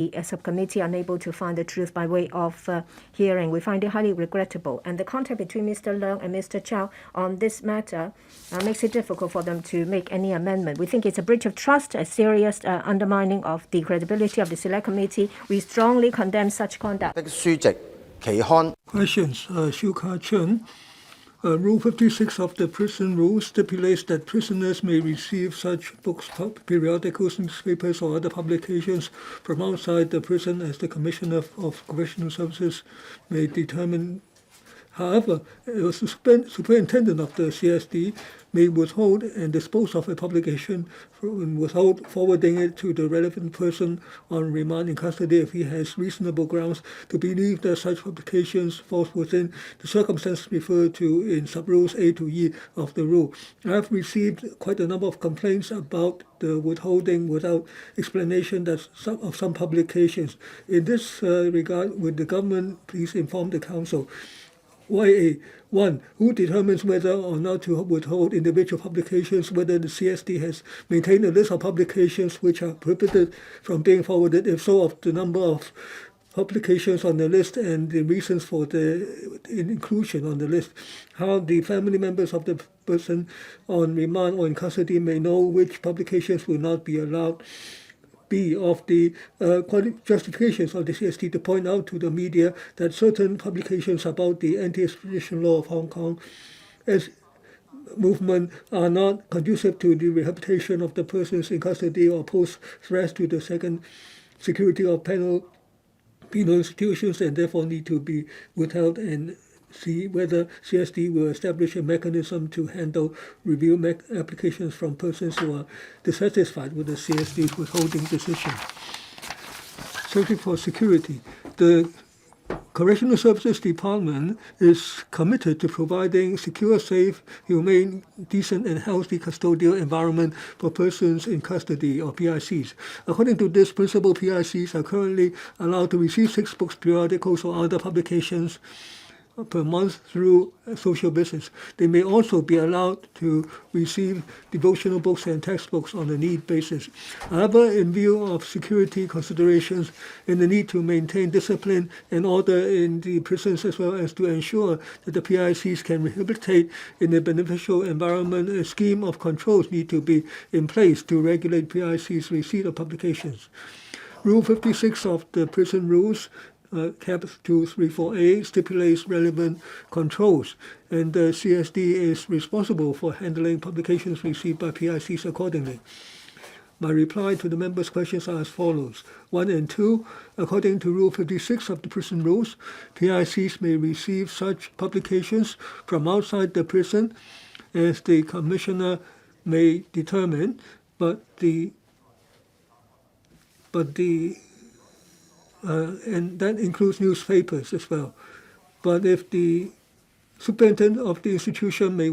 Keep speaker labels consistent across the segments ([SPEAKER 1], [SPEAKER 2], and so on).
[SPEAKER 1] a subcommittee unable to find the truth by way of hearing. We find it highly regrettable. And the contact between Mr. Leung and Mr. Chow on this matter makes it difficult for them to make any amendment. We think it's a breach of trust, a serious undermining of the credibility of the Select Committee. We strongly condemn such conduct.
[SPEAKER 2] Questions. SHIU Ka-chun. Rule 56 of the prison rules stipulates that prisoners may receive such books, periodicals, newspapers, or other publications from outside the prison as the Commissioner of Correctional Services may determine. However, the superintendent of the CSD may withhold and dispose of a publication without forwarding it to the relevant person on remand in custody if he has reasonable grounds to believe that such publications falls within the circumstances referred to in sub-rules A to E of the rule. I have received quite a number of complaints about the withholding without explanation of some publications. In this regard, would the government please inform the Council? YA. 1. Who determines whether or not to withhold individual publications, whether the CSD has maintained a list of publications which are prohibited from being forwarded, if so, of the number of publications on the list and the reasons for the inclusion on the list, how the family members of the person on remand or in custody may know which publications will not be allowed. B, of the justifications of the CSD to point out to the media that certain publications about the anti-extradition law of Hong Kong as movement are not conducive to the rehabilitation of the persons in custody or pose threats to the security of penal institutions and therefore need to be withheld, and see whether CSD will establish a mechanism to handle review applications from persons who are dissatisfied with the CSD's withholding decision. Searching for security. The Correctional Services Department is committed to providing secure, safe, humane, decent and healthy custodial environment for persons in custody or PICs. According to this principle, PICs are currently allowed to receive 6 books, periodicals or other publications per month through social business. They may also be allowed to receive devotional books and textbooks on a need basis. However, in view of security considerations and the need to maintain discipline and order in the prisons as well as to ensure that the PICs can rehabilitate in a beneficial environment, a scheme of controls need to be in place to regulate PICs' receipt of publications. Rule 56 of the prison rules Cap 234A stipulates relevant controls, and the CSD is responsible for handling publications received by PICs accordingly. My reply to the members' questions are as follows. 1 and 2, according to Rule 56 of the prison rules, PICs may receive such publications from outside the prison as the Commissioner may determine, and that includes newspapers as well. But if the superintendent of the institution may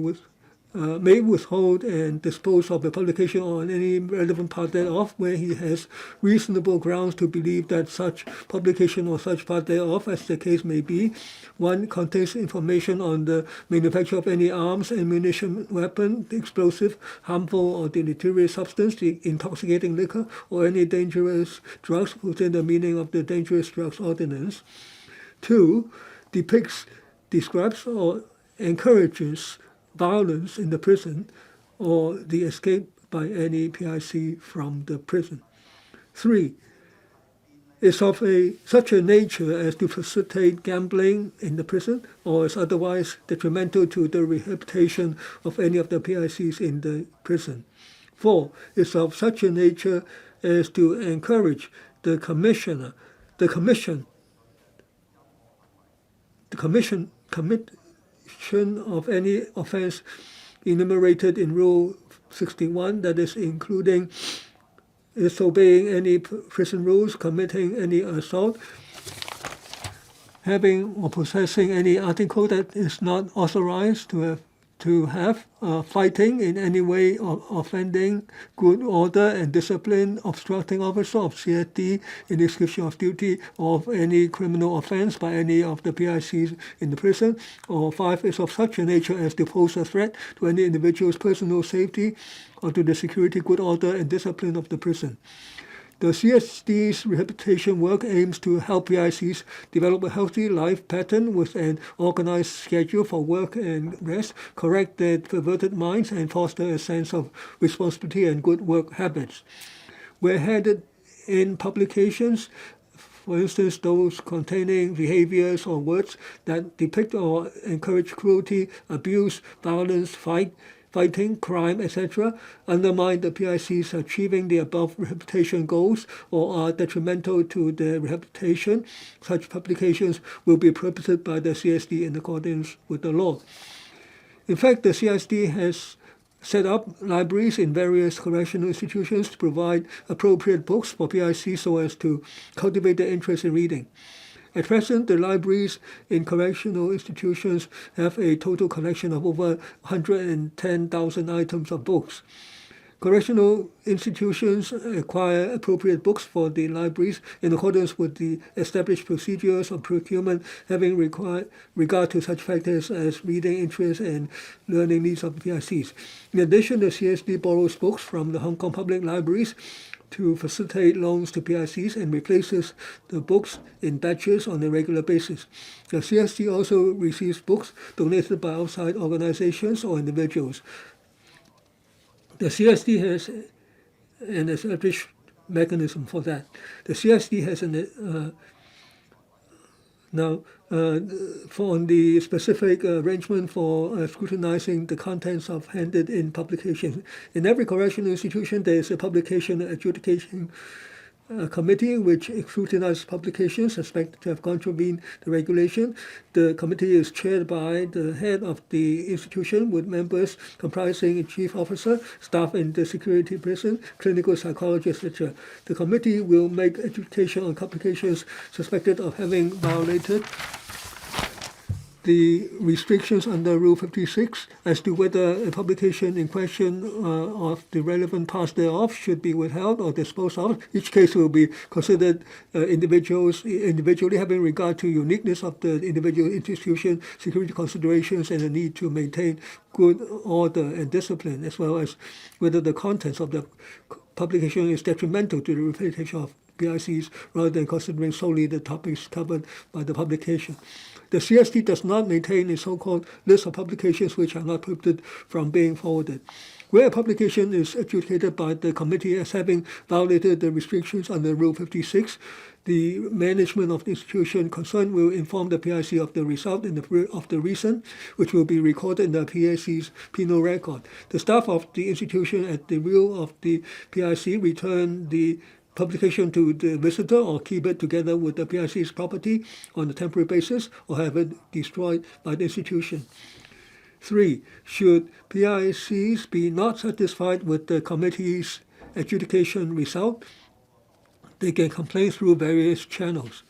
[SPEAKER 2] withhold and dispose of a publication on any relevant part thereof where he has reasonable grounds to believe that such publication or such part thereof, as the case may be, 1, contains information on the manufacture of any arms, ammunition, weapon, explosive, harmful or deleterious substance, the intoxicating liquor, or any dangerous drugs within the meaning of the Dangerous Drugs Ordinance. 2, describes or encourages violence in the prison or the escape by any PIC from the prison. 3, is of such a nature as to facilitate gambling in the prison or is otherwise detrimental to the rehabilitation of any of the PICs in the prison. 4, is of such a nature as to encourage the commission of any offense enumerated in Rule 61, that is, including disobeying any prison rules, committing any assault, having or possessing any article that is not authorized to have, fighting in any way or offending good order and discipline, obstructing officer of CSD in execution of duty, or of any criminal offense by any of the PICs in the prison. Or 5, is of such a nature as to pose a threat to any individual's personal safety or to the security, good order and discipline of the prison. The CSD's rehabilitation work aims to help PICs develop a healthy life pattern with an organized schedule for work and rest, correct their perverted minds, and foster a sense of responsibility and good work habits. We're headed in publications, for instance, those containing behaviors or words that depict or encourage cruelty, abuse, violence, fighting, crime, etc., undermine the PIC's achieving the above rehabilitation goals or are detrimental to their rehabilitation. Such publications will be prohibited by the CSD in accordance with the law. In fact, the CSD has set up libraries in various correctional institutions to provide appropriate books for PICs so as to cultivate their interest in reading. At present, the libraries in correctional institutions have a total collection of over 110,000 items of books. Correctional institutions acquire appropriate books for the libraries in accordance with the established procedures of procurement, having regard to such factors as reading interest and learning needs of PICs. In addition, the CSD borrows books from the Hong Kong public libraries to facilitate loans to PICs and replaces the books in batches on a regular basis. The CSD also receives books donated by outside organizations or individuals. The CSD has an established mechanism for that. The CSD has on the specific arrangement for scrutinizing the contents of handed-in publications. In every correctional institution, there is a publication adjudication committee which scrutinizes publications suspected to have contravened the regulation. The committee is chaired by the head of the institution with members comprising a chief officer, staff in the security prison, clinical psychologists, etc. The committee will make adjudication on publications suspected of having violated the restrictions under Rule 56 as to whether a publication in question of the relevant parts thereof should be withheld or disposed of. Each case will be considered individually, having regard to uniqueness of the individual institution, security considerations, and the need to maintain good order and discipline, as well as whether the contents of the publication is detrimental to the reputation of PICs rather than considering solely the topics covered by the publication. The CSD does not maintain a so-called list of publications which are not prohibited from being forwarded. Where a publication is adjudicated by the committee as having violated the restrictions under Rule 56, the management of the institution concerned will inform the PIC of the result of the reason, which will be recorded in the PIC's penal record. The staff of the institution at the will of the PIC return the publication to the visitor or keep it together with the PIC's property on a temporary basis or have it destroyed by the institution. 3. Should PICs be not satisfied with the committee's adjudication result, they can complain through various channels.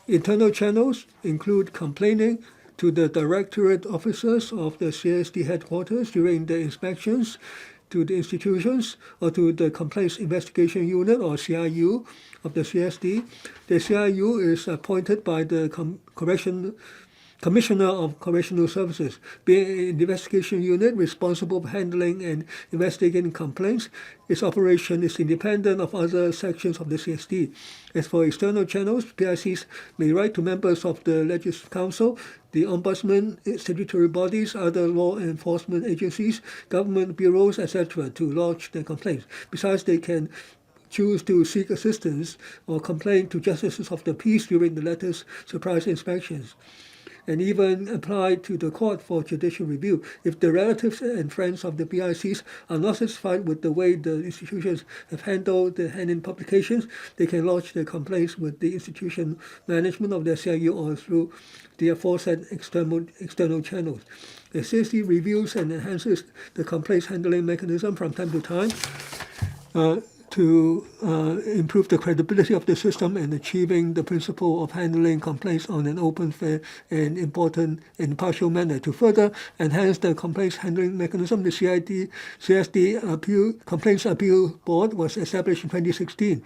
[SPEAKER 2] Internal channels include complaining to the directorate officers of the CSD headquarters during the inspections, to the institutions, or to the Complaints Investigation Unit, or CIU, of the CSD. The CIU is appointed by the Commissioner of Correctional Services, being an investigation unit responsible for handling and investigating complaints. Its operation is independent of other sections of the CSD. As for external channels, PICs may write to members of the Legislative Council, the Ombudsman, statutory bodies, other law enforcement agencies, government bureaus, etc., to lodge their complaints. Besides, they can choose to seek assistance or complain to justices of the peace during the latter's surprise inspections, and even apply to the court for judicial review. If the relatives and friends of the PICs are not satisfied with the way the institutions have handled the hand-in publications, they can lodge their complaints with the institution management of their CIU or through the aforesaid external channels. The CSD reviews and enhances the complaints handling mechanism from time to time to improve the credibility of the system and achieving the principle of handling complaints on an open, fair, and important and impartial manner. To further enhance the complaints handling mechanism, the CSD Complaints Appeal Board was established in 2016,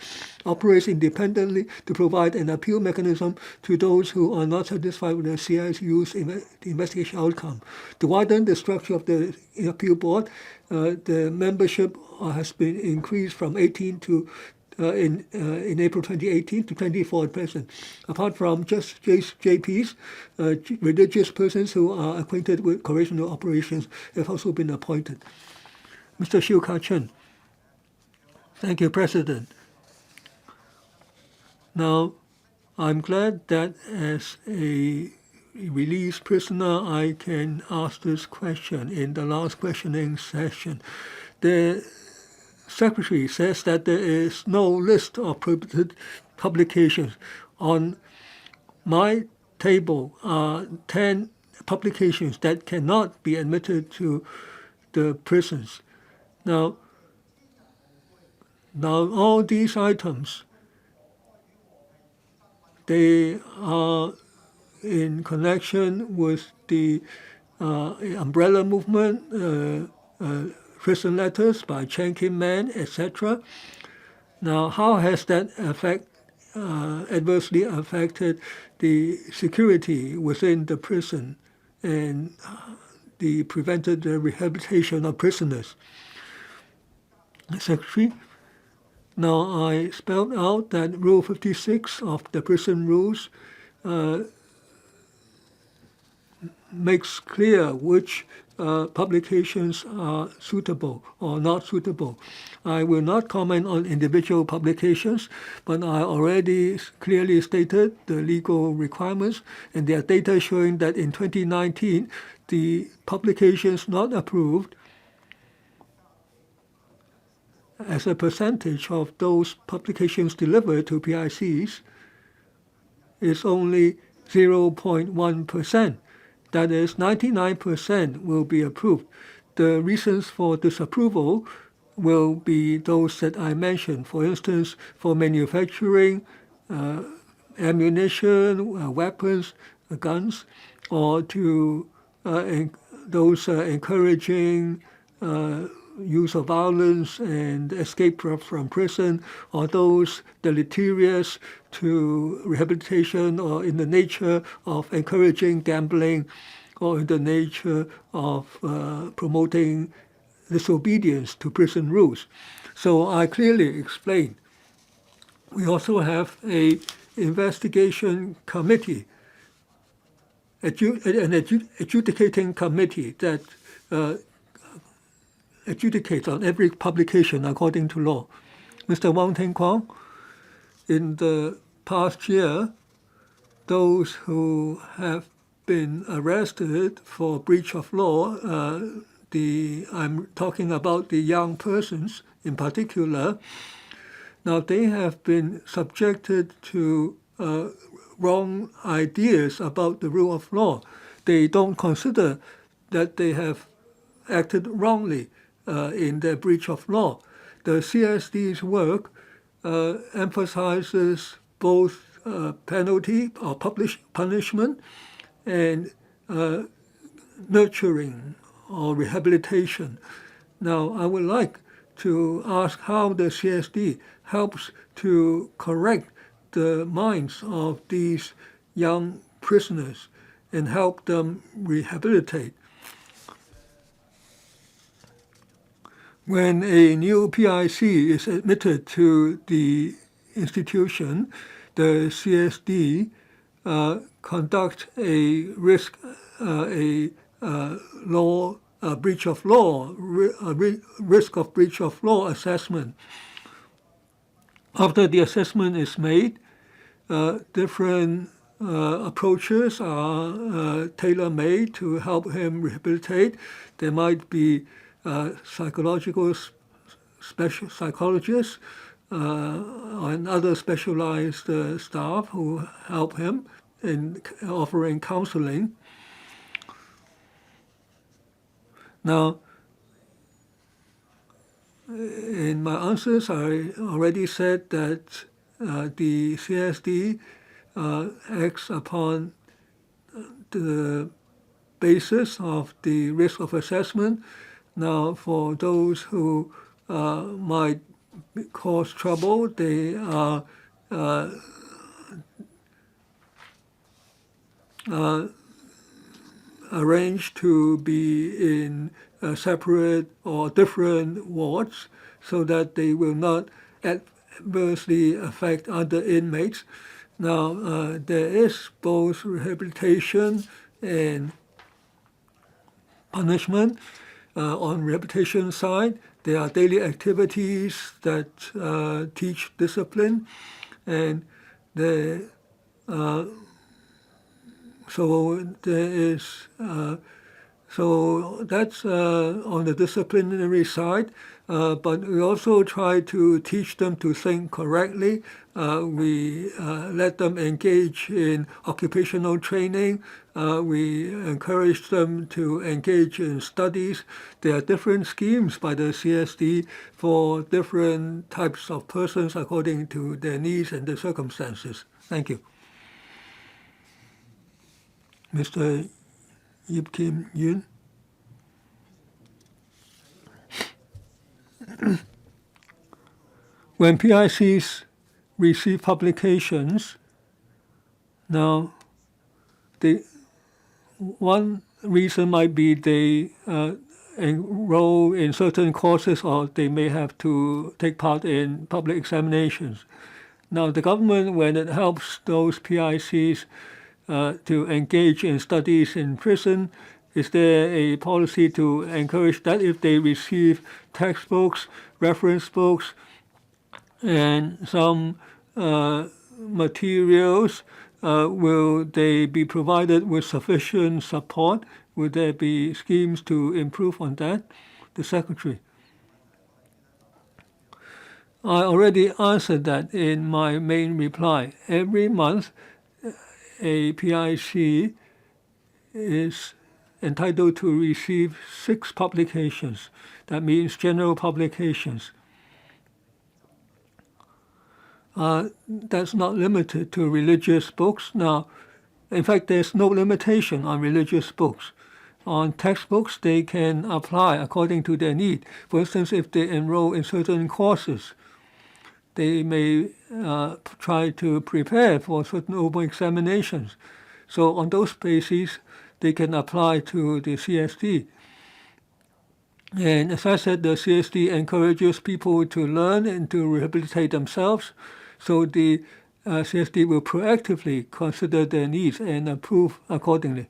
[SPEAKER 2] operates independently to provide an appeal mechanism to those who are not satisfied with the CIU's investigation outcome. To widen the structure of the appeal board, the membership has been increased from 18 to in April 2018 to 24 at present. Apart from just JPs, religious persons who are acquainted with correctional operations have also been appointed. Mr. SHIU Ka-chun. Thank you, President. Now, I'm glad that as a released prisoner, I can ask this question in the last questioning session. The Secretary says that there is no list of prohibited publications. On my table are 10 publications that cannot be admitted to the prisons. Now all these items, they are in connection with the umbrella movement, prison letters by Chen Kim-man, etc. Now, how has that adversely affected the security within the prison and prevented the rehabilitation of prisoners? Secretary, now I spelled out that Rule 56 of the prison rules makes clear which publications are suitable or not suitable. I will not comment on individual publications, but I already clearly stated the legal requirements, and there are data showing that in 2019, the publications not approved as a percentage of those publications delivered to PICs is only 0.1%. That is, 99% will be approved. The reasons for disapproval will be those that I mentioned. For instance, for manufacturing, ammunition, weapons, guns, or to those encouraging use of violence and escape from prison, or those deleterious to rehabilitation, or in the nature of encouraging gambling, or in the nature of promoting disobedience to prison rules. So I clearly explained. We also have an investigation committee, an adjudicating committee that adjudicates on every publication according to law. Mr. Wong Ting-kwong, in the past year, those who have been arrested for breach of law, I'm talking about the young persons in particular, now they have been subjected to wrong ideas about the rule of law. They don't consider that they have acted wrongly in their breach of law. The CSD's work emphasizes both penalty or punishment and nurturing or rehabilitation. Now, I would like to ask how the CSD helps to correct the minds of these young prisoners and help them rehabilitate. When a new PIC is admitted to the institution, the CSD conduct a breach of law, risk of breach of law assessment. After the assessment is made, different approaches are tailor-made to help him rehabilitate. There might be special psychologists and other specialized staff who help him in offering counseling. Now, in my answers, I already said that the CSD acts upon the basis of the risk of assessment. Now, for those who might cause trouble, they are arranged to be in separate or different wards so that they will not adversely affect other inmates. Now, there is both rehabilitation and punishment. On rehabilitation side, there are daily activities that teach discipline, and so there is so that's on the disciplinary side, but we also try to teach them to think correctly. We let them engage in occupational training. We encourage them to engage in studies. There are different schemes by the CSD for different types of persons according to their needs and their circumstances. Thank you. Mr. Yip Kim Yun. When PICs receive publications, now one reason might be they enroll in certain courses, or they may have to take part in public examinations. Now the government, when it helps those PICs to engage in studies in prison, is there a policy to encourage that if they receive textbooks, reference books, and some materials, will they be provided with sufficient support? Will there be schemes to improve on that? The Secretary. I already answered that in my main reply. Every month, a PIC is entitled to receive 6 publications. That means general publications. That's not limited to religious books. Now, in fact, there's no limitation on religious books. On textbooks, they can apply according to their need. For instance, if they enroll in certain courses, they may try to prepare for certain open examinations. So on those bases, they can apply to the CSD. And as I said, the CSD encourages people to learn and to rehabilitate themselves. So the CSD will proactively consider their needs and approve accordingly.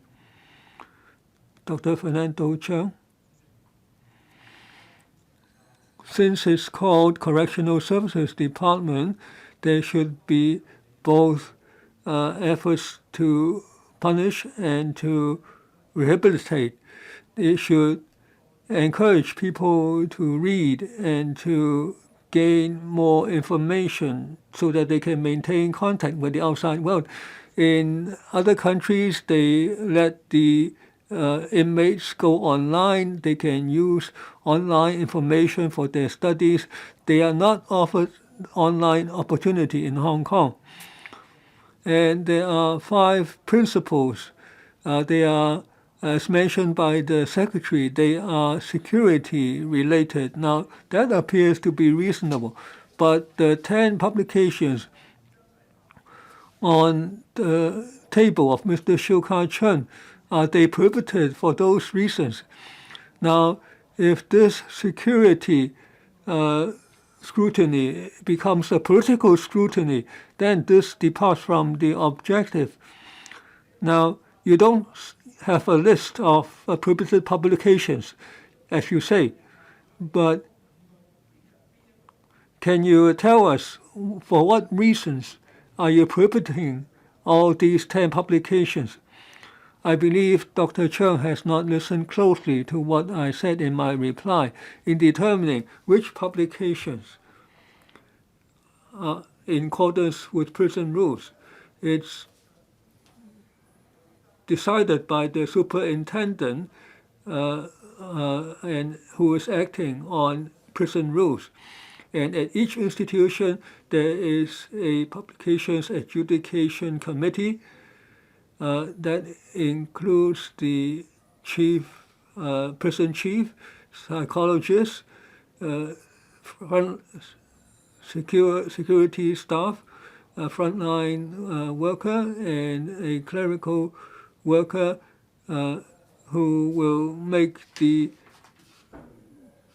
[SPEAKER 2] Dr. Fernando Cheung. Since it's called Correctional Services Department, there should be both efforts to punish and to rehabilitate. They should encourage people to read and to gain more information so that they can maintain contact with the outside world. In other countries, they let the inmates go online. They can use online information for their studies. They are not offered online opportunity in Hong Kong. And there are 5 principles. They are, as mentioned by the Secretary, they are security related. Now, that appears to be reasonable. But the 10 publications on the table of Mr. SHIU Ka-chun, are they prohibited for those reasons? Now, if this security scrutiny becomes a political scrutiny, then this departs from the objective. Now, you don't have a list of prohibited publications, as you say, but can you tell us for what reasons are you prohibiting all these 10 publications? I believe Dr. Cheung has not listened closely to what I said in my reply in determining which publications are in accordance with prison rules. It's decided by the superintendent and who is acting on prison rules. And at each institution, there is a publications adjudication committee that includes the chief, prison chief, psychologist, security staff, frontline worker, and a clerical worker who will make the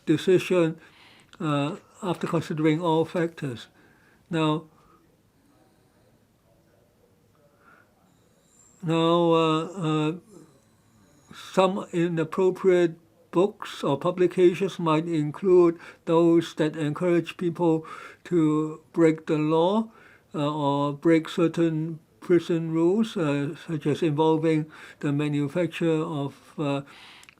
[SPEAKER 2] decision after considering all factors. Now, some inappropriate books or publications might include those that encourage people to break the law or break certain prison rules, such as involving the manufacture of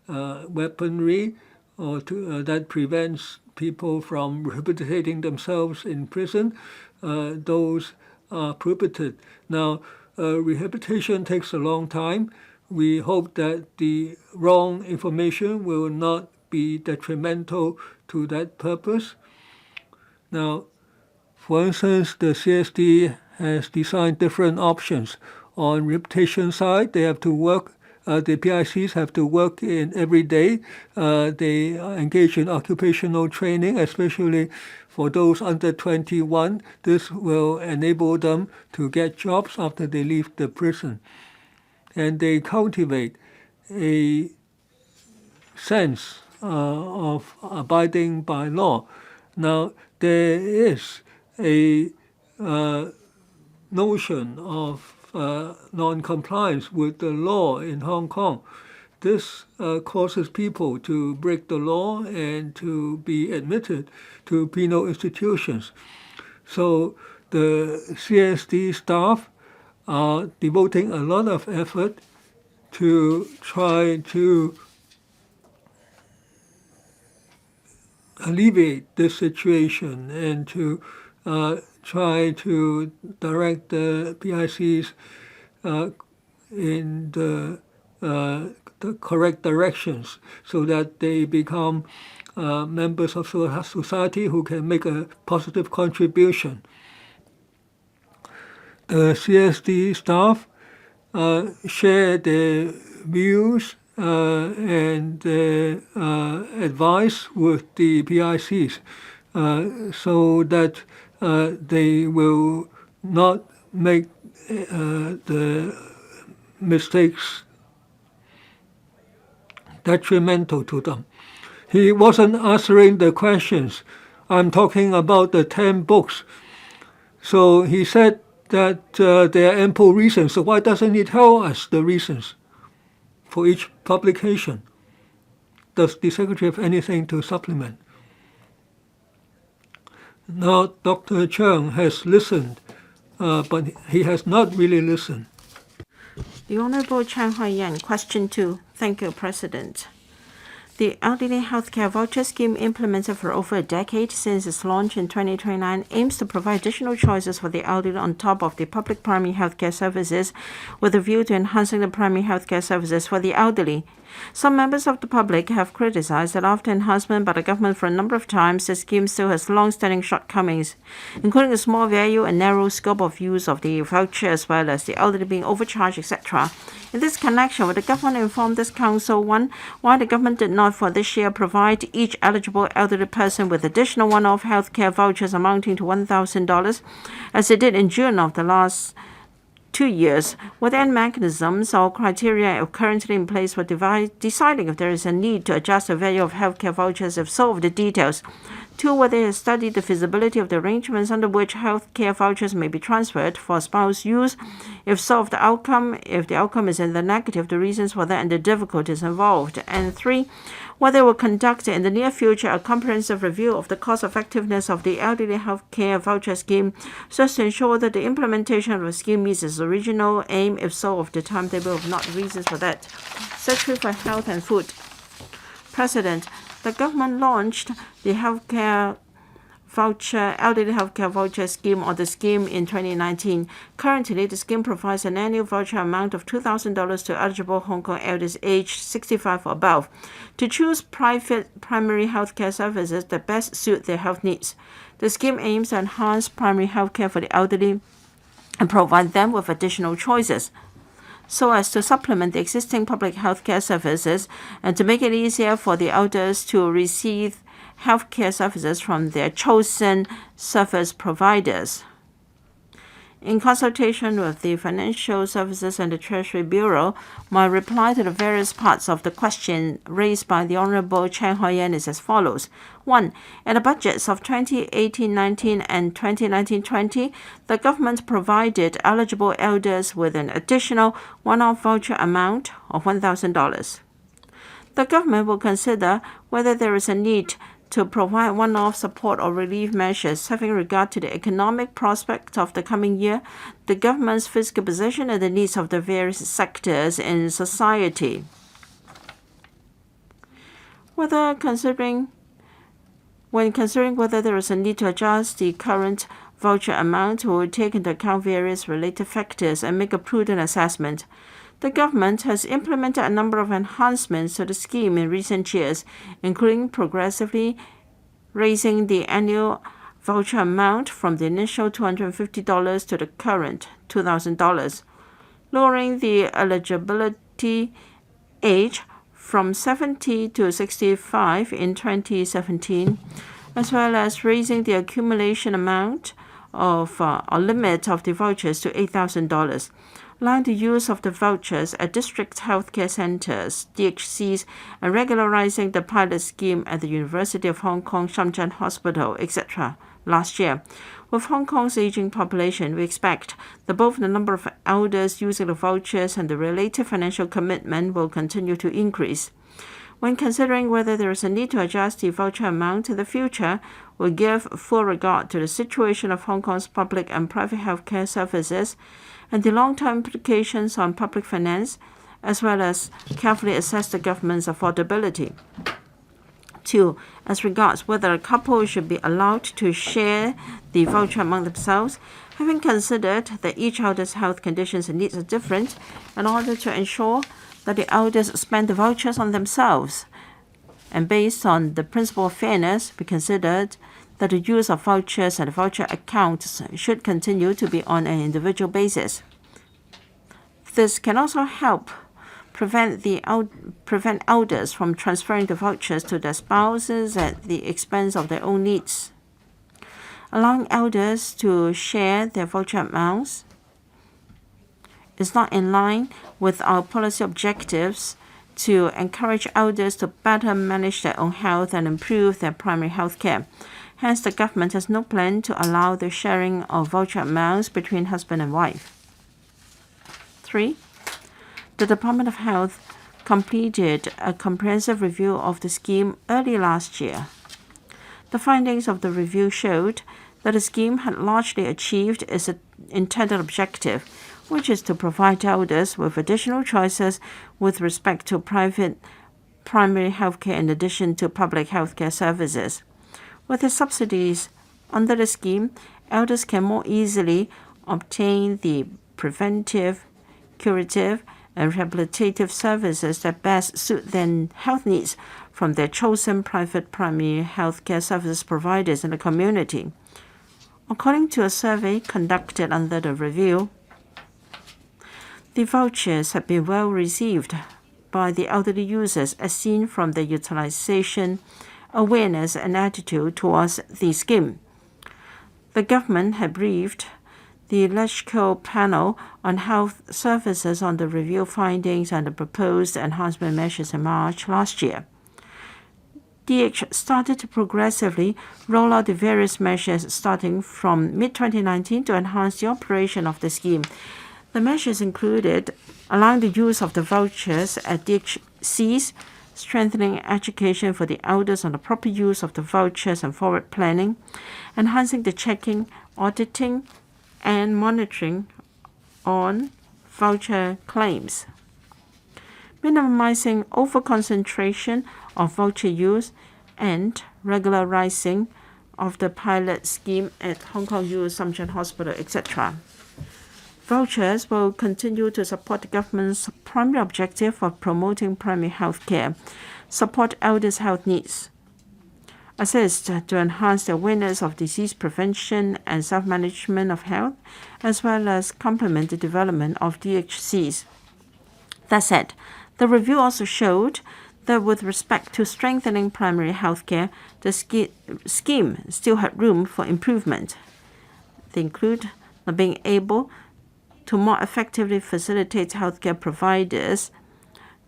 [SPEAKER 2] weaponry, or that prevents people from rehabilitating themselves in prison. Those are prohibited. Now, rehabilitation takes a long time. We hope that the wrong information will not be detrimental to that purpose. Now, for instance, the CSD has designed different options. On rehabilitation side, they have to work, the PICs have to work in every day. They engage in occupational training, especially for those under 21. This will enable them to get jobs after they leave the prison. And they cultivate a sense of abiding by law. Now, there is a notion of non-compliance with the law in Hong Kong. This causes people to break the law and to be admitted to penal institutions. So the CSD staff are devoting a lot of effort to try to alleviate this situation and to try to direct the PICs in the correct directions so that they become members of society who can make a positive contribution. The CSD staff share their views and their advice with the PICs so that they will not make the mistakes detrimental to them. He wasn't answering the questions. I'm talking about the 10 books. So he said that there are ample reasons. So why doesn't he tell us the reasons for each publication? Does the Secretary have anything to supplement? Now, Dr. Cheung has listened, but he has not really listened.
[SPEAKER 3] The Honorable CHAN Hoi-yan, question 2. Thank you, President. The Elderly Healthcare Voucher Scheme, implemented for over a decade since its launch in 2029, aims to provide additional choices for the elderly on top of the public primary healthcare services, with a view to enhancing the primary healthcare services for the elderly. Some members of the public have criticized that after enhancement by the government for a number of times, the scheme still has long-standing shortcomings, including a small value and narrow scope of use of the voucher, as well as the elderly being overcharged, etc. In this connection, will the government inform this Council, 1, why the government did not for this year provide each eligible elderly person with additional one-off healthcare vouchers amounting to $1,000, as it did in June of the last 2 years? What any mechanisms or criteria are currently in place for deciding if there is a need to adjust the value of healthcare vouchers? If so, of the details. 2, whether it has studied the feasibility of the arrangements under which healthcare vouchers may be transferred for spouse use. If so, of the outcome. If the outcome is in the negative, the reasons for that and the difficulties involved. And 3, whether it will conduct in the near future a comprehensive review of the cost effectiveness of the elderly healthcare voucher scheme, so as to ensure that the implementation of the scheme meets its original aim. If so, of the timetable, of not reasons for that. Secretary for Health and Food. President, the government launched the elderly healthcare voucher scheme, or the scheme, in 2019. Currently, the scheme provides an annual voucher amount of $2,000 to eligible Hong Kong elders aged 65 or above to choose private primary healthcare services that best suit their health needs. The scheme aims to enhance primary healthcare for the elderly and provide them with additional choices, so as to supplement the existing public healthcare services and to make it easier for the elders to receive healthcare services from their chosen service providers. In consultation with the Financial Services and the Treasury Bureau, my reply to the various parts of the question raised by the Honorable CHAN Hoi-yan is as follows. 1. In the budgets of 2018-19 and 2019-20, the government provided eligible elders with an additional one-off voucher amount of $1,000. The government will consider whether there is a need to provide one-off support or relief measures having regard to the economic prospect of the coming year, the government's fiscal position, and the needs of the various sectors in society. When considering whether there is a need to adjust the current voucher amount, we will take into account various related factors and make a prudent assessment. The government has implemented a number of enhancements to the scheme in recent years, including progressively raising the annual voucher amount from the initial $250 to the current $2,000, lowering the eligibility age from 70 to 65 in 2017, as well as raising the accumulation amount of or limit of the vouchers to $8,000. Allowing the use of the vouchers at district healthcare centers, DHCs, and regularizing the pilot scheme at the University of Hong Kong Hon CHAN Hospital, etc. last year. With Hong Kong's aging population, we expect that both the number of elders using the vouchers and the related financial commitment will continue to increase. When considering whether there is a need to adjust the voucher amount in the future, we give full regard to the situation of Hong Kong's public and private healthcare services and the long-term implications on public finance, as well as carefully assess the government's affordability. 2. As regards whether a couple should be allowed to share the voucher among themselves, having considered that each elder's health conditions and needs are different, in order to ensure that the elders spend the vouchers on themselves, and based on the principle of fairness, we considered that the use of vouchers and voucher accounts should continue to be on an individual basis. This can also help prevent elders from transferring the vouchers to their spouses at the expense of their own needs. Allowing elders to share their voucher amounts is not in line with our policy objectives to encourage elders to better manage their own health and improve their primary health care. Hence, the government has no plan to allow the sharing of voucher amounts between husband and wife. 3. The Department of Health completed a comprehensive review of the scheme early last year. The findings of the review showed that the scheme had largely achieved its intended objective, which is to provide elders with additional choices with respect to private primary health care in addition to public health care services. With the subsidies under the scheme, elders can more easily obtain the preventive, curative, and rehabilitative services that best suit their health needs from their chosen private primary health care service providers in the community. According to a survey conducted under the review, the vouchers have been well received by the elderly users as seen from their utilization, awareness, and attitude towards the scheme. The government had briefed the LegCo panel on health services on the review findings and the proposed enhancement measures in March last year. DH started to progressively roll out the various measures starting from mid-2019 to enhance the operation of the scheme. The measures included allowing the use of the vouchers at DHCs, strengthening education for the elders on the proper use of the vouchers and forward planning, enhancing the checking, auditing, and monitoring on voucher claims, minimizing over-concentration of voucher use, and regularizing of the pilot scheme at Hong Kong U Hon CHAN Hospital, etc. Vouchers will continue to support the government's primary objective of promoting primary health care, support elders' health needs, assist to enhance the awareness of disease prevention and self-management of health, as well as complement the development of DHCs. That said, the review also showed that with respect to strengthening primary health care, the scheme still had room for improvement. They include being able to more effectively facilitate healthcare providers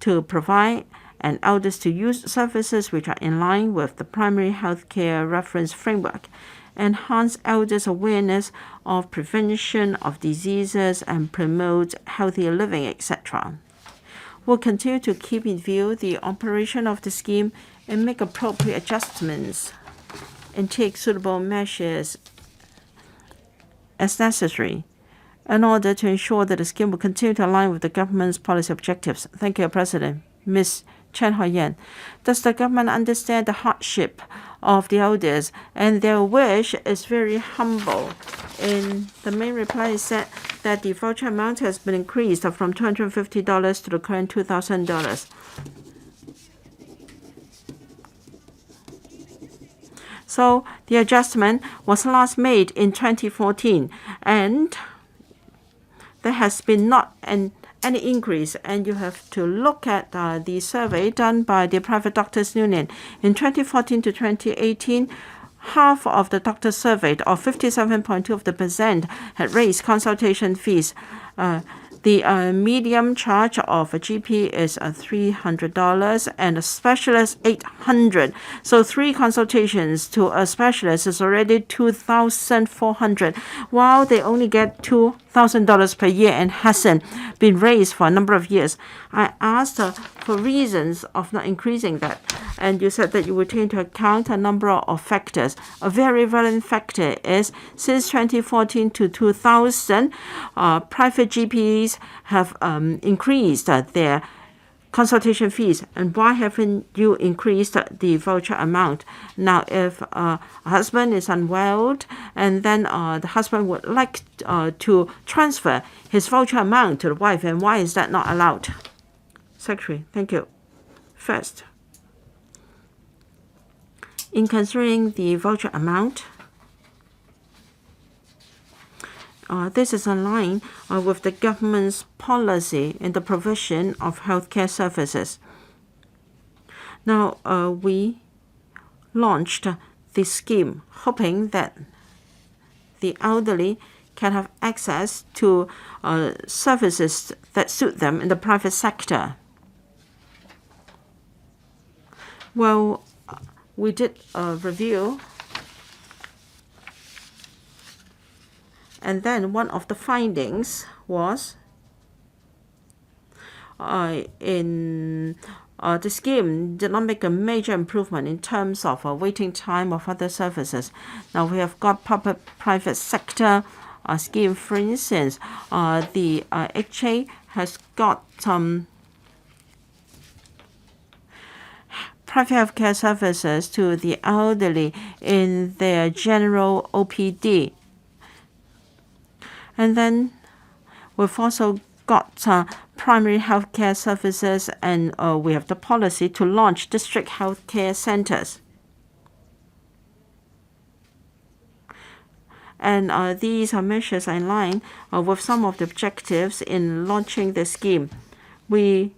[SPEAKER 3] to provide and elders to use services which are in line with the primary healthcare reference framework, enhance elders' awareness of prevention of diseases, and promote healthier living, etc. We'll continue to keep in view the operation of the scheme and make appropriate adjustments and take suitable measures as necessary in order to ensure that the scheme will continue to align with the government's policy objectives. Thank you, President. Ms. Chen Hoi-yan, does the government understand the hardship of the elders and their wish is very humble? In the main reply, it said that the voucher amount has been increased from $250 to the current $2,000. So the adjustment was last made in 2014, and there has been not any increase, and you have to look at the survey done by the Private Doctors Union. In 2014 to 2018, half of the doctors surveyed, or 57.2%, had raised consultation fees. The medium charge of a GP is $300 and a specialist $800. So 3 consultations to a specialist is already $2,400, while they only get $2,000 per year and hasn't been raised for a number of years. I asked for reasons of not increasing that, and you said that you would take into account a number of factors. A very relevant factor is since 2014 to 2000, private GPs have increased their consultation fees. And why haven't you increased the voucher amount? Now, if a husband is unwell and then the husband would like to transfer his voucher amount to the wife, and why is that not allowed? Secretary, thank you. First, in considering the voucher amount, this is in line with the government's policy in the provision of healthcare services. Now, we launched this scheme hoping that the elderly can have access to services that suit them in the private sector. Well, we did a review, and then one of the findings was the scheme did not make a major improvement in terms of waiting time of other services. Now we have got public-private sector scheme. For instance, the HA has got private healthcare services to the elderly in their general OPD. And then we've also got primary healthcare services, and we have the policy to launch district healthcare centers. And these measures are in line with some of the objectives in launching the scheme. In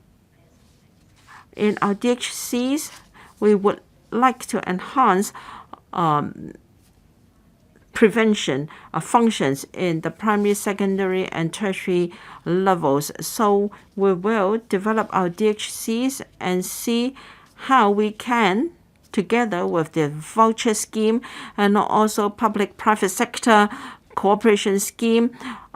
[SPEAKER 3] our DHCs, we would like to enhance prevention functions in the primary, secondary, and tertiary levels. So we will develop our DHCs and see how we can, together with the voucher scheme and also public-private sector cooperation scheme,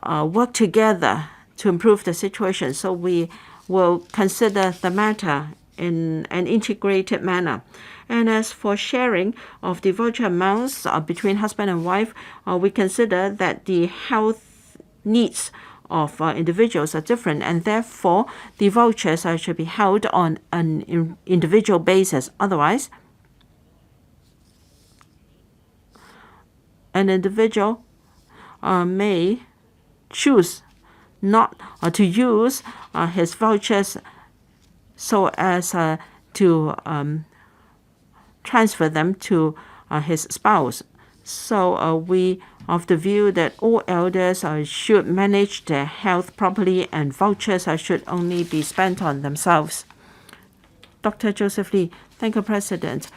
[SPEAKER 3] work together to improve the situation. So we will consider the matter in an integrated manner. And as for sharing of the voucher amounts between husband and wife, we consider that the health needs of individuals are different, and therefore the vouchers should be held on an individual basis. Otherwise, an individual may choose not to use his vouchers so as to transfer them to his spouse. So we of the view that all elders should manage their health properly, and vouchers should only be spent on themselves. Dr. Joseph Lee, thank you, President.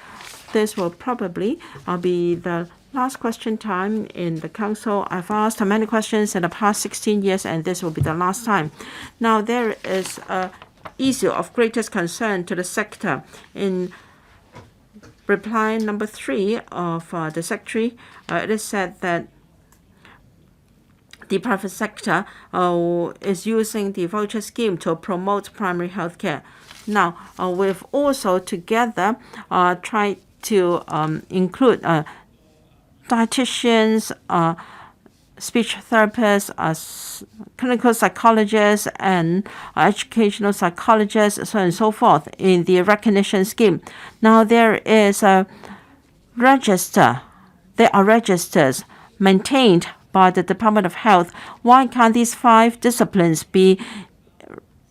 [SPEAKER 3] This will probably be the Last question time in the council. I've asked many questions in the past 16 years, and this will be the last time. Now, there is an issue of greatest concern to the sector. In reply number 3 of the Secretary, it is said that the private sector is using the voucher scheme to promote primary health care. Now, we've also together tried to include dietitians, speech therapists, clinical psychologists, and educational psychologists, so on and so forth, in the recognition scheme. Now there is a register. There are registers maintained by the Department of Health. Why can't these 5 disciplines be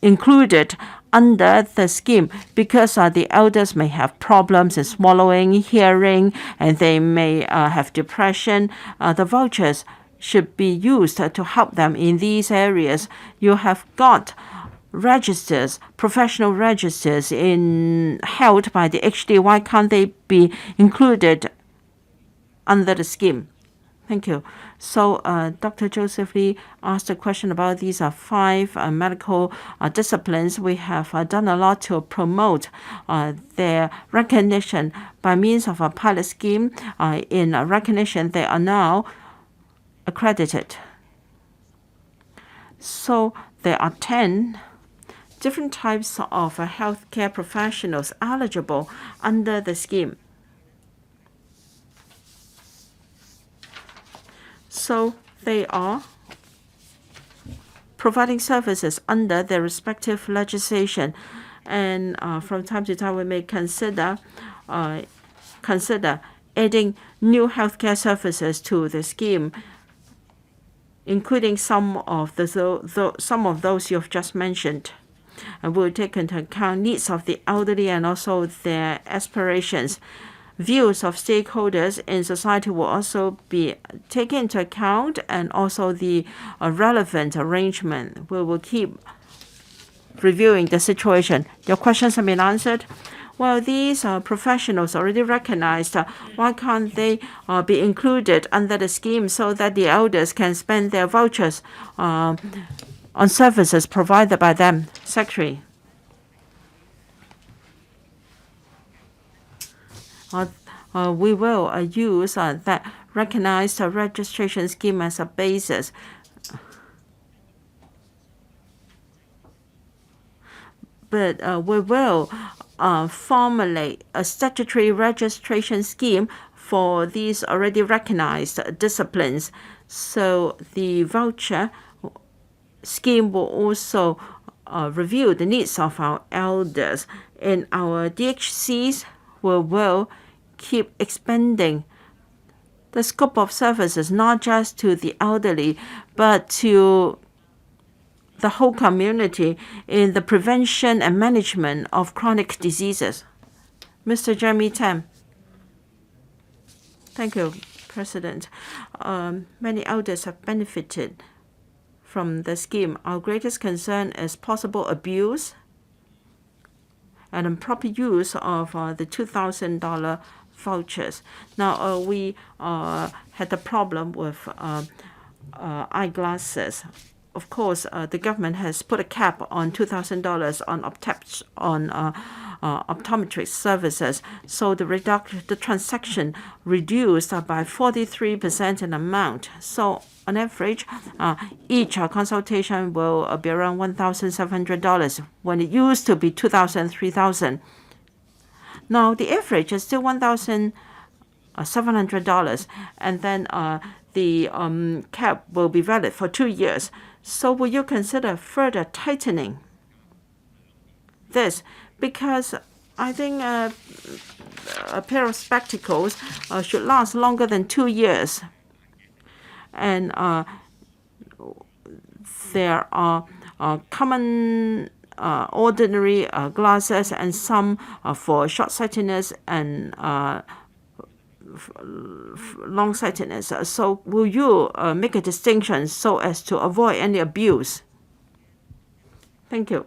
[SPEAKER 3] included under the scheme? Because the elders may have problems in swallowing, hearing, and they may have depression. The vouchers should be used to help them in these areas. You have got registers, professional registers held by the HD. Why can't they be included under the scheme? Thank you. So Dr. Joseph Lee asked a question about these 5 medical disciplines. We have done a lot to promote their recognition by means of a pilot scheme. In recognition, they are now accredited. So there are 10 different types of healthcare professionals eligible under the scheme. So they are providing services under their respective legislation, and from time to time we may consider adding new healthcare services to the scheme, including some of those you have just mentioned. And we'll take into account needs of the elderly and also their aspirations. Views of stakeholders in society will also be taken into account, and also the relevant arrangement. We will keep reviewing the situation. Your questions have been answered. Well, these professionals already recognized. Why can't they be included under the scheme so that the elders can spend their vouchers on services provided by them? Secretary. We will use that recognized registration scheme as a basis. But we will formulate a statutory registration scheme for these already recognized disciplines. So the voucher scheme will also review the needs of our elders. In our DHCs, we will keep expanding the scope of services, not just to the elderly, but to the whole community in the prevention and management of chronic diseases. Mr. Jeremy Tam. Thank you, President. Many elders have benefited from the scheme. Our greatest concern is possible abuse and improper use of the $2,000 vouchers. Now, we had a problem with eyeglasses. Of course, the government has put a cap on $2,000 on optometrists services. So the transaction reduced by 43% in amount. So on average, each consultation will be around $1,700 when it used to be $2,000, $3,000. Now the average is still $1,700, and then the cap will be valid for 2 years. So will you consider further tightening this? Because I think a pair of spectacles should last longer than 2 years. And there are common ordinary glasses and some for short-sightedness and long-sightedness. So will you make a distinction so as to avoid any abuse? Thank you.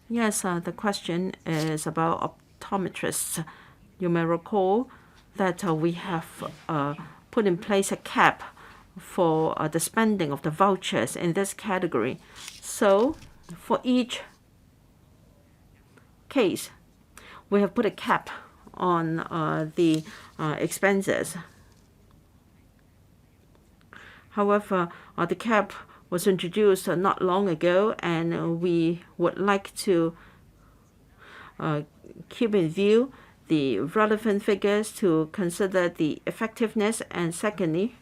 [SPEAKER 3] Yes, the question is about optometrists. You may recall that we have put in place a cap for the spending of the vouchers in this category. So for each case, we have put a cap on the expenses. However, the cap was introduced not long ago, and we would like to keep in view the relevant figures to consider the effectiveness, and secondly,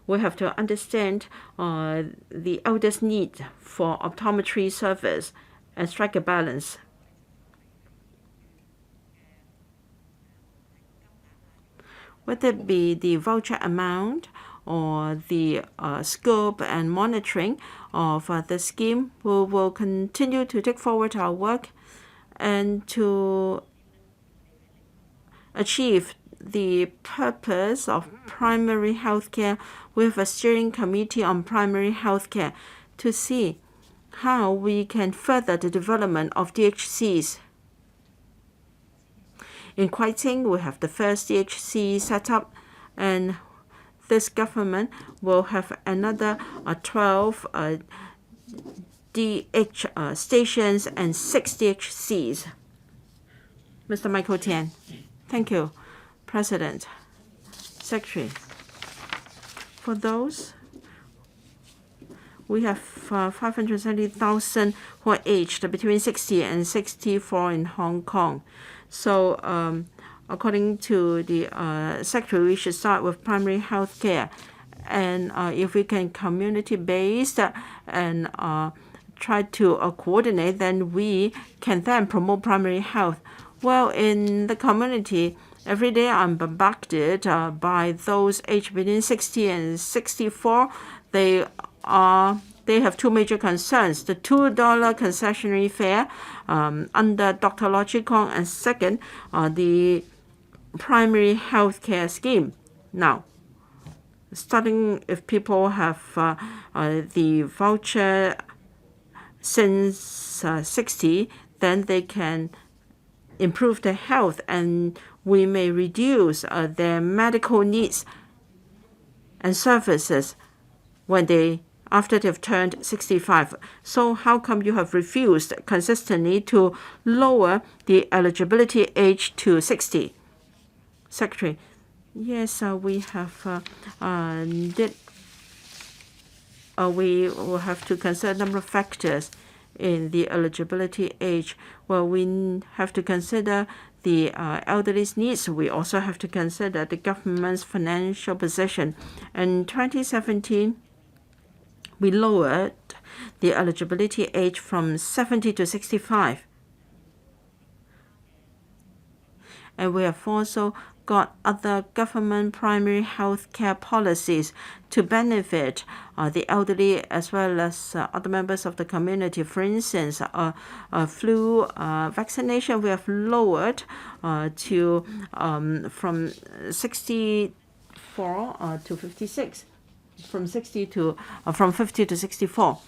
[SPEAKER 3] we have to understand the elders' need for optometry service and strike a balance. Whether it be the voucher amount or the scope and monitoring of the scheme, we will continue to take forward our work and to achieve the purpose of primary health care with a steering committee on primary health care to see how we can further the development of DHCs. In Kwai-ting, we have the first DHC set up, and this government will have another 12 DH stations and 6 DHCs. Mr. Michael Tian. Thank you, President, Secretary. For those, we have 570,000 who are aged between 60 and 64 in Hong Kong. So according to the Secretary, we should start with primary health care. And if we can community-based and try to coordinate, then we can then promote primary health. Well, in the community, every day I'm bombarded by those aged between 60 and 64. They have two major concerns: the $2 concessionary fare under Dr. Lo Chi Kong, and second, the primary health care scheme. Now, starting if people have the voucher since 60, then they can improve their health, and we may reduce their medical needs and services after they've turned 65. So how come you have refused consistently to lower the eligibility age to 60? Secretary, yes, we have we will have to consider a number of factors in the eligibility age. Well, we have to consider the elderly's needs. We also have to consider the government's financial position. In 2017, we lowered the eligibility age from 70 to 65. And we have also got other government primary health care policies to benefit the elderly as well as other members of the community. For instance, flu vaccination we have lowered to from 64 to 56, from 50 to 64.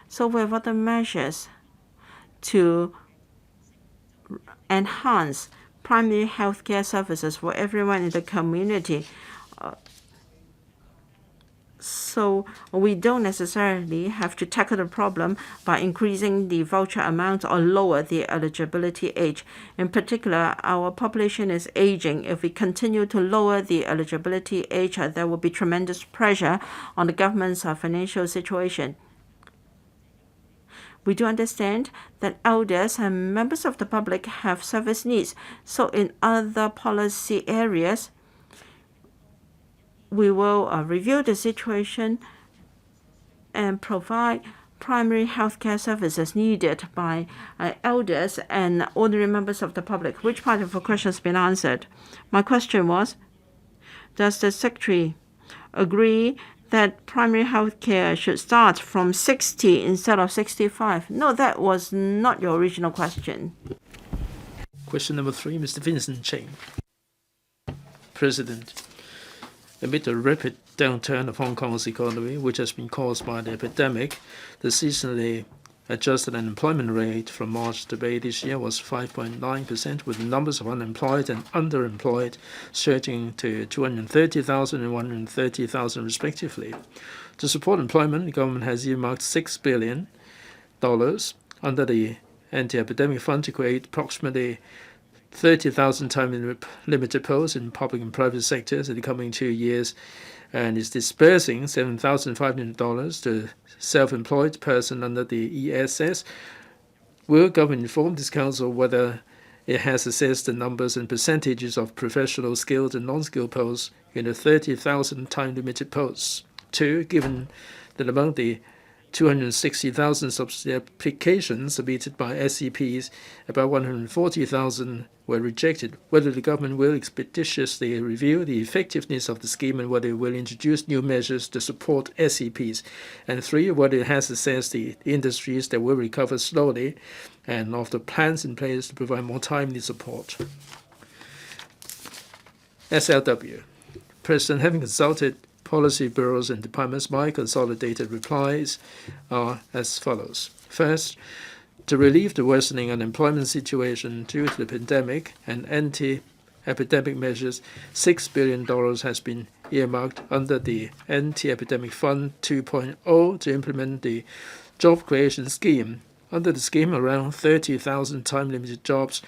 [SPEAKER 3] So we have other measures to enhance primary health care services for everyone in the community. So we don't necessarily have to tackle the problem by increasing the voucher amount or lower the eligibility age. In particular, our population is aging. If we continue to lower the eligibility age, there will be tremendous pressure on the government's financial situation. We do understand that elders and members of the public have service needs. So in other policy areas, we will review the situation and provide primary health care services needed by elders and ordinary members of the public. Which part of your question has been answered? My question was, does the Secretary agree that primary health care should start from 60 instead of 65? No, that was not your original question.
[SPEAKER 4] Question number 3, Mr. Vincent CHENG. President, amid the rapid downturn of Hong Kong's economy, which has been caused by the epidemic, the seasonally adjusted unemployment rate from March to May this year was 5.9%, with the numbers of unemployed and underemployed surging to 230,000 and 130,000 respectively. To support employment, the government has earmarked $6 billion under the Anti-Epidemic Fund to create approximately 30,000 time-limited posts in public and private sectors in the coming 2 years, and is dispersing $7,500 to self-employed persons under the ESS. Will government inform this council whether it has assessed the numbers and percentages of professional, skilled, and non-skilled posts in the 30,000 time-limited posts? 2. Given that among the 260,000 subsidy applications submitted by SEPs, about 140,000 were rejected, whether the government will expeditiously review the effectiveness of the scheme and whether it will introduce new measures to support SEPs. And 3, whether it has assessed the industries that will recover slowly and of the plans in place to provide more timely support. SLW. President, having consulted policy bureaus and departments, my consolidated replies are as follows. First, to relieve the worsening unemployment situation due to the pandemic and anti-epidemic measures, $6 billion has been earmarked under the Anti-Epidemic Fund 2.0 to implement the job creation scheme. Under the scheme, around 30,000 time-limited jobs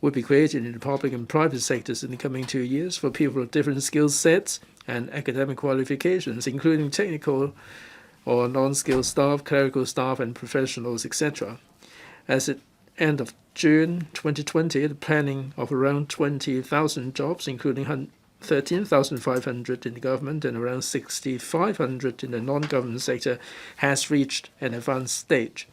[SPEAKER 4] will be created in the public and private sectors in the coming 2 years for people of different skill sets and academic qualifications, including technical or non-skilled staff, clerical staff, and professionals, etc. As at end of June 2020, the planning of around 20,000 jobs, including 13,500 in the government and around 6,500 in the non-government sector, has reached an advanced stage.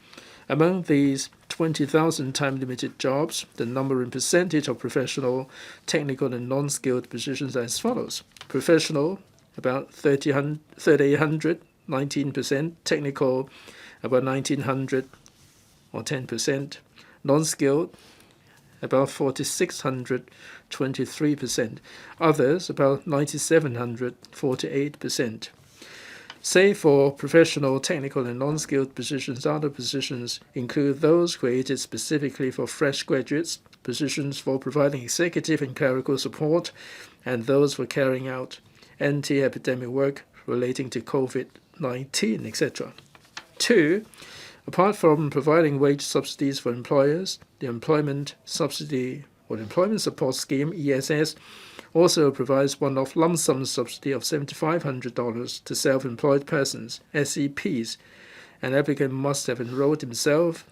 [SPEAKER 4] Among these 20,000 time-limited jobs, the number and percentage of professional, technical, and non-skilled positions are as follows. Professional, about 3,800, 19%. Technical, about 1,900, or 10%. Non-skilled, about 4,600, 23%. Others, about 9,700, 48%. Save for professional, technical, and non-skilled positions, other positions include those created specifically for fresh graduates, positions for providing executive and clerical support, and those for carrying out anti-epidemic work relating to COVID-19, etc. 2. Apart from providing wage subsidies for employers, the Employment Subsidy or Employment Support Scheme, ESS, also provides one-off lump sum subsidy of $7,500 to self-employed persons, SEPs. An applicant must have enrolled himself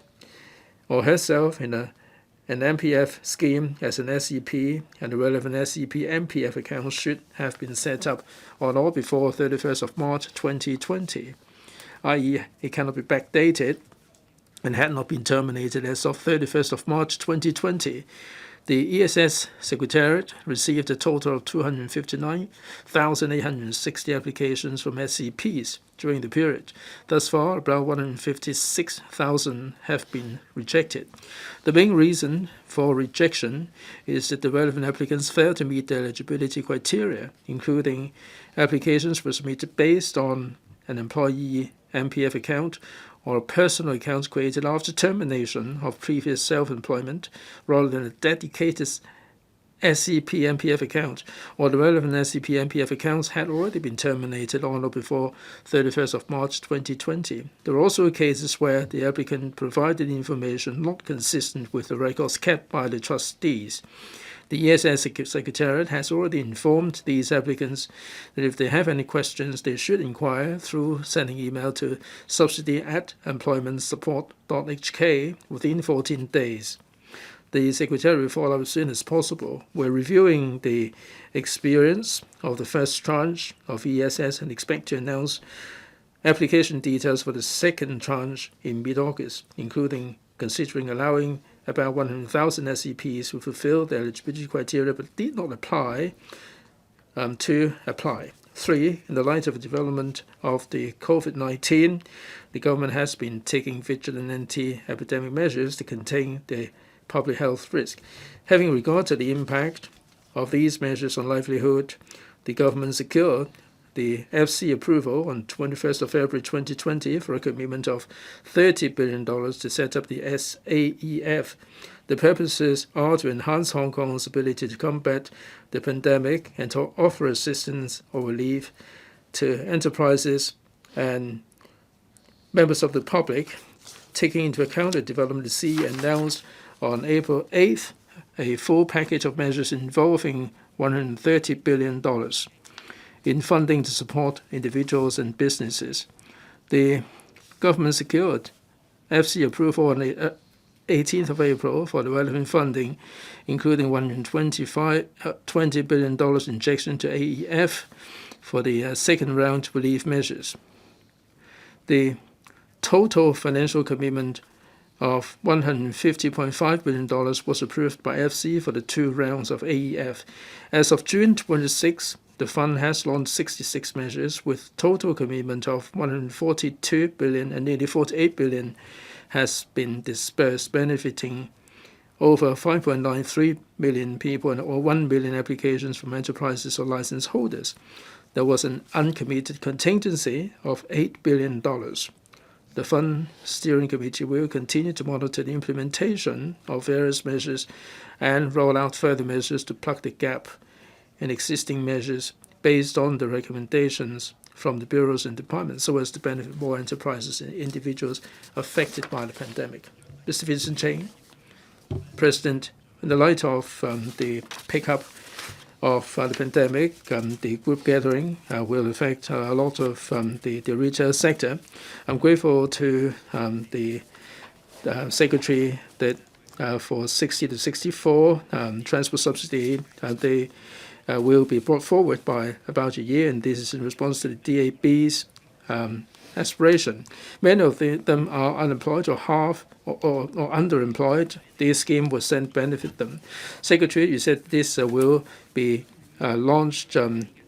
[SPEAKER 4] or herself in an MPF scheme as an SEP, and the relevant SEP MPF account should have been set up on or before 31st of March 2020, i.e. it cannot be backdated and had not been terminated as of 31st of March 2020. The ESS Secretariat received a total of 259,860 applications from SEPs during the period. Thus far, about 156,000 have been rejected. The main reason for rejection is that the relevant applicants failed to meet the eligibility criteria, including applications were submitted based on an employee MPF account or a personal account created after termination of previous self-employment rather than a dedicated SEP MPF account, or the relevant SEP MPF accounts had already been terminated on or before 31st of March 2020. There were also cases where the applicant provided information not consistent with the records kept by the trustees. The ESS Secretariat has already informed these applicants that if they have any questions, they should inquire through sending email to subsidy@employmentsupport.hk within 14 days. The Secretariat will follow up as soon as possible. We're reviewing the experience of the first tranche of ESS and expect to announce application details for the second tranche in mid-August, including considering allowing about 100,000 SEPs who fulfill the eligibility criteria but did not apply to apply. 3. In the light of the development of the COVID-19, the government has been taking vigilant anti-epidemic measures to contain the public health risk. Having regard to the impact of these measures on livelihood, the government secured the FC approval on 21st of February 2020 for a commitment of $30 billion to set up the SAEF. The purposes are to enhance Hong Kong's ability to combat the pandemic and to offer assistance or relief to enterprises and members of the public, taking into account the development the CE announced on April 8th, a full package of measures involving $130 billion in funding to support individuals and businesses. The government secured FC approval on the 18th of April for the relevant funding, including $120 billion injection to AEF for the second round relief measures. The total financial commitment of $150.5 billion was approved by FC for the 2 rounds of AEF. As of June 26, the fund has launched 66 measures with total commitment of $142 billion, and nearly $48 billion has been dispersed, benefiting over 5.93 million people and over 1 million applications from enterprises or license holders. There was an uncommitted contingency of $8 billion. The Fund Steering Committee will continue to monitor the implementation of various measures and roll out further measures to plug the gap in existing measures based on the recommendations from the bureaus and departments, so as to benefit more enterprises and individuals affected by the pandemic. Mr. Vincent CHENG, President, in the light of the pickup of the pandemic, the group gathering will affect a lot of the retail sector. I'm grateful to the Secretary that for 60 to 64 transport subsidy, they will be brought forward by about a year, and this is in response to the DAB's aspiration. Many of them are unemployed or half or underemployed. This scheme will then benefit them. Secretary, you said this will be launched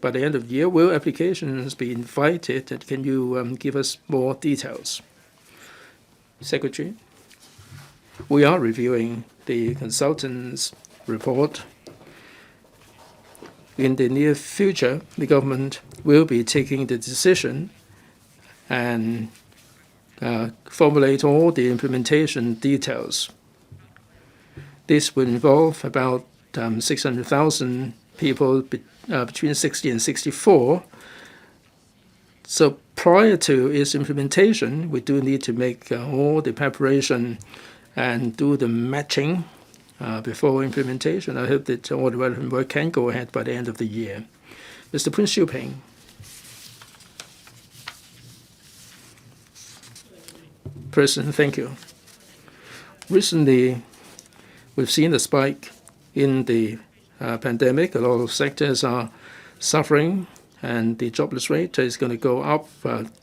[SPEAKER 4] by the end of the year. Will applications be invited? And can you give us more details? Secretary, we are reviewing the consultant's report. In the near future, the government will be taking the decision and formulate all the implementation details. This will involve about 600,000 people between 60 and 64. So prior to its implementation, we do need to make all the preparation and do the matching before implementation. I hope that all the relevant work can go ahead by the end of the year. Mr. Prince Siu Ping. President, thank you. Recently, we've seen a spike in the pandemic. A lot of sectors are suffering, and the jobless rate is going to go up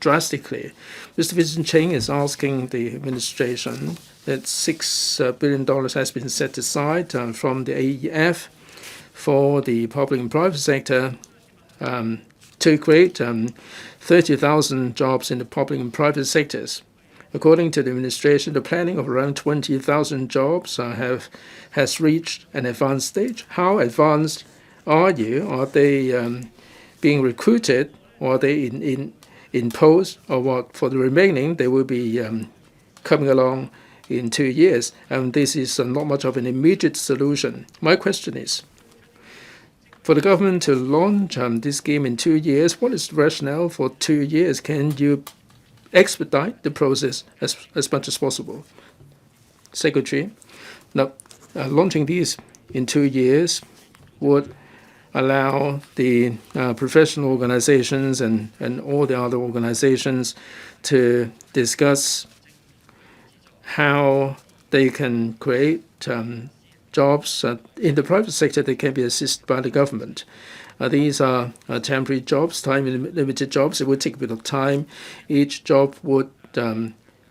[SPEAKER 4] drastically. Mr. Vincent CHENG is asking the administration that $6 billion has been set aside from the AEF for the public and private sector to create 30,000 jobs in the public and private sectors. According to the administration, the planning of around 20,000 jobs has reached an advanced stage. How advanced are you? Are they being recruited, or are they in post, or what? For the remaining, they will be coming along in 2 years, and this is not much of an immediate solution. My question is, for the government to launch this scheme in 2 years, what is the rationale for 2 years? Can you expedite the process as much as possible? Secretary, now launching these in 2 years would allow the professional organizations and all the other organizations to discuss how they can create jobs in the private sector that can be assisted by the government. These are temporary jobs, time-limited jobs. It would take a bit of time. Each job would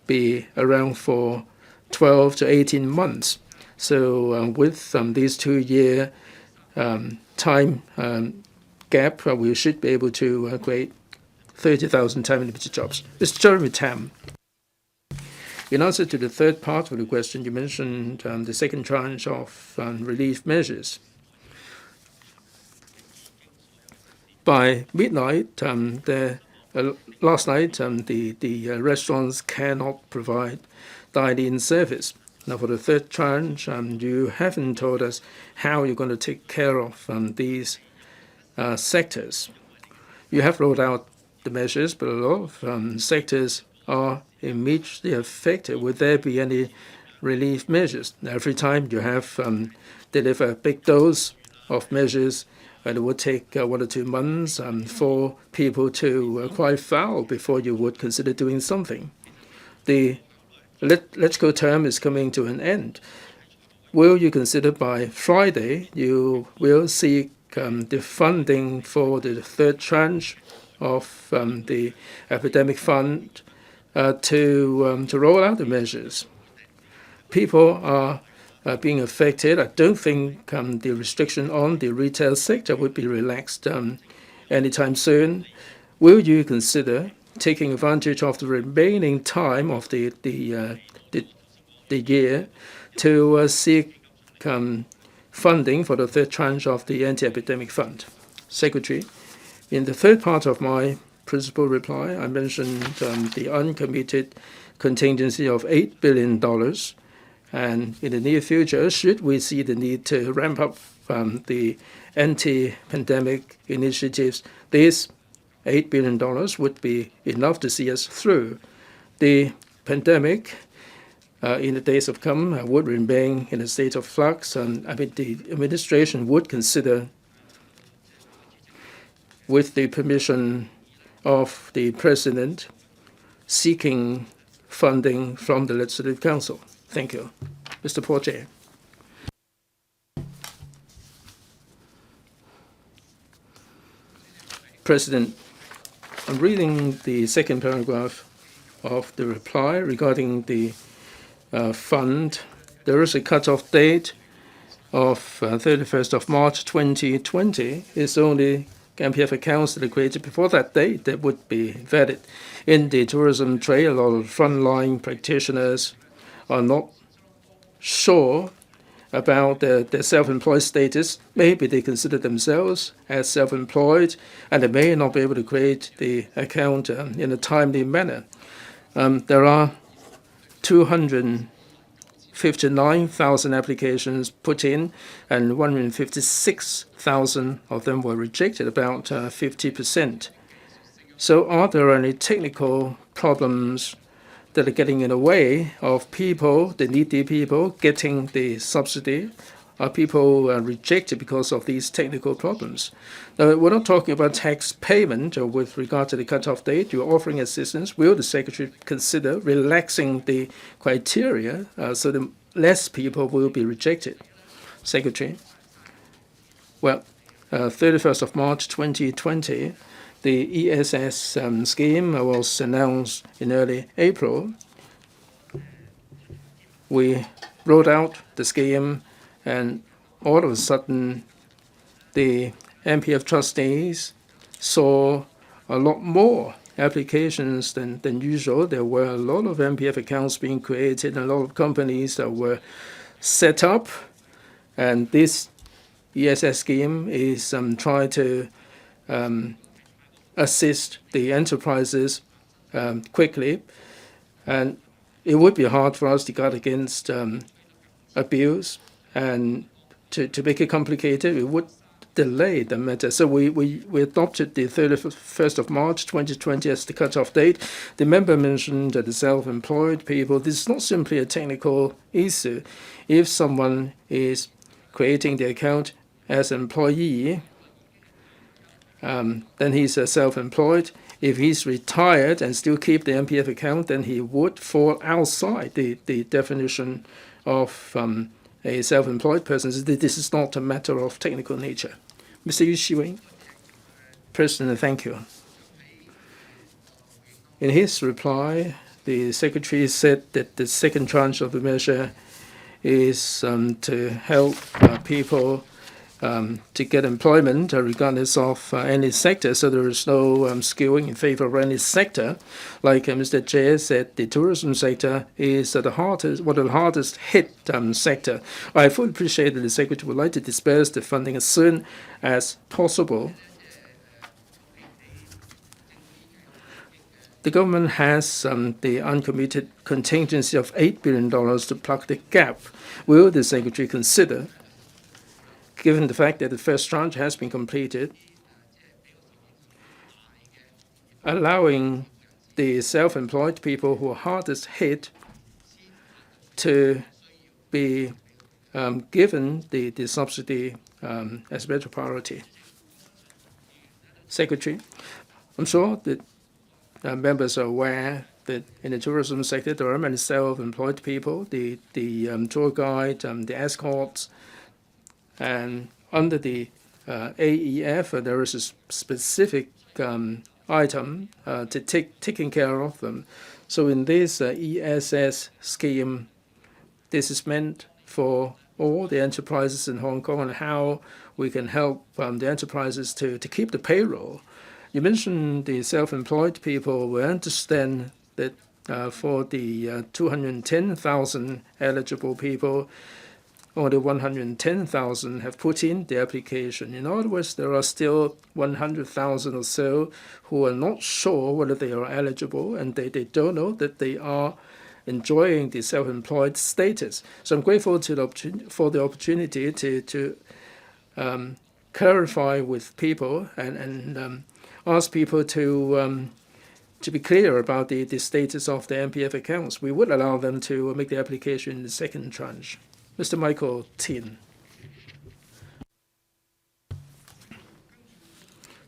[SPEAKER 4] be around for 12 to 18 months. So with these 2-year time gap, we should be able to create 30,000 time-limited jobs. Mr. Jeremy Tam. In answer to the third part of the question, you mentioned the second tranche of relief measures. by midnight, last night, the restaurants cannot provide dine-in service. Now, for the third tranche, you haven't told us how you're going to take care of these sectors. You have rolled out the measures, but a lot of sectors are immediately affected. Would there be any relief measures? Every time you have deliver a big dose of measures, and it would take 1 or 2 months for people to quite foul before you would consider doing something. The Let's Go term is coming to an end. Will you consider by Friday you will seek the funding for the third tranche of the epidemic fund to roll out the measures? People are being affected. I don't think the restriction on the retail sector would be relaxed anytime soon. Will you consider taking advantage of the remaining time of the year to seek funding for the third tranche of the anti-epidemic fund? Secretary, in the third part of my principal reply, I mentioned the uncommitted contingency of $8 billion. And in the near future, should we see the need to ramp up the anti-pandemic initiatives, this $8 billion would be enough to see us through. The pandemic in the days to come would remain in a state of flux, and the administration would consider, with the permission of the President, seeking funding from the Legislative Council. Thank you. Mr. Voucher. President, I'm reading the second paragraph of the reply regarding the fund. There is a cutoff date of 31st of March 2020. It's only MPF accounts that are created before that date that would be vetted. In the tourism trade, a lot of frontline practitioners are not sure about their self-employed status. Maybe they consider themselves as self-employed, and they may not be able to create the account in a timely manner. There are 259,000 applications put in, and 156,000 of them were rejected, about 50%. So are there any technical problems that are getting in the way of people, the needy people, getting the subsidy? Are people rejected because of these technical problems? Now, we're not talking about tax payment or with regard to the cutoff date. You're offering assistance. Will the Secretary consider relaxing the criteria so that less people will be rejected? Secretary. Well, 31st of March 2020, the ESS scheme was announced in early April. We rolled out the scheme, and all of a sudden, the MPF trustees saw a lot more applications than usual. There were a lot of MPF accounts being created, and a lot of companies that were set up. And this ESS scheme is trying to assist the enterprises quickly, and it would be hard for us to guard against abuse, and to make it complicated, it would delay the matter. So we adopted the 31st of March 2020 as the cutoff date. The member mentioned that the self-employed people, this is not simply a technical issue. If someone is creating the account as an employee, then he's self-employed. If he's retired and still keep the MPF account, then he would fall outside the definition of a self-employed person. This is not a matter of technical nature. Mr. Yu Shi-wing. President, thank you. In his reply, the Secretary said that the second tranche of the measure is to help people to get employment regardless of any sector, so there is no skewing in favor of any sector. Like Mr. Jay said, the tourism sector is one of the hardest hit sector. I fully appreciate that the Secretary would like to disperse the funding as soon as possible. The government has the uncommitted contingency of $8 billion to plug the gap. Will the Secretary consider, given the fact that the first tranche has been completed, allowing the self-employed people who are hardest hit to be given the subsidy as better priority? Secretary, I'm sure that members are aware that in the tourism sector there are many self-employed people, the tour guide, the escorts, and under the AEF there is a specific item to taking care of them. So in this ESS scheme, this is meant for all the enterprises in Hong Kong and how we can help the enterprises to keep the payroll. You mentioned the self-employed people. We understand that for the 210,000 eligible people, only 110,000 have put in the application. In other words, there are still 100,000 or so who are not sure whether they are eligible, and they don't know that they are enjoying the self-employed status. So I'm grateful for the opportunity to clarify with people and ask people to be clear about the status of the MPF accounts. We would allow them to make the application in the second tranche. Mr. Michael Tin.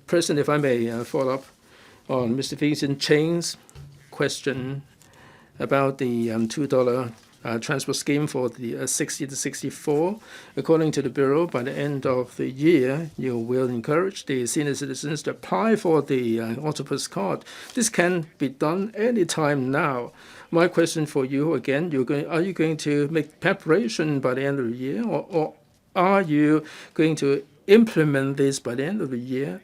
[SPEAKER 4] President, if I may follow up on Mr. Vincent CHENG's question about the $2 transport scheme for the 60 to 64. According to the Bureau, by the end of the year, you will encourage the senior citizens to apply for the Octopus card. This can be done anytime now. My question for you again, are you going to make preparation by the end of the year, or are you going to implement this by the end of the year?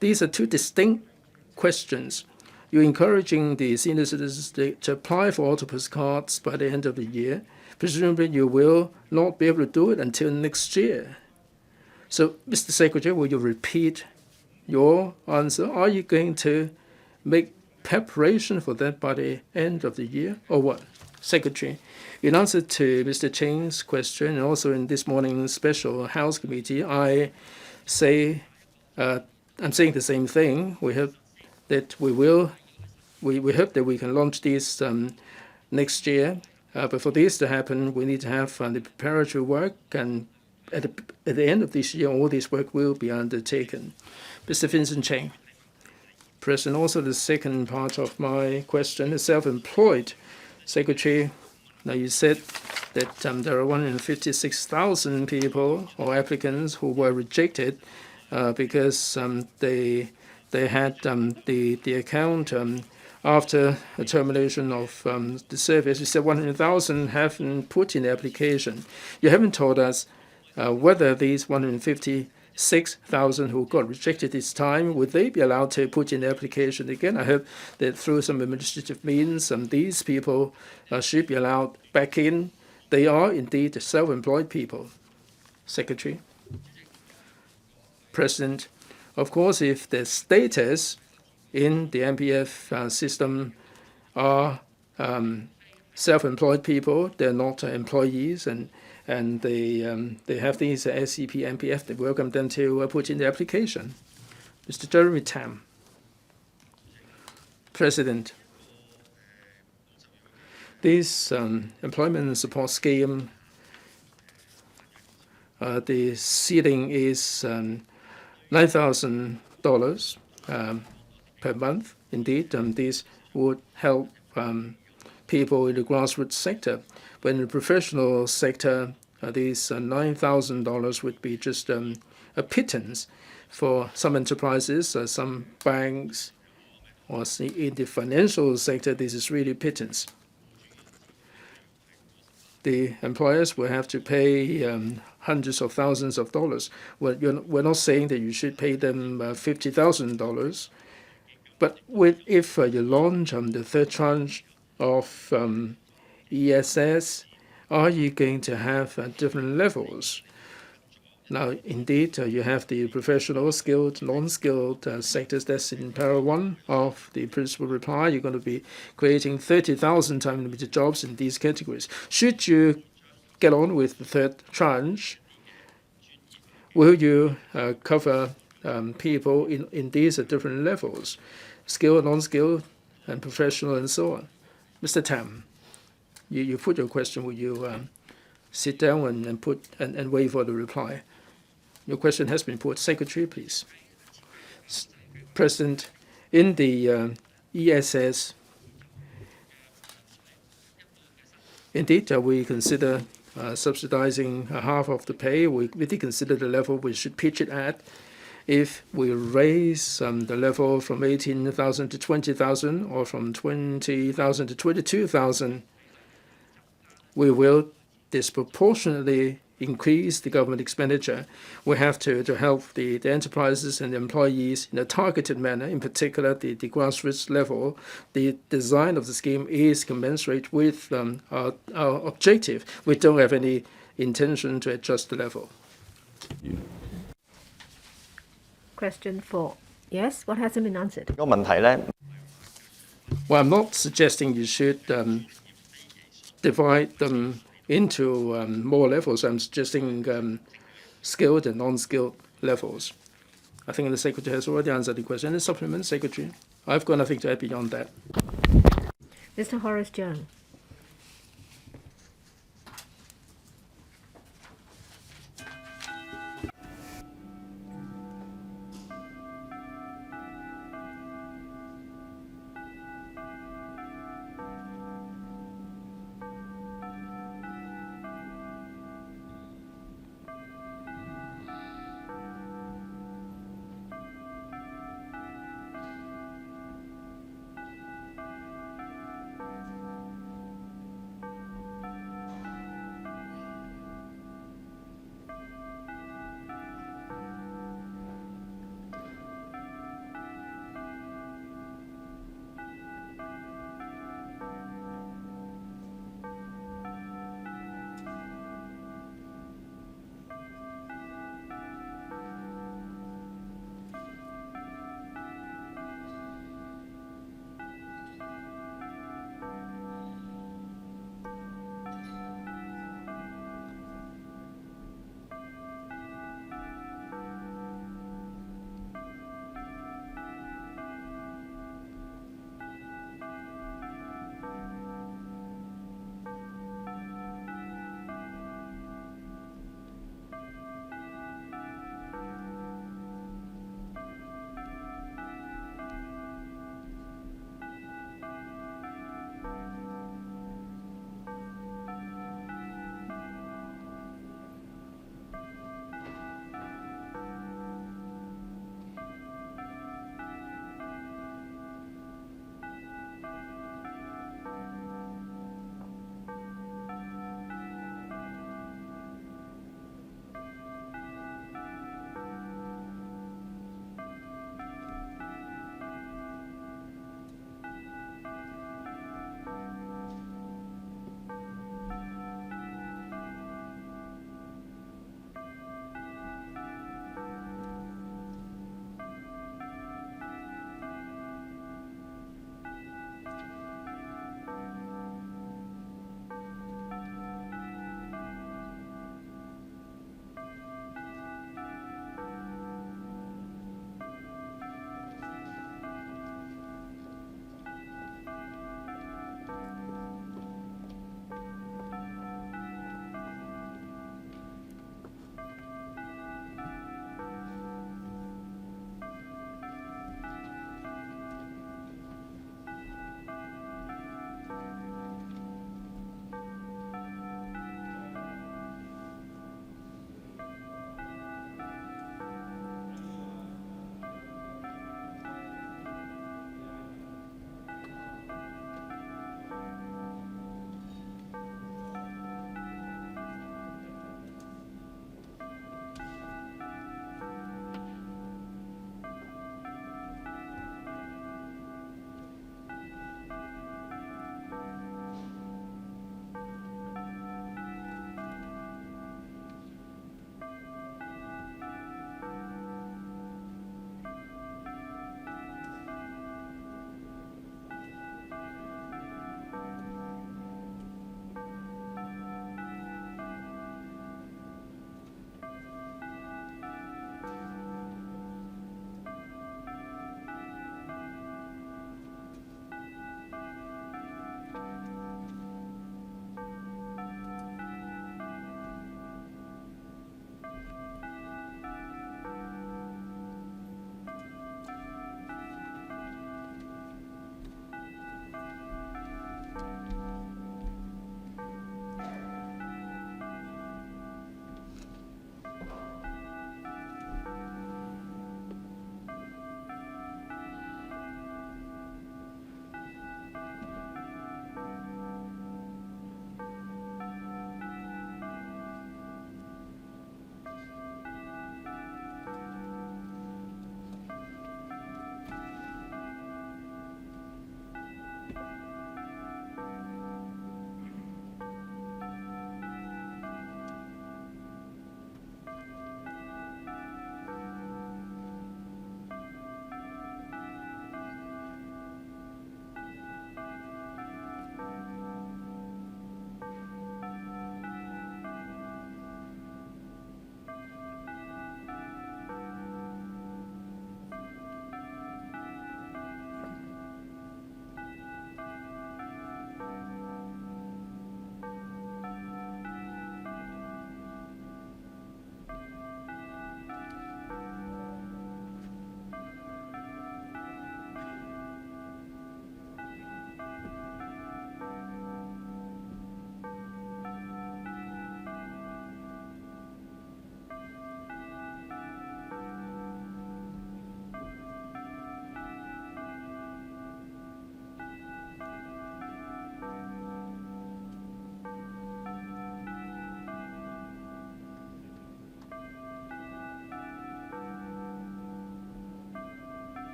[SPEAKER 4] These are two distinct questions. You're encouraging the senior citizens to apply for Octopus cards by the end of the year. Presumably, you will not be able to do it until next year. So, Mr. Secretary, will you repeat your answer? Are you going to make preparation for that by the end of the year, or what? Secretary, in answer to Mr. Cheng's question, and also in this morning's special House committee, I'm saying the same thing. We hope that we hope that we can launch this next year. But for this to happen, we need to have the preparatory work, and at the end of this year, all this work will be undertaken. Mr. Vincent CHENG. President, also the second part of my question is self-employed. Secretary, now you said that there are 156,000 people or applicants who were rejected because they had the account after the termination of the service. You said 100,000 haven't put in the application. You haven't told us whether these 156,000 who got rejected this time, would they be allowed to put in the application again? I hope that through some administrative means, these people should be allowed back in. They are indeed self-employed people. Secretary. President, of course, if the status in the MPF system are self-employed people, they're not employees, and they have these SCP, MPF, they welcome them to put in the application. Mr. Jeremy Tam. President, this employment support scheme, the ceiling is $9,000 per month. Indeed, this would help people in the grassroots sector. But in the professional sector, these $9,000 would be just a pittance for some enterprises, some banks, or in the financial sector, this is really pittance. The employers will have to pay hundreds of thousands of dollars. Well, we're not saying that you should pay them $50,000, but if you launch the third tranche of ESS, are you going to have different levels? Now, indeed, you have the professional, skilled, non-skilled sectors. That's in para 1 of the principal reply. You're going to be creating 30,000 time-limited jobs in these categories. Should you get on with the third tranche, will you cover people in these at different levels, skilled, non-skilled, and professional, and so on? Mr. Tam, you put your question. Will you sit down and wait for the reply? Your question has been put. Secretary, please. President, in the ESS, indeed, we consider subsidizing half of the pay. We did consider the level we should pitch it at. If we raise the level from 18,000 to 20,000 or from 20,000 to 22,000, we will disproportionately increase the government expenditure. We have to help the enterprises and the employees in a targeted manner, in particular the grassroots level. The design of the scheme is commensurate with our objective. We don't have any intention to adjust the level.
[SPEAKER 1] Question 4. Yes, what hasn't been answered?
[SPEAKER 5] Well,
[SPEAKER 4] I'm not suggesting you should divide them into more levels. I'm suggesting skilled and non-skilled levels. I think the Secretary has already answered the question. Any supplement, Secretary? I've got nothing to add beyond that.
[SPEAKER 1] Mr. Horace Cheung.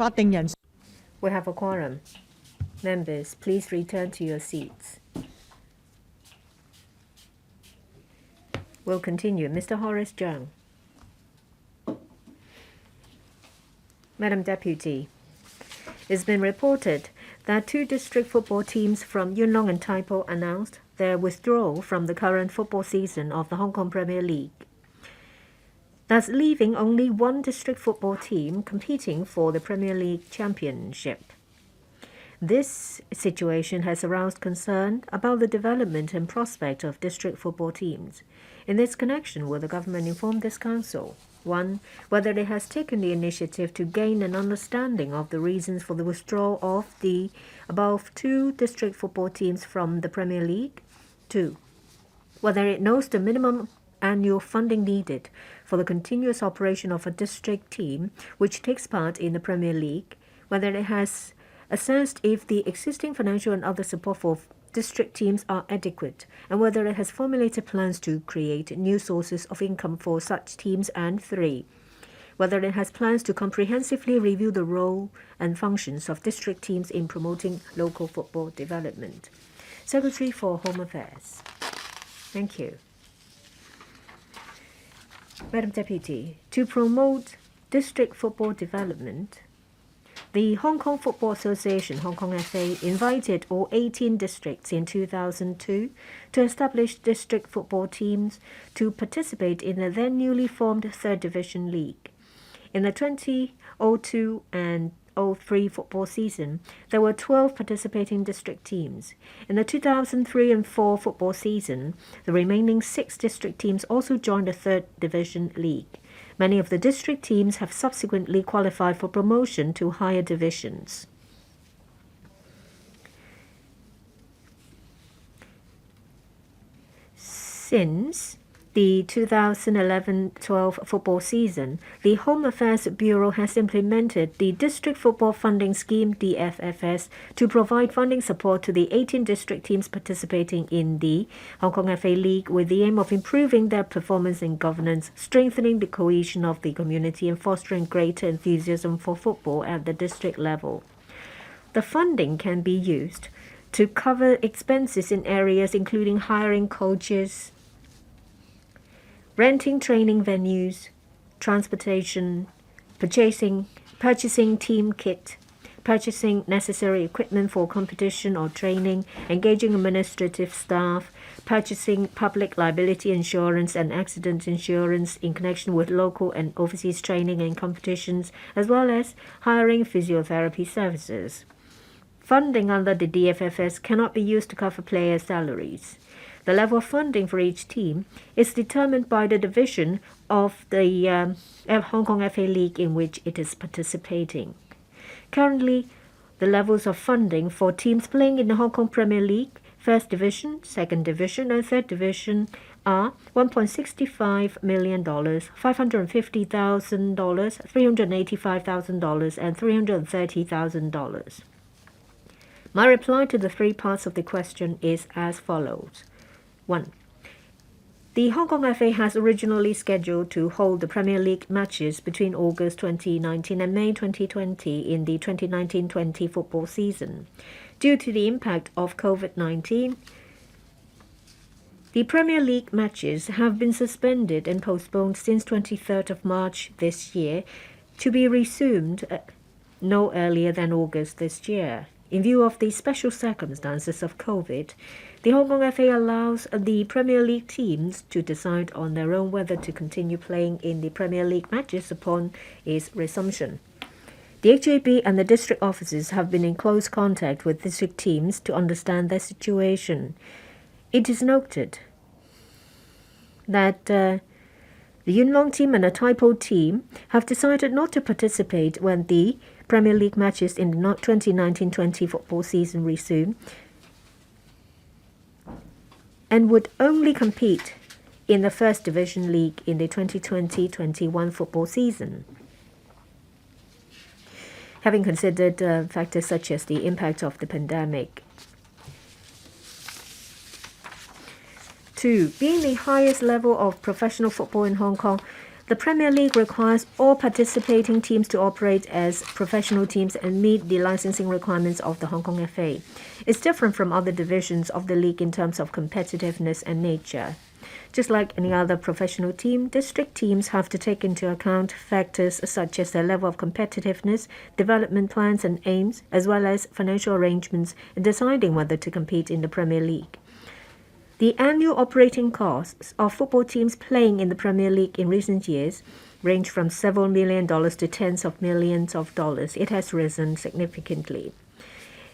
[SPEAKER 5] 法定人數
[SPEAKER 1] We have a quorum. Members, please return to your seats. We'll continue. Mr. Horace Zhang. Madam Deputy, it's been reported that 2 district football teams from Yuen Long and Tai Po announced their withdrawal from the current football season of the Hong Kong Premier League. Thus leaving only 1 district football team competing for the Premier League championship. This situation has aroused concern about the development and prospect of district football teams. In this connection, will the government inform this council? 1. Whether it has taken the initiative to gain an understanding of the reasons for the withdrawal of the above 2 district football teams from the Premier League. 2. Whether it knows the minimum annual funding needed for the continuous operation of a district team which takes part in the Premier League, whether it has assessed if the existing financial and other support for district teams are adequate, and whether it has formulated plans to create new sources of income for such teams, and 3. Whether it has plans to comprehensively review the role and functions of district teams in promoting local football development. Secretary for Home Affairs. Thank you. Madam Deputy, to promote district football development, the Hong Kong Football Association, Hong Kong FA, invited all 18 districts in 2002 to establish district football teams to participate in the then newly formed 3rd Division League. In the 2002 and 03 football season, there were 12 participating district teams. In the 2003 and 4 football season, the remaining 6 district teams also joined the 3rd Division League. Many of the district teams have subsequently qualified for promotion to higher divisions. Since the 2011-12 football season, the Home Affairs Bureau has implemented the District Football Funding Scheme (DFFS) to provide funding support to the 18 district teams participating in the Hong Kong FA League with the aim of improving their performance and governance, strengthening the cohesion of the community and fostering greater enthusiasm for football at the district level. The funding can be used to cover expenses in areas including hiring coaches, renting training venues, transportation, purchasing team kit, purchasing necessary equipment for competition or training, engaging administrative staff, purchasing public liability insurance and accident insurance in connection with local and overseas training and competitions, as well as hiring physiotherapy services. Funding under the DFFS cannot be used to cover players' salaries. The level of funding for each team is determined by the division of the Hong Kong FA League in which it is participating. Currently, the levels of funding for teams playing in the Hong Kong Premier League, 1st Division, 2nd Division, and 3rd Division are $1.65 million, $550,000, $385,000, and $330,000. My reply to the 3 parts of the question is as follows. 1. The Hong Kong FA has originally scheduled to hold the Premier League matches between August 2019 and May 2020 in the 2019-20 football season. Due to the impact of COVID-19, the Premier League matches have been suspended and postponed since 23rd of March this year to be resumed no earlier than August this year. In view of the special circumstances of COVID, the Hong Kong FA allows the Premier League teams to decide on their own whether to continue playing in the Premier League matches upon its resumption. The HAB and the district offices have been in close contact with district teams to understand their situation. It is noted that the Yuen Long team and the Tai Po team have decided not to participate when the Premier League matches in the 2019-20 football season resume, and would only compete in the 1st Division League in the 2020-21 football season. Having considered factors such as the impact of the pandemic. 2. Being the highest level of professional football in Hong Kong, The Premier League requires all participating teams to operate as professional teams and meet the licensing requirements of the Hong Kong FA. It's different from other divisions of the league in terms of competitiveness and nature. Just like any other professional team, district teams have to take into account factors such as their level of competitiveness, development plans and aims, as well as financial arrangements in deciding whether to compete in the Premier League. The annual operating costs of football teams playing in the Premier League in recent years range from several $1 million to tens of millions of dollars. It has risen significantly.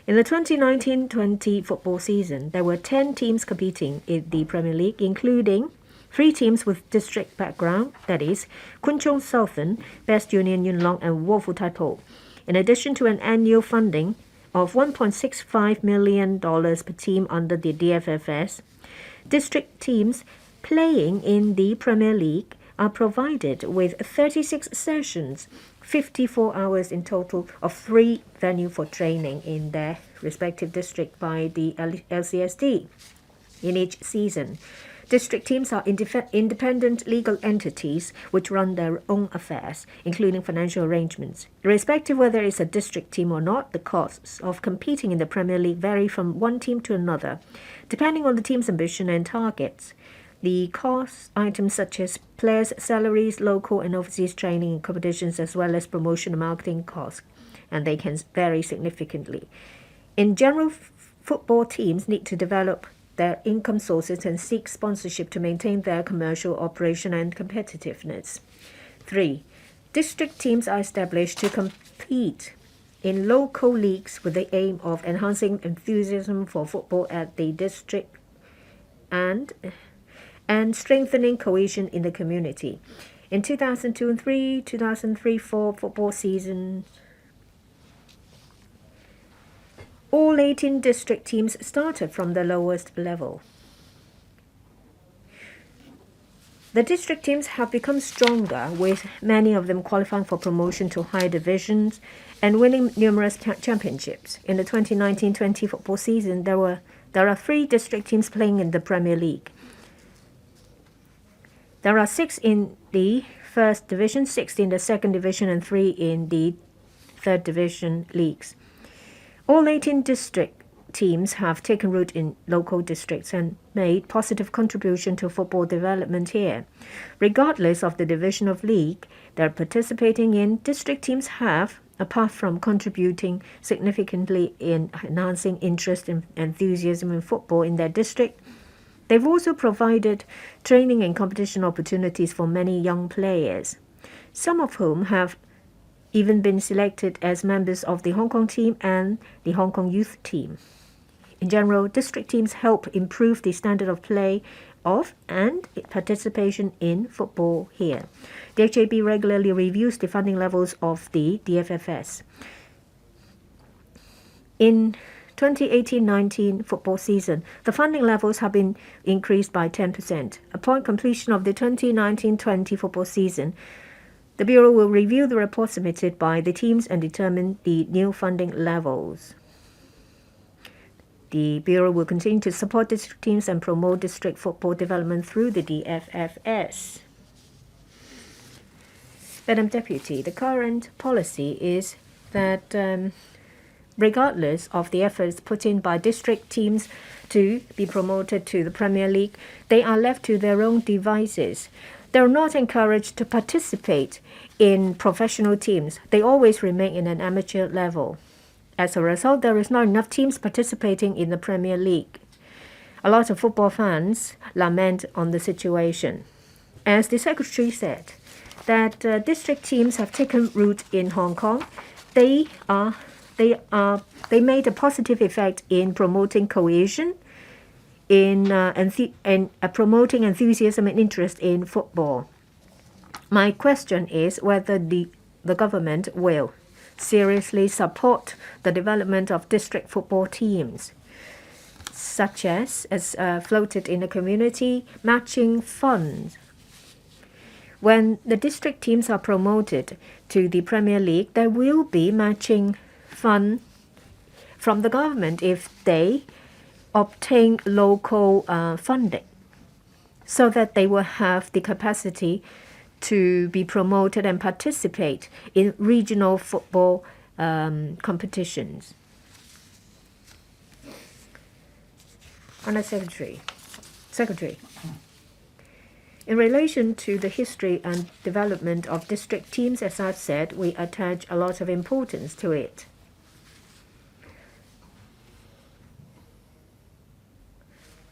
[SPEAKER 1] In the 2019-20 football season, there were 10 teams competing in the Premier League, including 3 teams with district background, that is, Kwun Chung Southern, Best Union Yuen Long, and Wolfu Taipo, in addition to an annual funding of $1.65 million per team under the DFFS. District teams playing in the Premier League are provided with 36 sessions, 54 hours in total of 3 venues for training in their respective district by the LCSD. In each season, district teams are independent legal entities which run their own affairs, including financial arrangements. Irrespective whether it's a district team or not, the costs of competing in the Premier League vary from one team to another, depending on the team's ambition and targets. The cost items such as players' salaries, local and overseas training and competitions, as well as promotion and marketing costs, and they can vary significantly. In general, football teams need to develop their income sources and seek sponsorship to maintain their commercial operation and competitiveness. 3. District teams are established to compete in local leagues with the aim of enhancing enthusiasm for football at the district and strengthening cohesion in the community. In 2002-03, 2003-04 football season, all 18 district teams started from the lowest level. The district teams have become stronger, with many of them qualifying for promotion to higher divisions and winning numerous championships. In the 2019-20 football season, there are 3 district teams playing in the Premier League. There are 6 in the first division, 6 in the second division, and 3 in the third division leagues. All 18 district teams have taken root in local districts and made positive contribution to football development here. Regardless of the division of league they're participating in, district teams have, apart from contributing significantly in enhancing interest and enthusiasm in football in their district, they've also provided training and competition opportunities for many young players, some of whom have even been selected as members of the Hong Kong team and the Hong Kong youth team. In general, district teams help improve the standard of play of and participation in football here. The HAB regularly reviews the funding levels of the DFFS. In 2018-19 football season, the funding levels have been increased by 10%. Upon completion of the 2019-20 football season, the Bureau will review the report submitted by the teams and determine the new funding levels. The Bureau will continue to support district teams and promote district football development through the DFFS. Madam Deputy, the current policy is that regardless of the efforts put in by district teams to be promoted to the Premier League, they are left to their own devices. They're not encouraged to participate in professional teams. They always remain in an amateur level. As a result, there is not enough teams participating in the Premier League. A lot of football fans lament on the situation. As the Secretary said, that district teams have taken root in Hong Kong. They made a positive effect in promoting cohesion, in promoting enthusiasm and interest in football. My question is whether the government will seriously support the development of district football teams, such as floated in the community matching funds. When the district teams are promoted to the Premier League, there will be matching fund from the government if they obtain local funding, so that they will have the capacity to be promoted and participate in regional football competitions. Honour Secretary. In relation to the history and development of district teams, as I've said, we attach a lot of importance to it.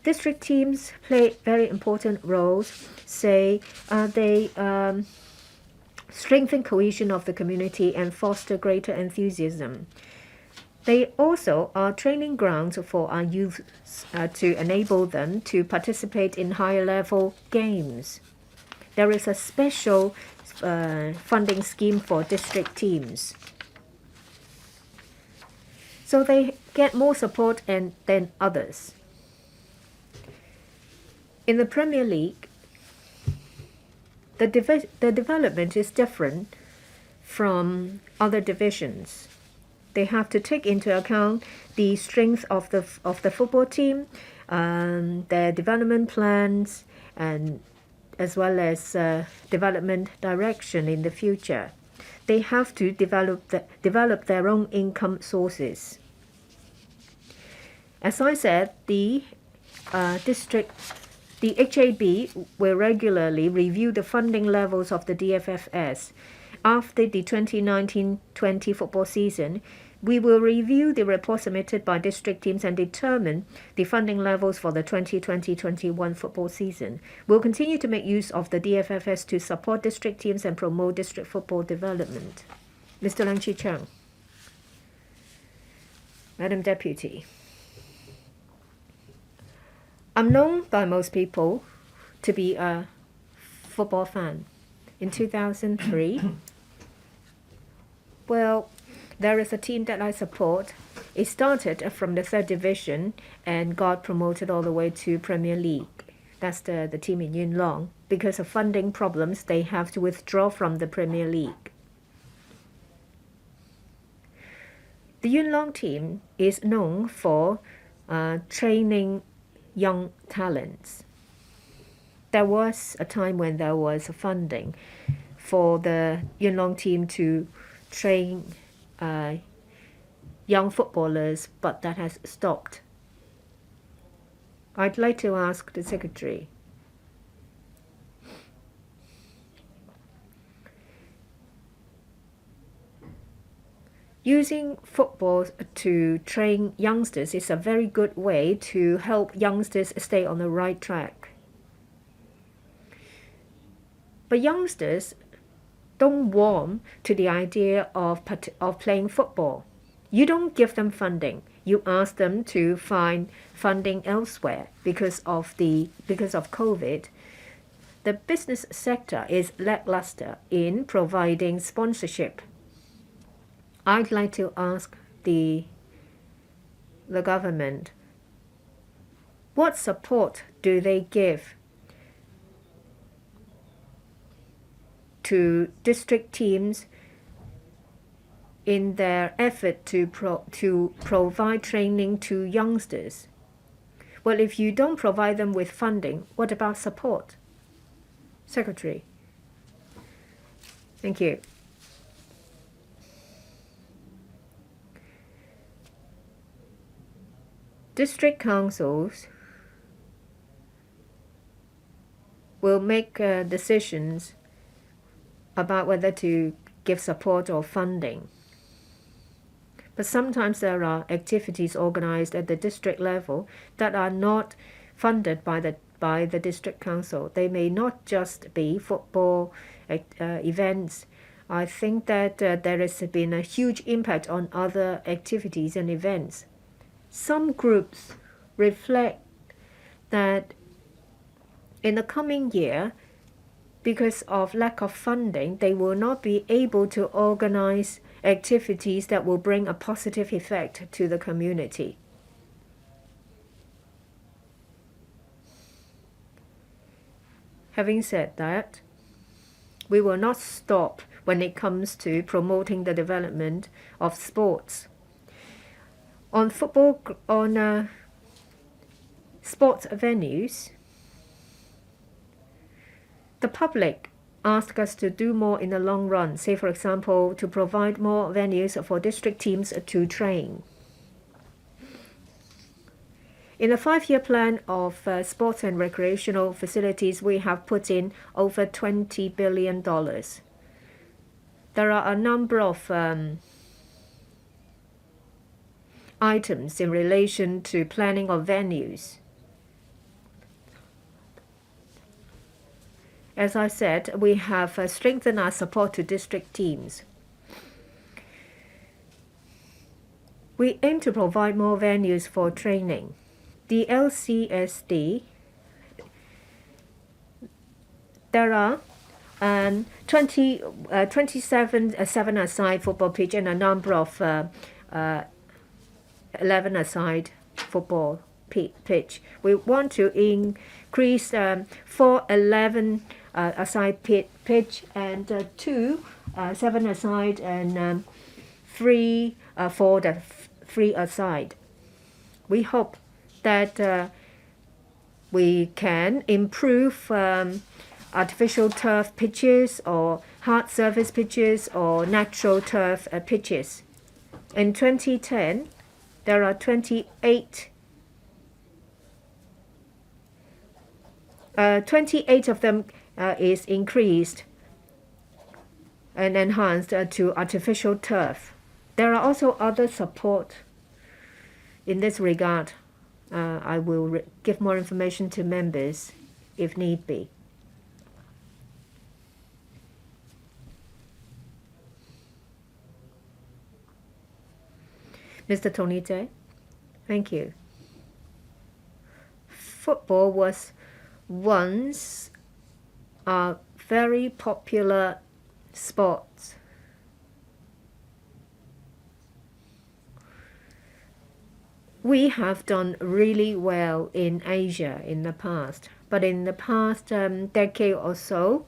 [SPEAKER 1] District teams play very important roles. They strengthen cohesion of the community and foster greater enthusiasm. They also are training grounds for our youth to enable them to participate in higher level games. There is a special funding scheme for district teams. So they get more support than others. In the Premier League, the development is different from other divisions. They have to take into account the strength of the football team, their development plans, and as well as development direction in the future. They have to develop their own income sources. As I said, the HAB will regularly review the funding levels of the DFFS. After the 2019-20 football season, we will review the report submitted by district teams and determine the funding levels for the 2020-21 football season. We'll continue to make use of the DFFS to support district teams and promote district football development. Mr. Leung Chi-chung. Madam Deputy. I'm known by most people to be a football fan. In 2003, well, there is a team that I support. It started from the 3rd division and got promoted all the way to Premier League. That's the team in Yuen Long. Because of funding problems, they have to withdraw from the Premier League. The Yuen Long team is known for training young talents. There was a time when there was funding for the Yuen Long team to train young footballers, but that has stopped. I'd like to ask the Secretary. Using football to train youngsters is a very good way to help youngsters stay on the right track. But youngsters don't warm to the idea of playing football. You don't give them funding. You ask them to find funding elsewhere because of COVID. The business sector is lackluster in providing sponsorship. I'd like to ask the government, what support do they give to district teams in their effort to provide training to youngsters? Well, if you don't provide them with funding, what about support? Secretary. Thank you. District councils will make decisions about whether to give support or funding. But sometimes there are activities organized at the district level that are not funded by the district council. They may not just be football events. I think that there has been a huge impact on other activities and events. Some groups reflect that in the coming year, because of lack of funding, they will not be able to organize activities that will bring a positive effect to the community. Having said that, we will not stop when it comes to promoting the development of sports. On sports venues, the public asked us to do more in the long run, say, for example, to provide more venues for district teams to train. In the 5-year plan of sports and recreational facilities, we have put in over $20 billion. There are a number of items in relation to planning of venues. As I said, we have strengthened our support to district teams. We aim to provide more venues for training. The LCSD, there are 27 7-a-side football pitch and a number of 11-a-side football pitch. We want to increase 4 11-a-side pitch and 2 7-a-side and 3 for the 3-a-side. We hope that we can improve artificial turf pitches or hard surface pitches or natural turf pitches. In 2010, there are 28 of them is increased and enhanced to artificial turf. There are also other support in this regard. I will give more information to members if need be. Mr. Tony Tse, thank you. Football was once a very popular sport. We have done really well in Asia in the past, but in the past decade or so,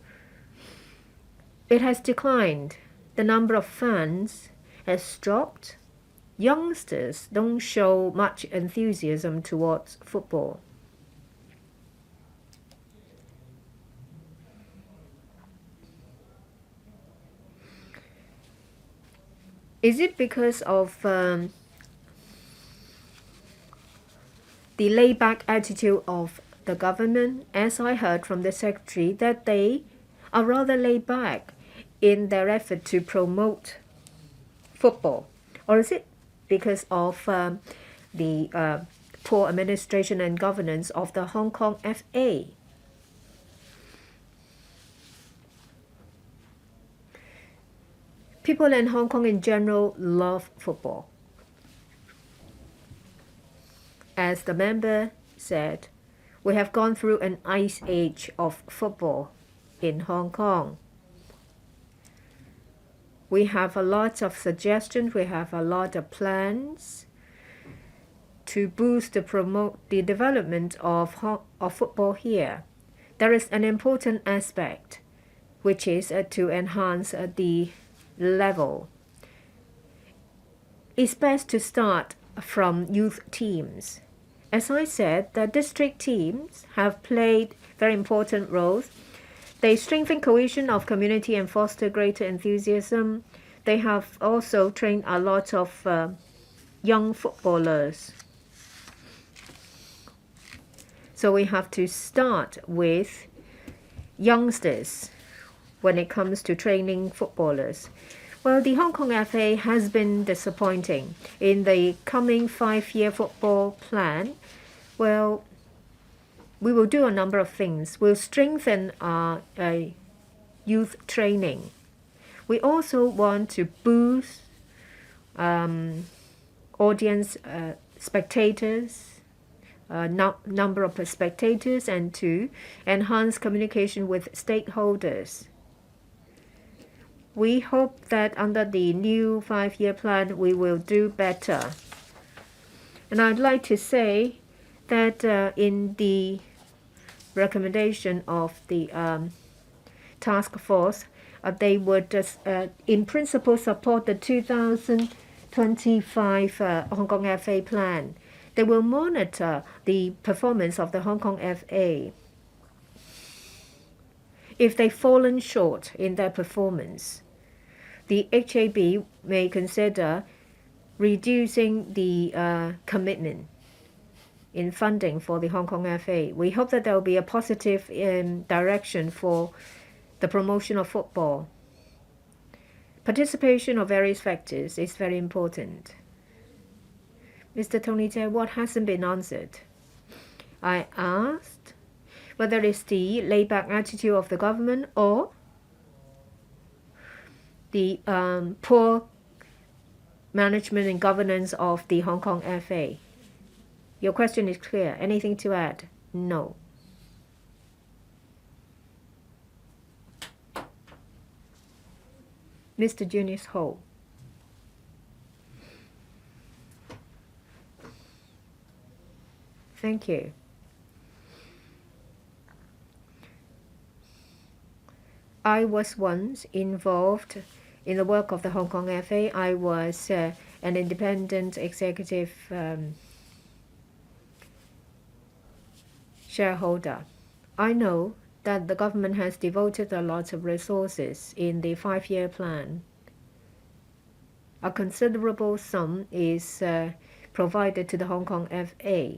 [SPEAKER 1] it has declined. The number of fans has dropped. Youngsters don't show much enthusiasm towards football. Is it because of the laid-back attitude of the government? As I heard from the secretary, that they are rather laid back in their effort to promote football. Or is it because of the poor administration and governance of the Hong Kong FA? People in Hong Kong in general love football. As the member said, we have gone through an ice age of football in Hong Kong. We have a lot of suggestions, we have a lot of plans to boost to promote the development of football here. There is an important aspect, which is to enhance the level. It's best to start from youth teams. As I said, the district teams have played very important roles. They strengthen cohesion of community and foster greater enthusiasm. They have also trained a lot of young footballers. So we have to start with youngsters when it comes to training footballers. Well, the Hong Kong FA has been disappointing. In the coming 5-year football plan, well, we will do a number of things. We'll strengthen our youth training. We also want to boost audience spectators, number of spectators, and to enhance communication with stakeholders. We hope that under the new 5-year plan, we will do better. And I'd like to say that in the recommendation of the task force, they would in principle support the 2025 Hong Kong FA plan. They will monitor the performance of the Hong Kong FA. If they've fallen short in their performance, the HAB may consider reducing the commitment in funding for the Hong Kong FA. We hope that there will be a positive direction for the promotion of football. Participation of various factors is very important. Mr. Tony Tse, what hasn't been answered? I asked whether it's the laid-back attitude of the government or the poor management and governance of the Hong Kong FA. Your question is clear. Anything to add? No. Mr. Junius Ho. Thank you. I was once involved in the work of the Hong Kong FA. I was an independent executive shareholder. I know that the government has devoted a lot of resources in the 5-year plan. A considerable sum is provided to the Hong Kong FA.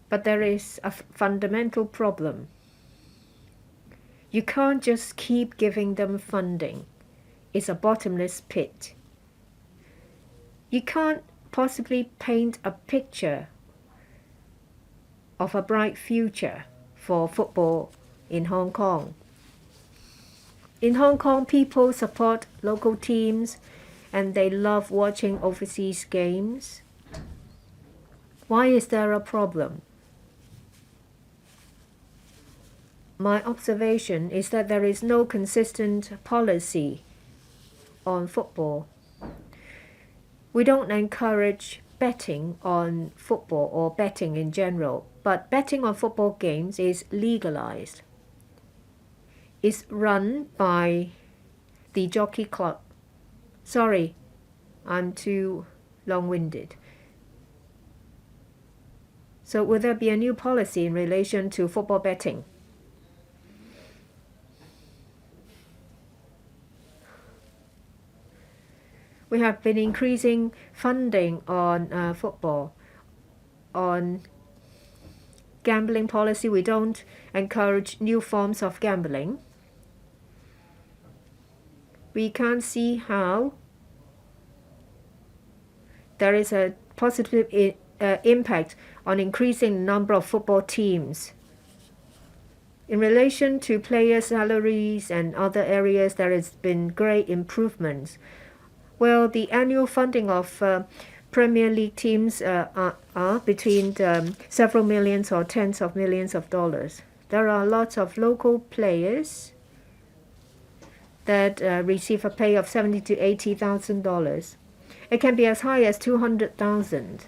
[SPEAKER 1] But there is a fundamental problem. You can't just keep giving them funding. It's a bottomless pit. You can't possibly paint a picture of a bright future for football in Hong Kong. In Hong Kong, people support local teams and they love watching overseas games. Why is there a problem? My observation is that there is no consistent policy on football. We don't encourage betting on football or betting in general, but betting on football games is legalized. It's run by the Jockey Club. Sorry, I'm too long-winded. So will there be a new policy in relation to football betting? We have been increasing funding on football. On gambling policy, we don't encourage new forms of gambling. We can't see how there is a positive impact on increasing the number of football teams. In relation to player salaries and other areas, there has been great improvements. Well, the annual funding of Premier League teams are between several millions or tens of millions of dollars. There are lots of local players that receive a pay of $70,000 to $80,000. It can be as high as $200,000.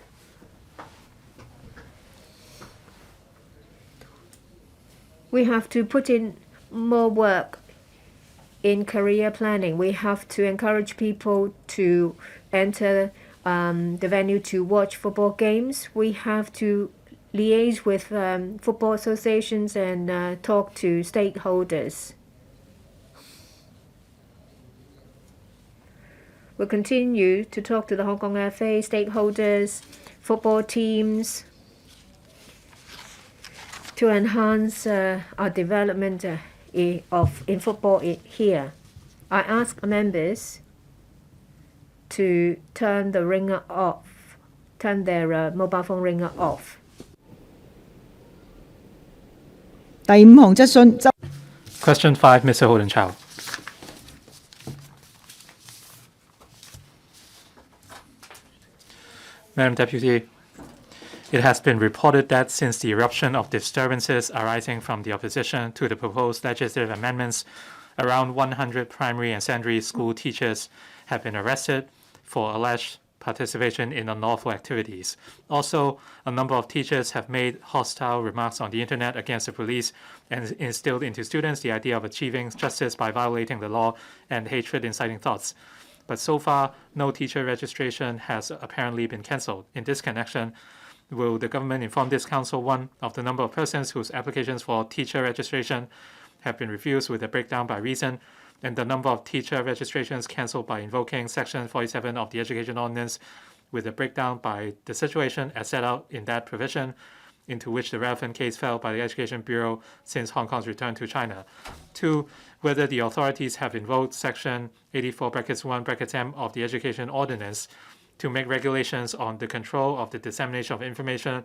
[SPEAKER 1] We have to put in more work in career planning. We have to encourage people to enter the venue to watch football games. We have to liaise with football associations and talk to stakeholders. We'll continue to talk to the Hong Kong FA, stakeholders, football teams to enhance our development in football here. I ask members to turn the ringer off, turn their mobile phone ringer off.
[SPEAKER 5] 第五項質詢。
[SPEAKER 6] Question 5, Mr. Holden CHOW. Madam Deputy, it has been reported that since the eruption of disturbances arising from the opposition to the proposed legislative amendments, around 100 primary and secondary school teachers have been arrested for alleged participation in unlawful activities. Also, a number of teachers have made hostile remarks on the internet against the police and instilled into students the idea of achieving justice by violating the law and hatred inciting thoughts. But so far, no teacher registration has apparently been cancelled. In this connection, will the government inform this council, 1, of the number of persons whose applications for teacher registration have been refused with a breakdown by reason, and the number of teacher registrations cancelled by invoking Section 47 of the Education Ordinance with a breakdown by the situation as set out in that provision, into which the relevant case fell by the Education Bureau since Hong Kong's return to China. 2, whether the authorities have invoked Section 84(1)(m) of the Education Ordinance to make regulations on the control of the dissemination of information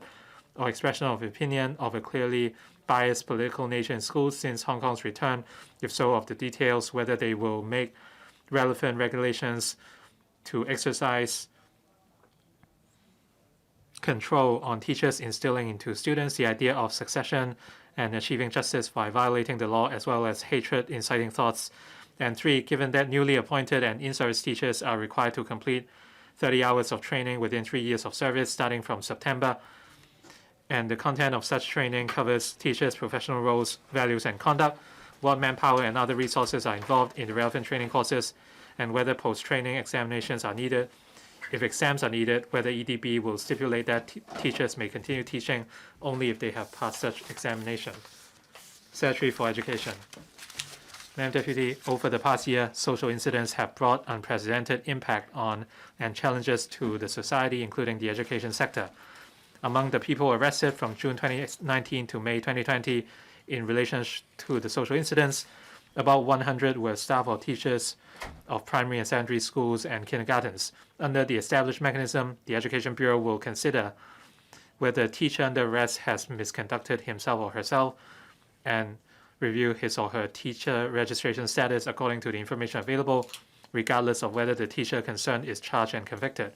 [SPEAKER 6] or expression of opinion of a clearly biased political nature in schools since Hong Kong's return. If so, of the details, whether they will make relevant regulations to exercise control on teachers instilling into students the idea of succession and achieving justice by violating the law, as well as hatred inciting thoughts. And 3, given that newly appointed and in-service teachers are required to complete 30 hours of training within 3 years of service starting from September, and the content of such training covers teachers' professional roles, values, and conduct, what manpower and other resources are involved in the relevant training courses, and whether post-training examinations are needed. If exams are needed, whether EDB will stipulate that teachers may continue teaching only if they have passed such examination. Secretary for Education. Madam Deputy, over the past year, social incidents have brought unprecedented impact on and challenges to the society, including the education sector. Among the people arrested from June 2019 to May 2020 in relation to the social incidents, about 100 were staff or teachers of primary and secondary schools and kindergartens. Under the established mechanism, the Education Bureau will consider whether a teacher under arrest has misconducted himself or herself and review his or her teacher registration status according to the information available, regardless of whether the teacher concerned is charged and convicted.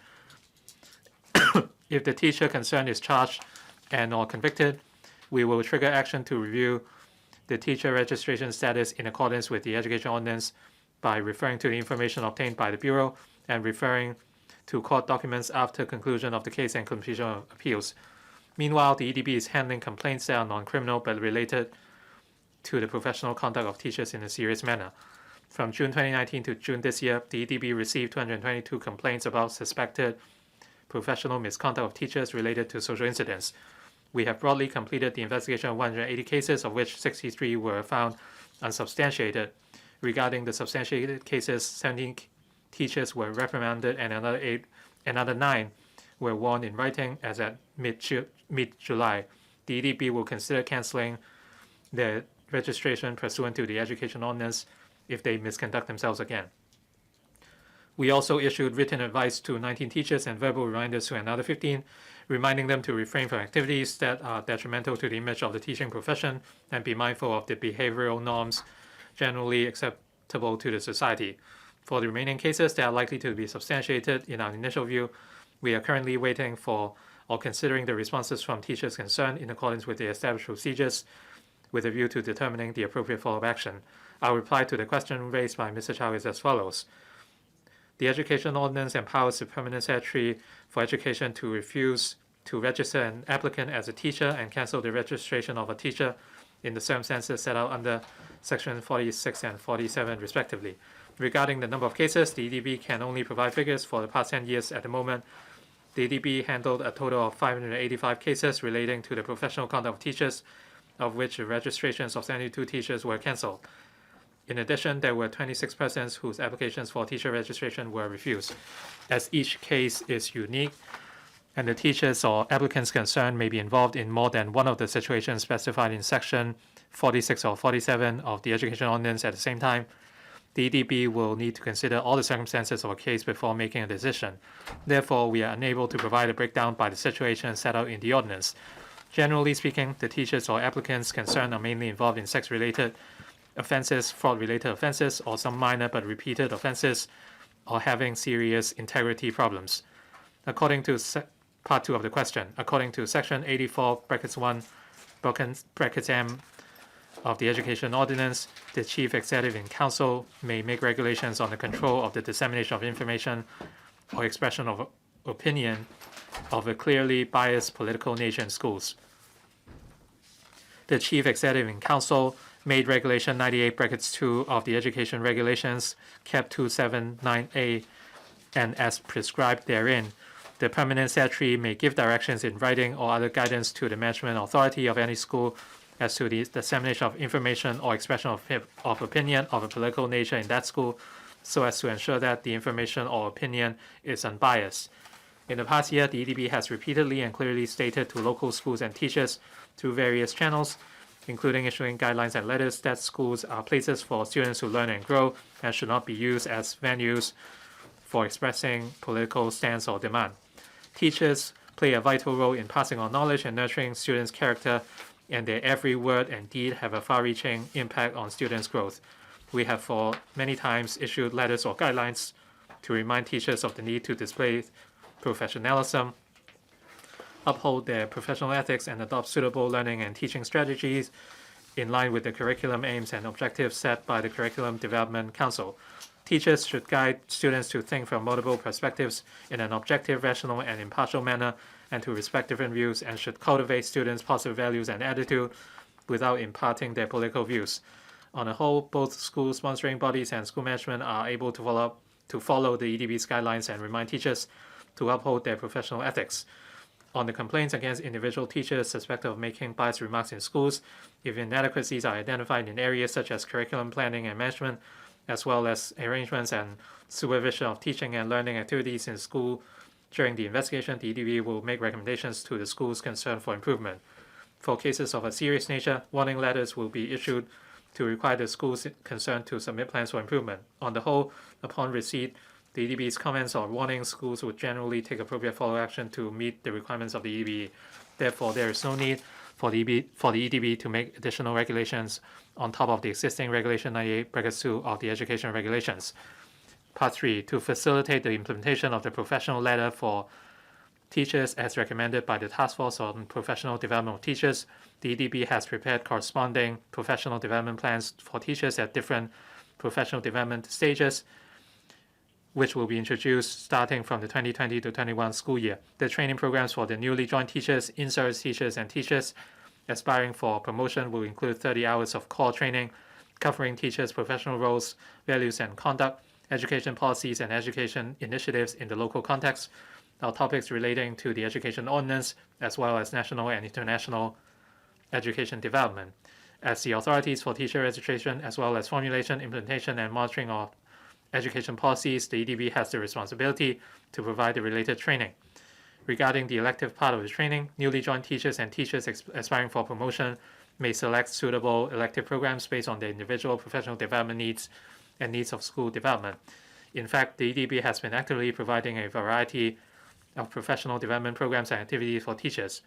[SPEAKER 6] If the teacher concerned is charged and or convicted, we will trigger action to review the teacher registration status in accordance with the Education Ordinance by referring to the information obtained by the Bureau and referring to court documents after conclusion of the case and completion of appeals. Meanwhile, the EDB is handling complaints that are non-criminal but related to the professional conduct of teachers in a serious manner. From June 2019 to June this year, the EDB received 222 complaints about suspected professional misconduct of teachers related to social incidents. We have broadly completed the investigation of 180 cases, of which 63 were found unsubstantiated. Regarding the substantiated cases, 17 teachers were reprimanded and another 9 were warned in writing as at mid-July. The EDB will consider cancelling their registration pursuant to the Education Ordinance if they misconduct themselves again. We also issued written advice to 19 teachers and verbal reminders to another 15, reminding them to refrain from activities that are detrimental to the image of the teaching profession and be mindful of the behavioral norms generally acceptable to the society. For the remaining cases that are likely to be substantiated in our initial view, we are currently waiting for or considering the responses from teachers concerned in accordance with the established procedures with a view to determining the appropriate follow-up action. Our reply to the question raised by Mr. Chow is as follows. The Education Ordinance empowers the Permanent Secretary for Education to refuse to register an applicant as a teacher and cancel the registration of a teacher in the circumstances set out under Section 46 and 47 respectively. Regarding the number of cases, the EDB can only provide figures for the past 10 years at the moment. The EDB handled a total of 585 cases relating to the professional conduct of teachers, of which the registrations of 72 teachers were cancelled. In addition, there were 26 persons whose applications for teacher registration were refused. As each case is unique, and the teachers or applicants concerned may be involved in more than one of the situations specified in Section 46 or 47 of the Education Ordinance at the same time, the EDB will need to consider all the circumstances of a case before making a decision. Therefore, we are unable to provide a breakdown by the situation set out in the ordinance. Generally speaking, the teachers or applicants concerned are mainly involved in sex-related offenses, fraud-related offenses, or some minor but repeated offenses, or having serious integrity problems. According to Part 2 of the question, according to Section 84(1)(m) of the Education Ordinance, the Chief Executive in Council may make regulations on the control of the dissemination of information or expression of opinion of a clearly biased political nature in schools. The Chief Executive in Council made Regulation 98(2) of the Education Regulations, Cap 279A, and as prescribed therein, The permanent secretary may give directions in writing or other guidance to the management authority of any school as to the dissemination of information or expression of opinion of a political nature in that school, so as to ensure that the information or opinion is unbiased. In the past year, the EDB has repeatedly and clearly stated to local schools and teachers through various channels, including issuing guidelines and letters, that schools are places for students to learn and grow and should not be used as venues for expressing political stance or demand. Teachers play a vital role in passing on knowledge and nurturing students' character, and their every word and deed have a far-reaching impact on students' growth. We have for many times issued letters or guidelines to remind teachers of the need to display professionalism, uphold their professional ethics, and adopt suitable learning and teaching strategies in line with the curriculum aims and objectives set by the Curriculum Development Council. Teachers should guide students to think from multiple perspectives in an objective, rational, and impartial manner, and to respect different views, and should cultivate students' positive values and attitude without imparting their political views. On the whole, both school sponsoring bodies and school management are able to follow the EDB's guidelines and remind teachers to uphold their professional ethics. On the complaints against individual teachers suspected of making biased remarks in schools, if inadequacies are identified in areas such as curriculum planning and management, as well as arrangements and supervision of teaching and learning activities in school during the investigation, the EDB will make recommendations to the schools concerned for improvement. For cases of a serious nature, warning letters will be issued to require the schools concerned to submit plans for improvement. On the whole, upon receipt, the EDB's comments or warnings, schools would generally take appropriate follow action to meet the requirements of the EDB. Therefore, there is no need for the EDB to make additional regulations on top of the existing Regulation 98/2 of the Education Regulations. Part 3. To facilitate the implementation of the professional letter for teachers as recommended by the Task Force on Professional Development of Teachers, the EDB has prepared corresponding professional development plans for teachers at different professional development stages, which will be introduced starting from the 2020 to 21 school year. The training programs for the newly joined teachers, in-service teachers, and teachers aspiring for promotion will include 30 hours of core training covering teachers' professional roles, values, and conduct, education policies, and education initiatives in the local context, our topics relating to the education ordinance, as well as national and international education development. As the authorities for teacher registration, as well as formulation, implementation, and monitoring of education policies, the EDB has the responsibility to provide the related training. Regarding the elective part of the training, newly joined teachers and teachers aspiring for promotion may select suitable elective programs based on their individual professional development needs and needs of school development. In fact, the EDB has been actively providing a variety of professional development programs and activities for teachers.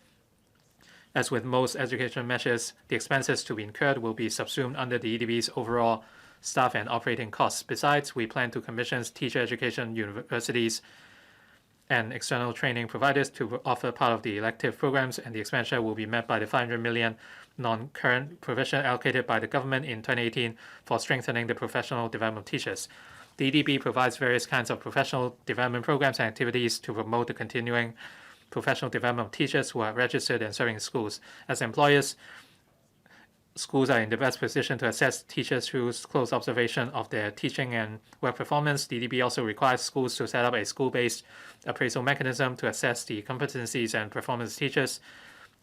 [SPEAKER 6] As with most education measures, the expenses to be incurred will be subsumed under the EDB's overall staff and operating costs. Besides, we plan to commission teacher education universities and external training providers to offer part of the elective programs, and the expenditure will be met by the 500 million non-current provision allocated by the government in 2018 for strengthening the professional development of teachers. The EDB provides various kinds of professional development programs and activities to promote the continuing professional development of teachers who are registered and serving in schools. As employers, schools are in the best position to assess teachers through close observation of their teaching and work performance. The EDB also requires schools to set up a school-based appraisal mechanism to assess the competencies and performance of teachers.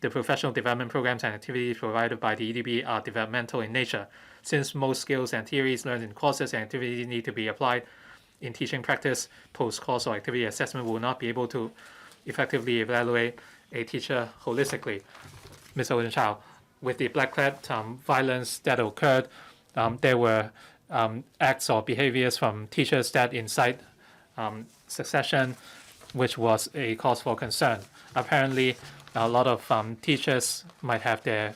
[SPEAKER 6] The professional development programs and activities provided by the EDB are developmental in nature. Since most skills and theories learned in courses and activities need to be applied in teaching practice, post-course or activity assessment will not be able to effectively evaluate a teacher holistically. Ms. Holden CHOW, with the Black Clad violence that occurred, there were acts or behaviors from teachers that incite secession, which was a cause for concern. Apparently, a lot of teachers might have their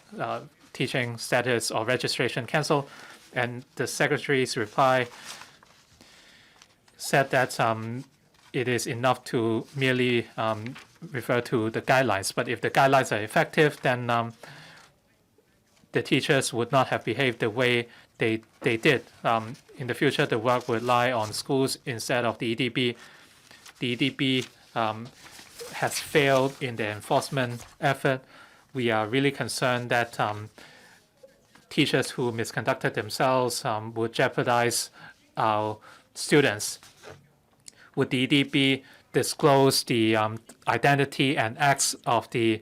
[SPEAKER 6] teaching status or registration canceled, and the secretary's reply said that it is enough to merely refer to the guidelines. But if the guidelines are effective, then the teachers would not have behaved the way they did. In the future, the work would lie on schools instead of the EDB. The EDB has failed in the enforcement effort. We are really concerned that teachers who misconducted themselves would jeopardize our students. Would the EDB disclose the identity and acts of the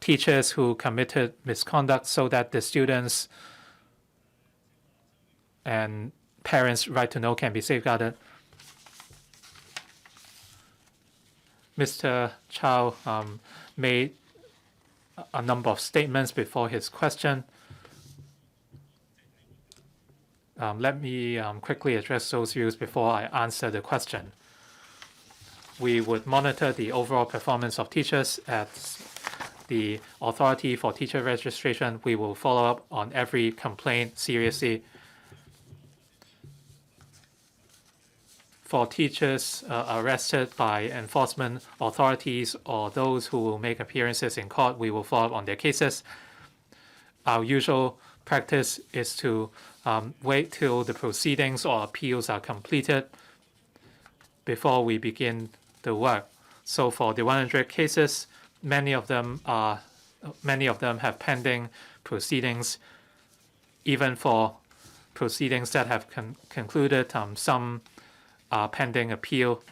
[SPEAKER 6] teachers who committed misconduct so that the students and parents' right to know can be safeguarded. Mr. Chow made a number of statements before his question. Let me quickly address those views before I answer the question. We would monitor the overall performance of teachers at the Authority for Teacher Registration. We will follow up on every complaint seriously. For teachers arrested by enforcement authorities or those who will make appearances in court, we will follow up on their cases. Our usual practice is to wait till the proceedings or appeals are completed before we begin the work. So for the 100 cases, many of them have pending proceedings. Even for proceedings that have concluded, some are pending appeal.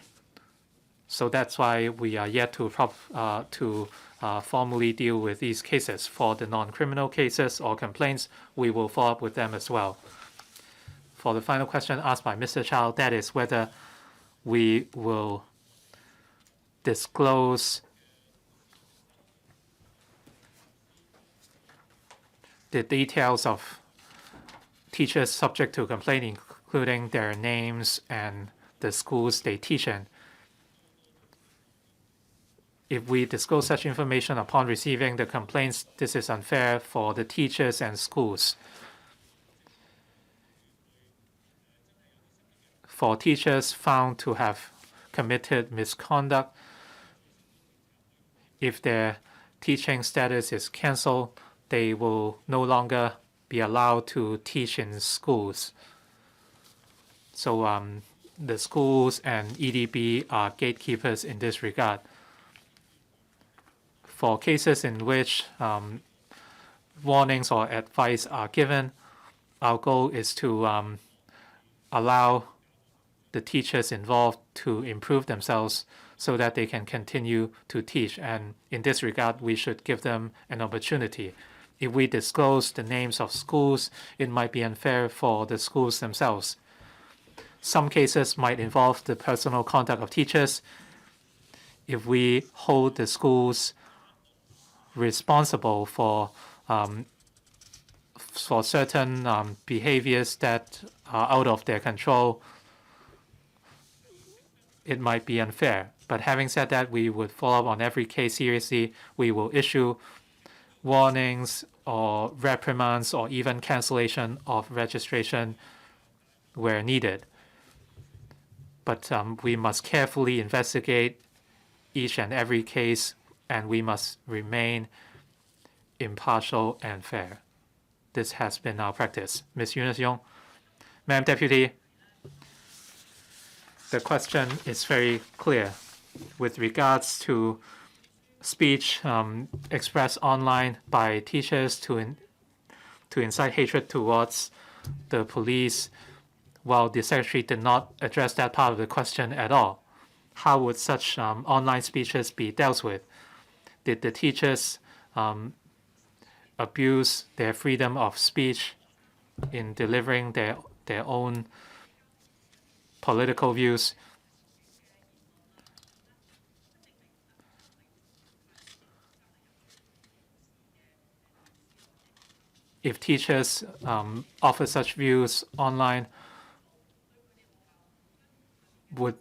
[SPEAKER 6] So that's why we are yet to formally deal with these cases. For the non-criminal cases or complaints, we will follow up with them as well. For the final question asked by Mr. Chow, that is whether we will disclose the details of teachers subject to complaint, including their names and the schools they teach in. If we disclose such information upon receiving the complaints, this is unfair for the teachers and schools. For teachers found to have committed misconduct, if their teaching status is cancelled, they will no longer be allowed to teach in schools. So the schools and EDB are gatekeepers in this regard. For cases in which warnings or advice are given, our goal is to allow the teachers involved to improve themselves so that they can continue to teach. And in this regard, we should give them an opportunity. If we disclose the names of schools, it might be unfair for the schools themselves. Some cases might involve the personal conduct of teachers. If we hold the schools responsible for certain behaviors that are out of their control, it might be unfair. But having said that, we would follow up on every case seriously. We will issue warnings or reprimands or even cancellation of registration where needed. But we must carefully investigate each and every case, and we must remain impartial and fair. This has been our practice. Ms. Eunice Yong. Madam Deputy, the question is very clear with regards to speech expressed online by teachers to incite hatred towards the police, while the Secretary did not address that part of the question at all. How would such online speeches be dealt with? Did the teachers abuse their freedom of speech in delivering their own political views? If teachers offer such views online, would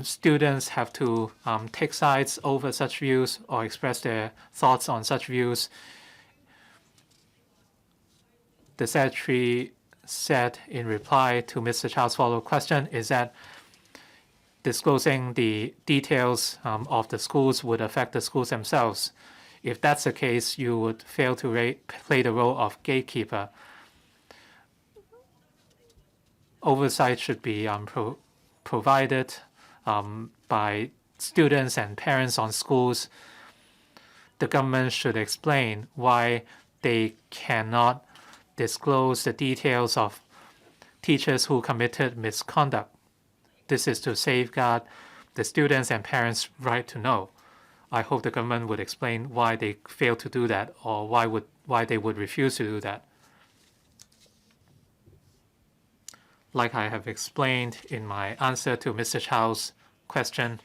[SPEAKER 6] students have to take sides over such views or express their thoughts on such views? The Secretary said in reply to Mr. Chow's follow-up question is that disclosing the details of the schools would affect the schools themselves. If that's the case, you would fail to play the role of gatekeeper. Oversight should be provided by students and parents on schools. The government should explain why they cannot disclose the details of teachers who committed misconduct. This is to safeguard the students and parents' right to know. I hope the government would explain why they failed to do that, or why they would refuse to do that. Like I have explained in my answer to Mr. Chow's question,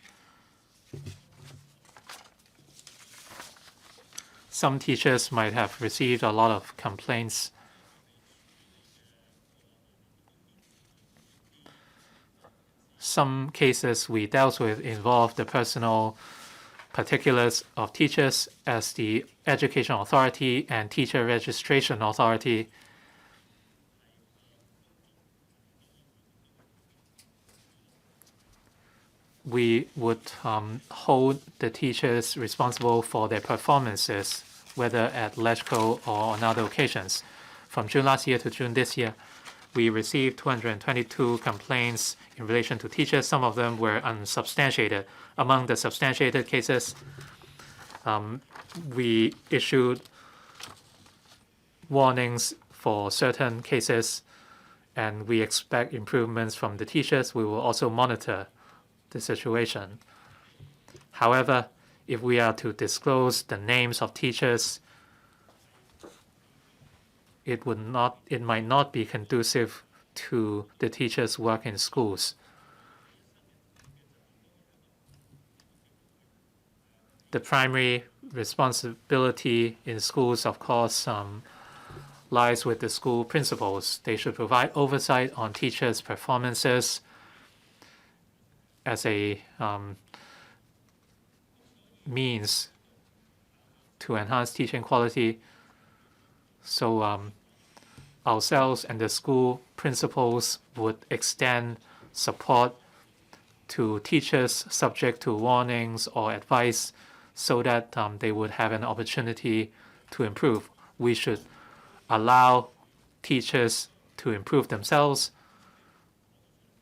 [SPEAKER 6] some teachers might have received a lot of complaints. Some cases we dealt with involved the personal particulars of teachers, as the Education Authority and Teacher Registration Authority we would hold the teachers responsible for their performances, whether at LegCo or on other occasions. From June last year to June this year, we received 222 complaints in relation to teachers. Some of them were unsubstantiated. Among the substantiated cases, we issued warnings for certain cases, and we expect improvements from the teachers. We will also monitor the situation. However, if we are to disclose the names of teachers, it might not be conducive to the teachers' work in schools. The primary responsibility in schools, of course, lies with the school principals. They should provide oversight on teachers' performances as a means to enhance teaching quality. So ourselves and the school principals would extend support to teachers subject to warnings or advice, so that they would have an opportunity to improve. We should allow teachers to improve themselves,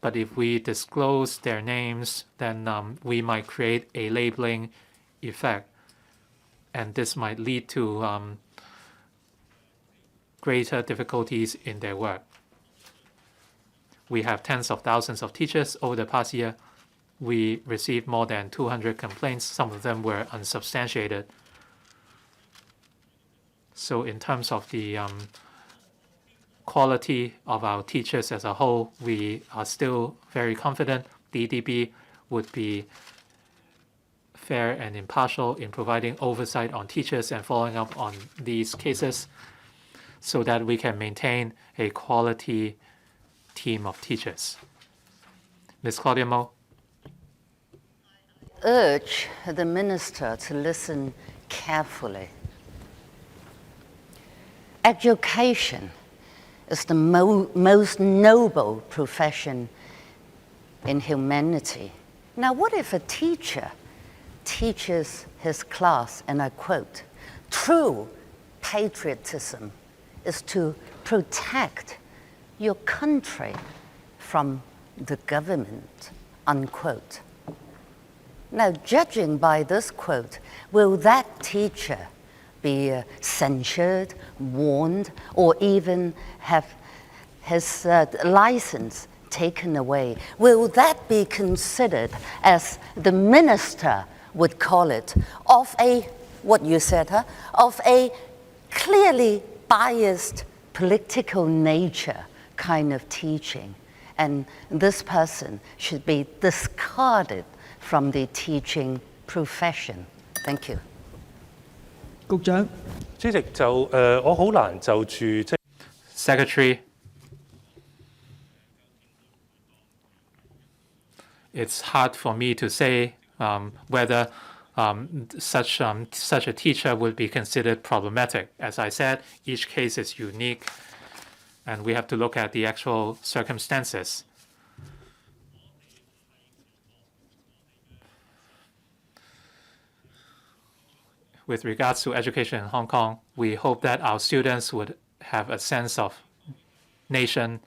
[SPEAKER 6] but if we disclose their names, then we might create a labeling effect, and this might lead to greater difficulties in their work. We have tens of thousands of teachers. Over the past year, we received more than 200 complaints. Some of them were unsubstantiated. So in terms of the quality of our teachers as a whole, we are still very confident the EDB would be fair and impartial in providing oversight on teachers and following up on these cases, so that we can maintain a quality team of teachers. Ms. Claudia MO.
[SPEAKER 7] Urge the minister to listen carefully. Education is the most noble profession in humanity. Now, what if a teacher teaches his class, and I quote, "True patriotism is to protect your country from the government," unquote. Now, judging by this quote, will that teacher be censured, warned, or even have his license taken away? Will that be considered, as the minister would call it, of a, what you said, of a clearly biased political nature kind of teaching, and this person should be discarded from the teaching profession? Thank you.
[SPEAKER 5] 局長，
[SPEAKER 8] 主席我好難就住即
[SPEAKER 6] Secretary, it's hard for me to say whether such a teacher would be considered problematic. As I said, each case is unique, and we have to look at the actual circumstances. With regards to education in Hong Kong, we hope that our students would have a sense of nation.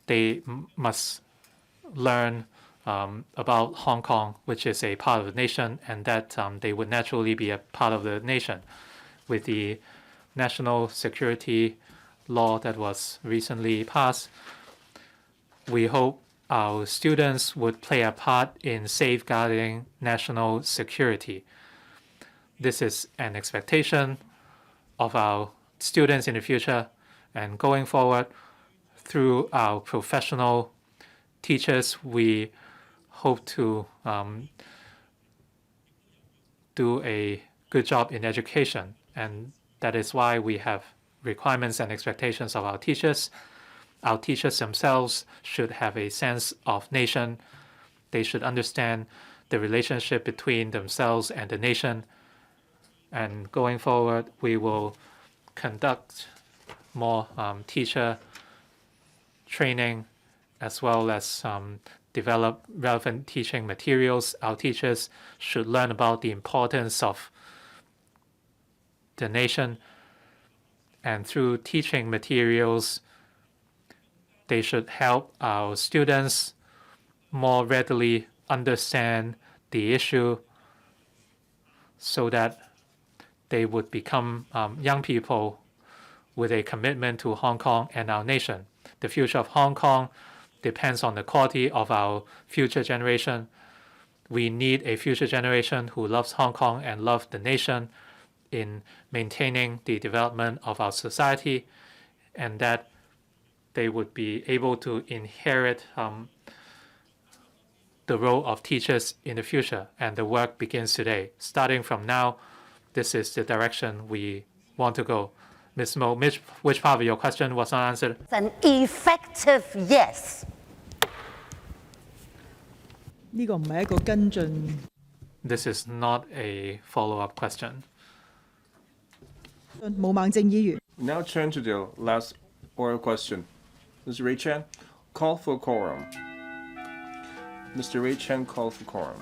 [SPEAKER 6] They must learn about Hong Kong, which is a part of the nation, and that they would naturally be a part of the nation. With the national security law that was recently passed, we hope our students would play a part in safeguarding national security. This is an expectation of our students in the future, and going forward, through our professional teachers, we hope to do a good job in education, and that is why we have requirements and expectations of our teachers. Our teachers themselves should have a sense of nation. They should understand the relationship between themselves and the nation. And going forward, we will conduct more teacher training, as well as develop relevant teaching materials. Our teachers should learn about the importance of the nation, and through teaching materials, they should help our students more readily understand the issue so that they would become young people with a commitment to Hong Kong and our nation. The future of Hong Kong depends on the quality of our future generation. We need a future generation who loves Hong Kong and loves the nation in maintaining the development of our society, and that they would be able to inherit the role of teachers in the future. And the work begins today. Starting from now, this is the direction we want to go. Ms. Mo, which part of your question was not answered?
[SPEAKER 7] An effective yes.
[SPEAKER 5] 呢個唔係一個跟進。
[SPEAKER 6] This is not a follow-up question.
[SPEAKER 5] 毛孟靜議員。
[SPEAKER 9] Now turn to the last oral question. Mr. Ray Chan, call for quorum. Mr. Ray Chan, call for quorum.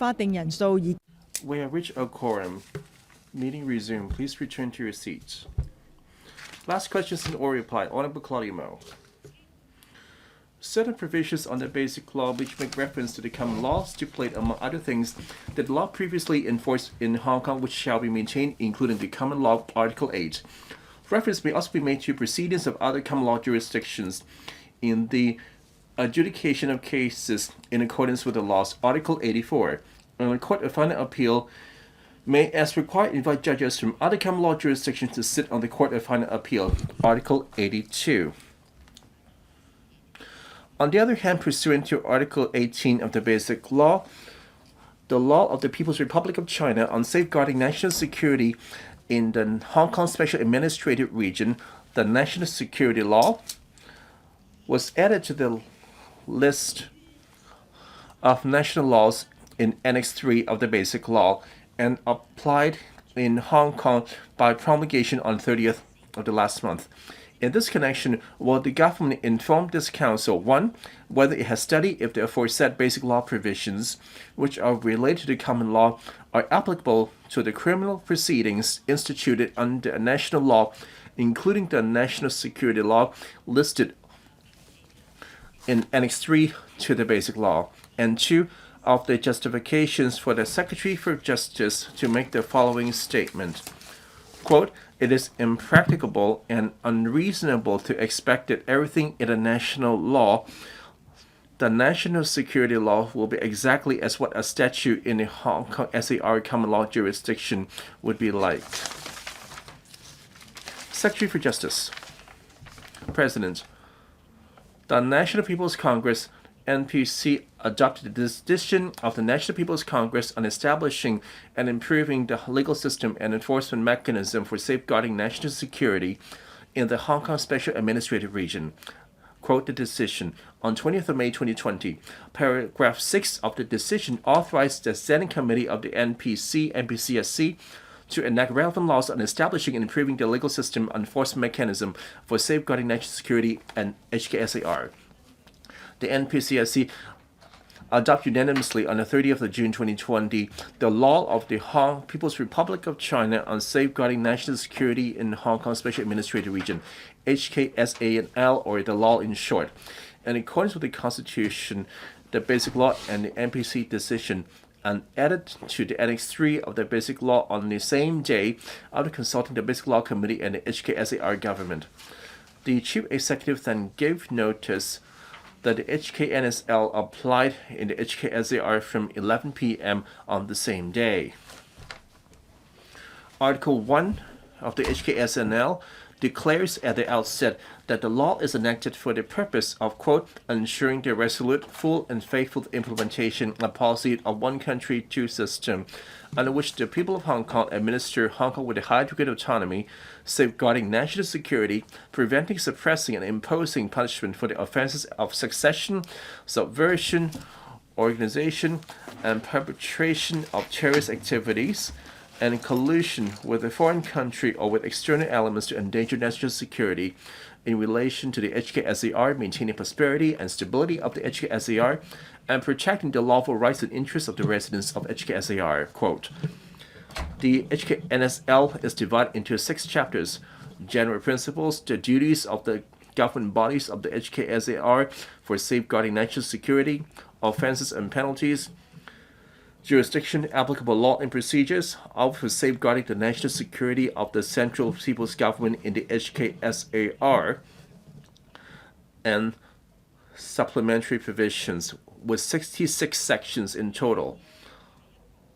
[SPEAKER 5] 法定人數已
[SPEAKER 9] We have reached a quorum. Meeting resumed. Please return to your seats. Last questions in oral reply. Honorable Claudia MO. Certain provisions on the Basic Law which make reference to the common law stipulate, among other things, that the law previously enforced in Hong Kong which shall be maintained, including the Common Law Article 8. Reference may also be made to proceedings of other common law jurisdictions in the adjudication of cases in accordance with the laws, Article 84. And the Court of Final Appeal may, as required, invite judges from other common law jurisdictions to sit on the Court of Final Appeal, Article 82. On the other hand, pursuant to Article 18 of the Basic Law, the law of the People's Republic of China on safeguarding national security in the Hong Kong Special Administrative Region, the National Security Law, was added to the list of national laws in Annex III of the Basic Law and applied in Hong Kong by promulgation on 30th of the last month. In this connection, will the government inform this council, 1, whether it has studied if the aforesaid basic law provisions, which are related to the common law, are applicable to the criminal proceedings instituted under a national law, including the national security law listed in Annex III to the Basic Law, and 2, of the justifications for the Secretary for Justice to make the following statement. Quote, "It is impracticable and unreasonable to expect that everything in the national law, the national security law, will be exactly as what a statute in the Hong Kong SAR common law jurisdiction would be like." Secretary for Justice. President. The National People's Congress NPC adopted the decision of the National People's Congress on establishing and improving the legal system and enforcement mechanism for safeguarding national security in the Hong Kong Special Administrative Region. Quote the decision. On 20th of May 2020, paragraph 6 of the decision authorized the Standing Committee of the NPCSC to enact relevant laws on establishing and improving the legal system enforcement mechanism for safeguarding national security and HKSAR. The NPCSC adopted unanimously on the 30th of June 2020 the law of the People's Republic of China on safeguarding national security in Hong Kong Special Administrative Region, HKSANL, or the law in short. In accordance with the Constitution, the Basic Law and the NPC decision, and added to the Annex III of the Basic Law on the same day after consulting the Basic Law Committee and the HKSAR government. The Chief Executive then gave notice that the HKNSL applied in the HKSAR from 11 p.m. on the same day. Article 1 of the HKSNL declares at the outset that the law is enacted for the purpose of, quote, ensuring the resolute, full, and faithful implementation of policy of one country, two systems, under which the people of Hong Kong administer Hong Kong with a high degree of autonomy, safeguarding national security, preventing, suppressing, and imposing punishment for the offenses of secession, subversion, organization, and perpetration of terrorist activities, and collusion with a foreign country or with external elements to endanger national security in relation to the HKSAR, maintaining prosperity and stability of the HKSAR, and protecting the lawful rights and interests of the residents of HKSAR. Quote, the HKNSL is divided into 6 chapters: general principles, the duties of the government bodies of the HKSAR for safeguarding national security, offenses and penalties, jurisdiction, applicable law and procedures, all for safeguarding the national security of the Central People's Government in the HKSAR, and supplementary provisions, with 66 sections in total.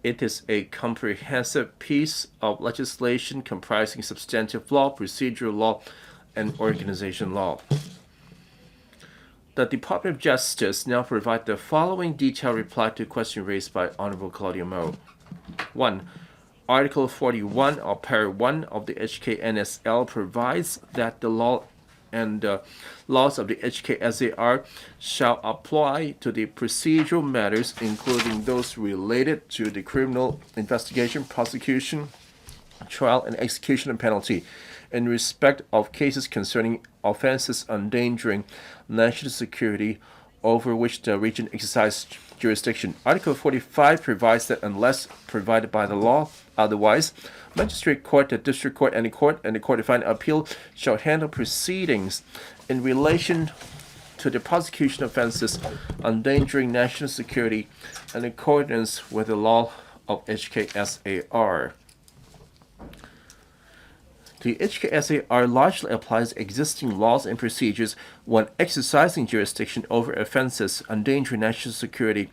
[SPEAKER 9] It is a comprehensive piece of legislation comprising substantive law, procedural law, and organization law. The Department of Justice now provide the following detailed reply to a question raised by Honorable Claudia MO. 1. Article 41 of Para 1 of the HKNSL provides that the law and the laws of the HKSAR shall apply to the procedural matters, including those related to the criminal investigation, prosecution, trial, and execution of penalty, in respect of cases concerning offenses endangering national security over which the region exercises jurisdiction. Article 45 provides that unless provided by the law otherwise, magistrate court, the district court, and the court of final appeal shall handle proceedings in relation to the prosecution offenses endangering national security in accordance with the law of HKSAR. The HKSAR largely applies existing laws and procedures when exercising jurisdiction over offenses endangering national security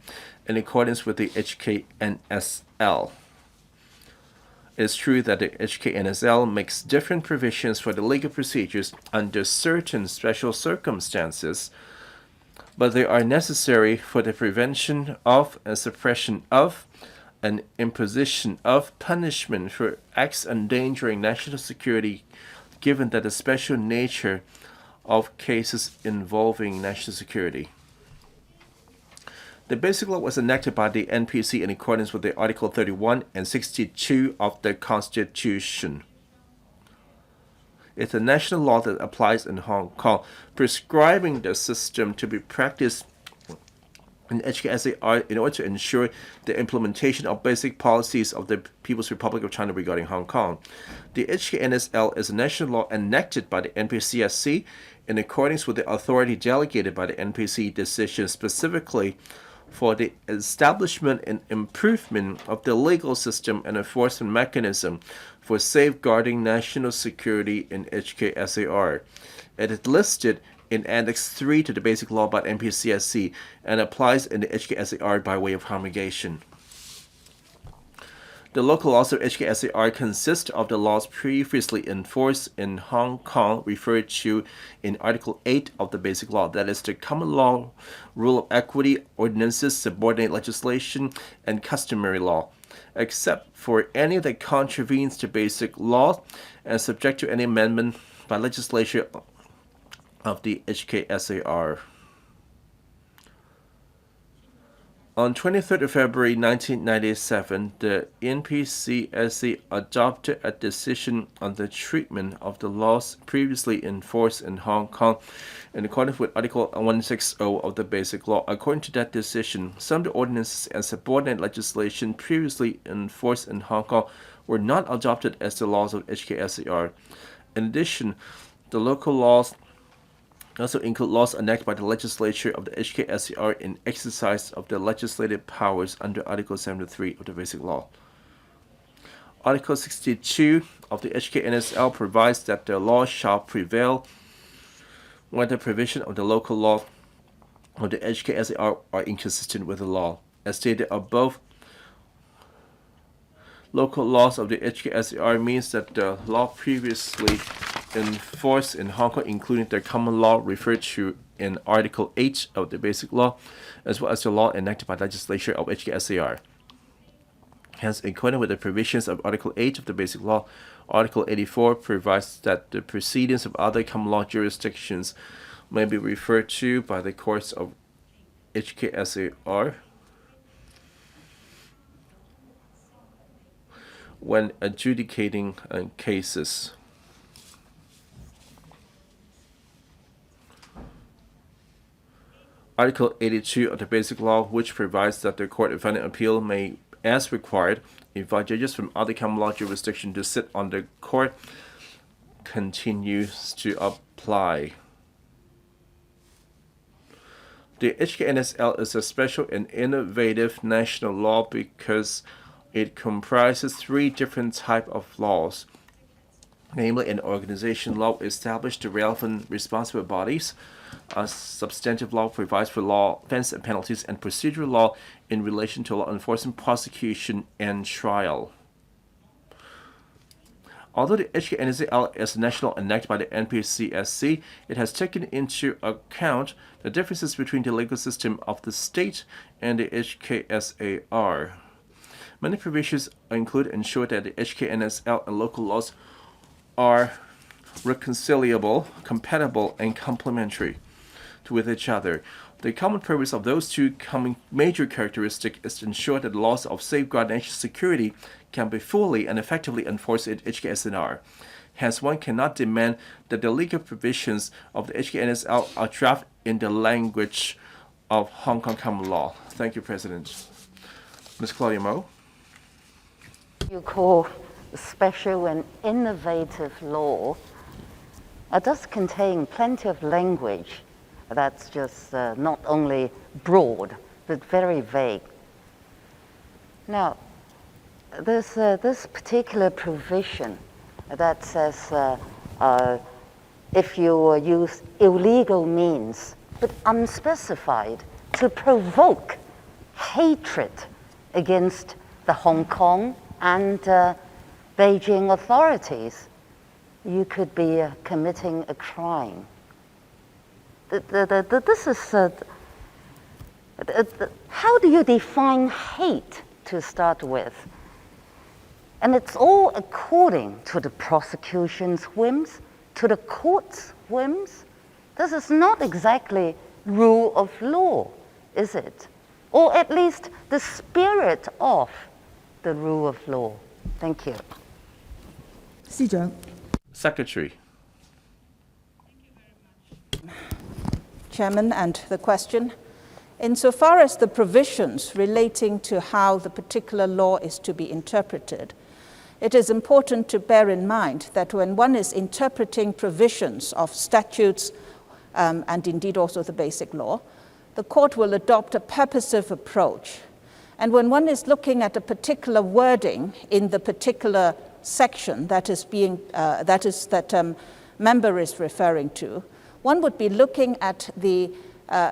[SPEAKER 9] in accordance with the HKNSL. It is true that the HKNSL makes different provisions for the legal procedures under certain special circumstances, but they are necessary for the prevention of and suppression of and imposition of punishment for acts endangering national security, given that the special nature of cases involving national security. The Basic Law was enacted by the NPC in accordance with the Article 31 and 62 of the Constitution. It's a national law that applies in Hong Kong, prescribing the system to be practiced in HKSAR in order to ensure the implementation of basic policies of the People's Republic of China regarding Hong Kong. The HKNSL is a national law enacted by the NPCSC in accordance with the authority delegated by the NPC decision, specifically for the establishment and improvement of the legal system and enforcement mechanism for safeguarding national security in HKSAR. It is listed in Annex III to the Basic Law by NPCSC and applies in the HKSAR by way of promulgation. The local laws of HKSAR consist of the laws previously enforced in Hong Kong referred to in Article 8 of the Basic Law, that is the common law, rule of equity, ordinances, subordinate legislation, and customary law, except for any that contravenes the Basic Law and subject to any amendment by legislature of the HKSAR. On 23rd of February 1997, the NPCSC adopted a decision on the treatment of the laws previously enforced in Hong Kong in accordance with Article 160 of the Basic Law. According to that decision, some of the ordinances and subordinate legislation previously enforced in Hong Kong were not adopted as the laws of HKSAR. In addition, the local laws also include laws enacted by the legislature of the HKSAR in exercise of the legislative powers under Article 73 of the Basic Law. Article 62 of the HKNSL provides that the law shall prevail when the provision of the local law of the HKSAR are inconsistent with the law. As stated above, local laws of the HKSAR means that the law previously enforced in Hong Kong, including the common law referred to in Article 8 of the Basic Law, as well as the law enacted by legislature of HKSAR. Hence, in accordance with the provisions of Article 8 of the Basic Law, Article 84 provides that the proceedings of other common law jurisdictions may be referred to by the courts of HKSAR when adjudicating cases. Article 82 of the Basic Law, which provides that the Court of Final Appeal may, as required, invite judges from other common law jurisdictions to sit on the court, continues to apply. The HKNSL is a special and innovative national law because it comprises three different types of laws, namely an organization law established the relevant responsible bodies, a substantive law provides for law, offense and penalties, and procedural law in relation to law enforcement, prosecution, and trial. Although the HKNSL is national enacted by the NPCSC, it has taken into account the differences between the legal system of the state and the HKSAR. Many provisions include ensure that the HKNSL and local laws are reconcilable, compatible, and complementary with each other. The common purpose of those two common major characteristics is to ensure that the laws of safeguard national security can be fully and effectively enforced in HKSAR. Hence, one cannot demand that the legal provisions of the HKNSL are drafted in the language of Hong Kong common law. Thank you, President. Ms. Claudia MO.
[SPEAKER 7] You call special and innovative law does contain plenty of language that's just not only broad, but very vague. Now, there's this particular provision that says if you use illegal means, but unspecified, to provoke hatred against the Hong Kong and Beijing authorities, you could be committing a crime. This is how do you define hate to start with? And it's all according to the prosecution's whims, to the court's whims. This is not exactly rule of law, is it? Or at least the spirit of the rule of law. Thank you.
[SPEAKER 5] 司長。
[SPEAKER 9] Secretary.
[SPEAKER 10] Chairman, and the question. Insofar as the provisions relating to how the particular law is to be interpreted, it is important to bear in mind that when one is interpreting provisions of statutes and indeed also the basic law, the court will adopt a purposive approach. And when one is looking at a particular wording in the particular section that member is referring to, one would be looking at the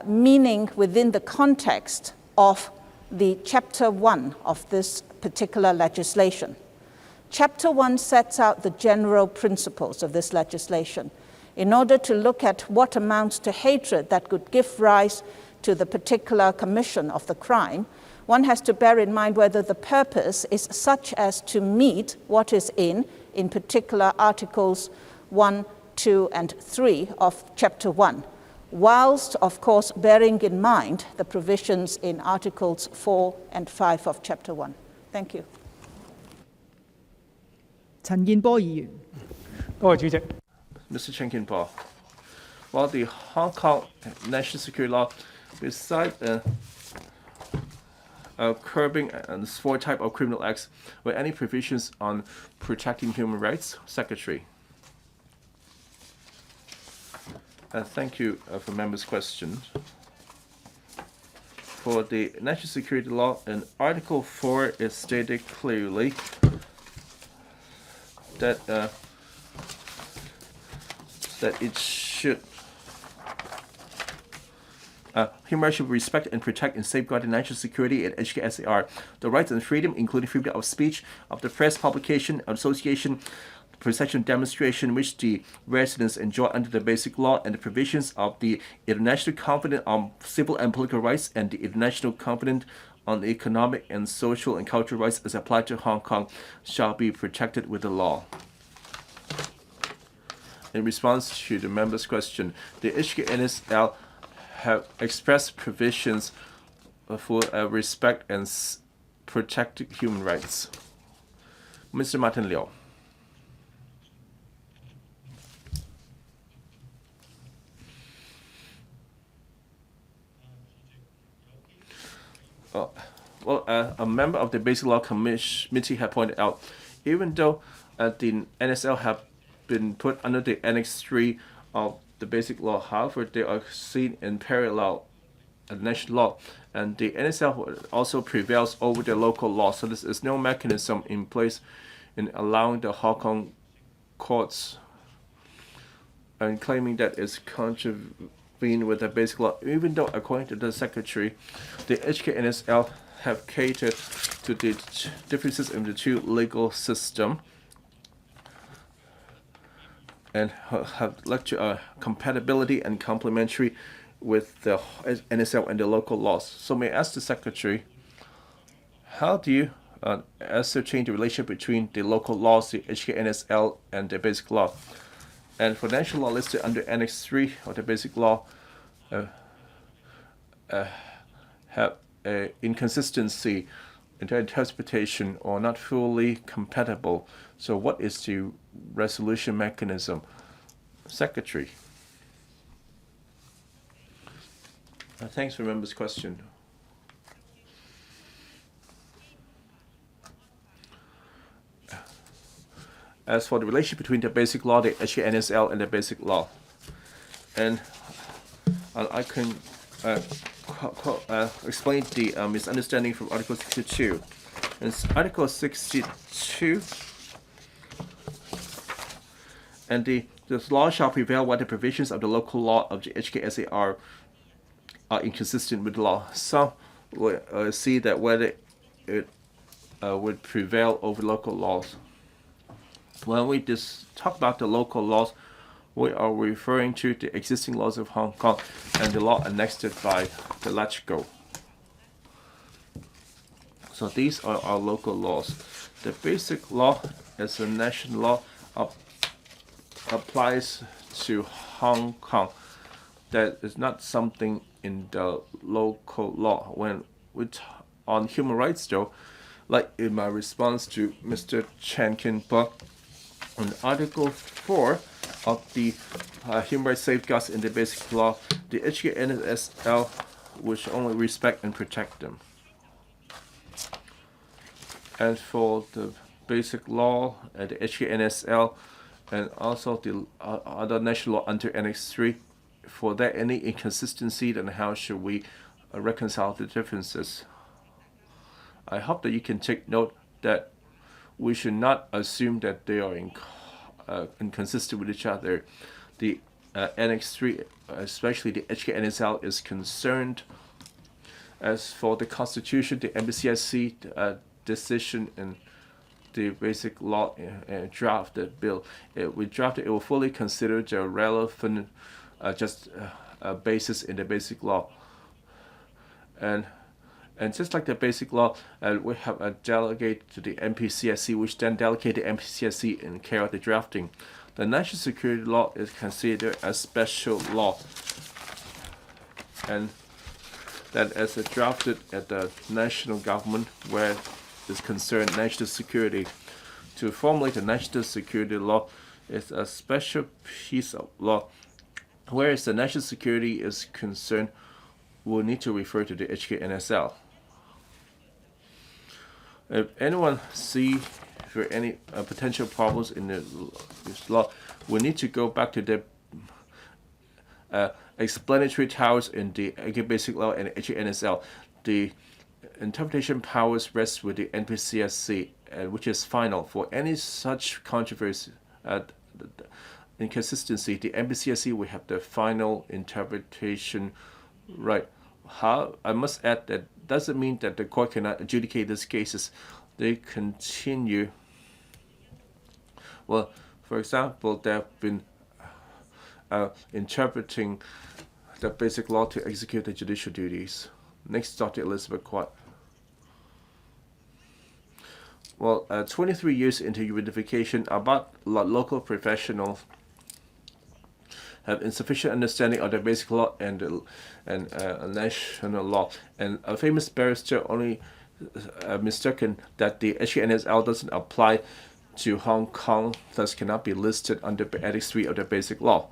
[SPEAKER 10] meaning within the context of the Chapter 1 of this particular legislation. Chapter 1 sets out the general principles of this legislation in order to look at what amounts to hatred that could give rise to the particular commission of the crime. One has to bear in mind whether the purpose is such as to meet what is in particular Articles 1, 2, and 3 of Chapter 1, whilst, of course, bearing in mind the provisions in Articles 4 and 5 of Chapter 1. Thank you.
[SPEAKER 5] 陳健波議員。
[SPEAKER 8] 多謝主席。
[SPEAKER 9] Mr. Cheng Kin-po. While the Hong Kong national security law, besides curbing and 4 types of criminal acts, were any provisions on protecting human rights? Secretary. Thank you for members' questions. For the national security law, in Article 4 is stated clearly that it should human rights should respect and protect and safeguard the national security and HKSAR, the rights and freedom, including freedom of speech, of the press, publication, association, procession, demonstration, which the residents enjoy under the Basic Law, and the provisions of the International Covenant on Civil and Political Rights and the International Covenant on Economic and Social and Cultural Rights as applied to Hong Kong shall be protected with the law. In response to the member's question, the HKNSL have expressed provisions for respect and protect human rights. Mr. Martin Liu. A member of the Basic Law Committee had pointed out, even though the NSL have been put under the Annex III of the Basic Law, however, they are seen in parallel at national law, and the NSL also prevails over the local law. So there is no mechanism in place in allowing the Hong Kong courts and claiming that it's contravened with the Basic Law, even though, according to the Secretary, the HKNSL have catered to the differences in the two legal systems and have led to a compatibility and complementary with the NSL and the local laws. So may I ask the Secretary, how do you ascertain the relationship between the local laws, the HKNSL, and the Basic Law? And for national law listed under Annex III of the Basic Law have an inconsistency in their interpretation or not fully compatible. So what is the resolution mechanism? Secretary. Thanks for members' question. As for the relationship between the basic law, the HKNSL, and the basic law, and I can explain the misunderstanding from Article 62. In Article 62, and the law shall prevail when the provisions of the local law of the HKSA are inconsistent with the law. Some will see that whether it would prevail over local laws. When we talk about the local laws, we are referring to the existing laws of Hong Kong and the law annexed by the LegCo. So these are our local laws. The basic law as a national law applies to Hong Kong. That is not something in the local law. When on human rights, though, like in my response to Mr. Chan Kin-po, in Article 4 of the human rights safeguards in the basic law, the HKNSL which only respect and protect them. And for the basic law, the HKNSL, and also the other national law under Annex III, for that any inconsistency, then how should we reconcile the differences? I hope that you can take note that we should not assume that they are inconsistent with each other. The Annex III, especially the HKNSL, is concerned. As for the Constitution, the MPCSC decision and the basic law drafted bill, we drafted, it will fully consider the relevant basis in the basic law. And just like the basic law, we have a delegate to the MPCSC, which then delegate the MPCSC and carry out the drafting. The national security law is considered a special law, and that is drafted at the national government where is concerned national security. To formulate the national security law is a special piece of law, whereas the national security is concerned, we'll need to refer to the HKNSL. If anyone see for any potential problems in this law, we need to go back to the explanatory powers in the basic law and HKNSL. The interpretation powers rest with the NPCSC, which is final. For any such controversy, inconsistency, the NPCSC will have the final interpretation right. I must add that doesn't mean that the court cannot adjudicate these cases. They continue. Well, for example, they have been interpreting the basic law to execute the judicial duties. Next, Dr. Elizabeth Kwok. Well, 23 years into unification, about local professionals have insufficient understanding of the basic law and national law. And a famous barrister only mistaken that the HKNSL doesn't apply to Hong Kong, thus cannot be listed under Annex III of the basic law.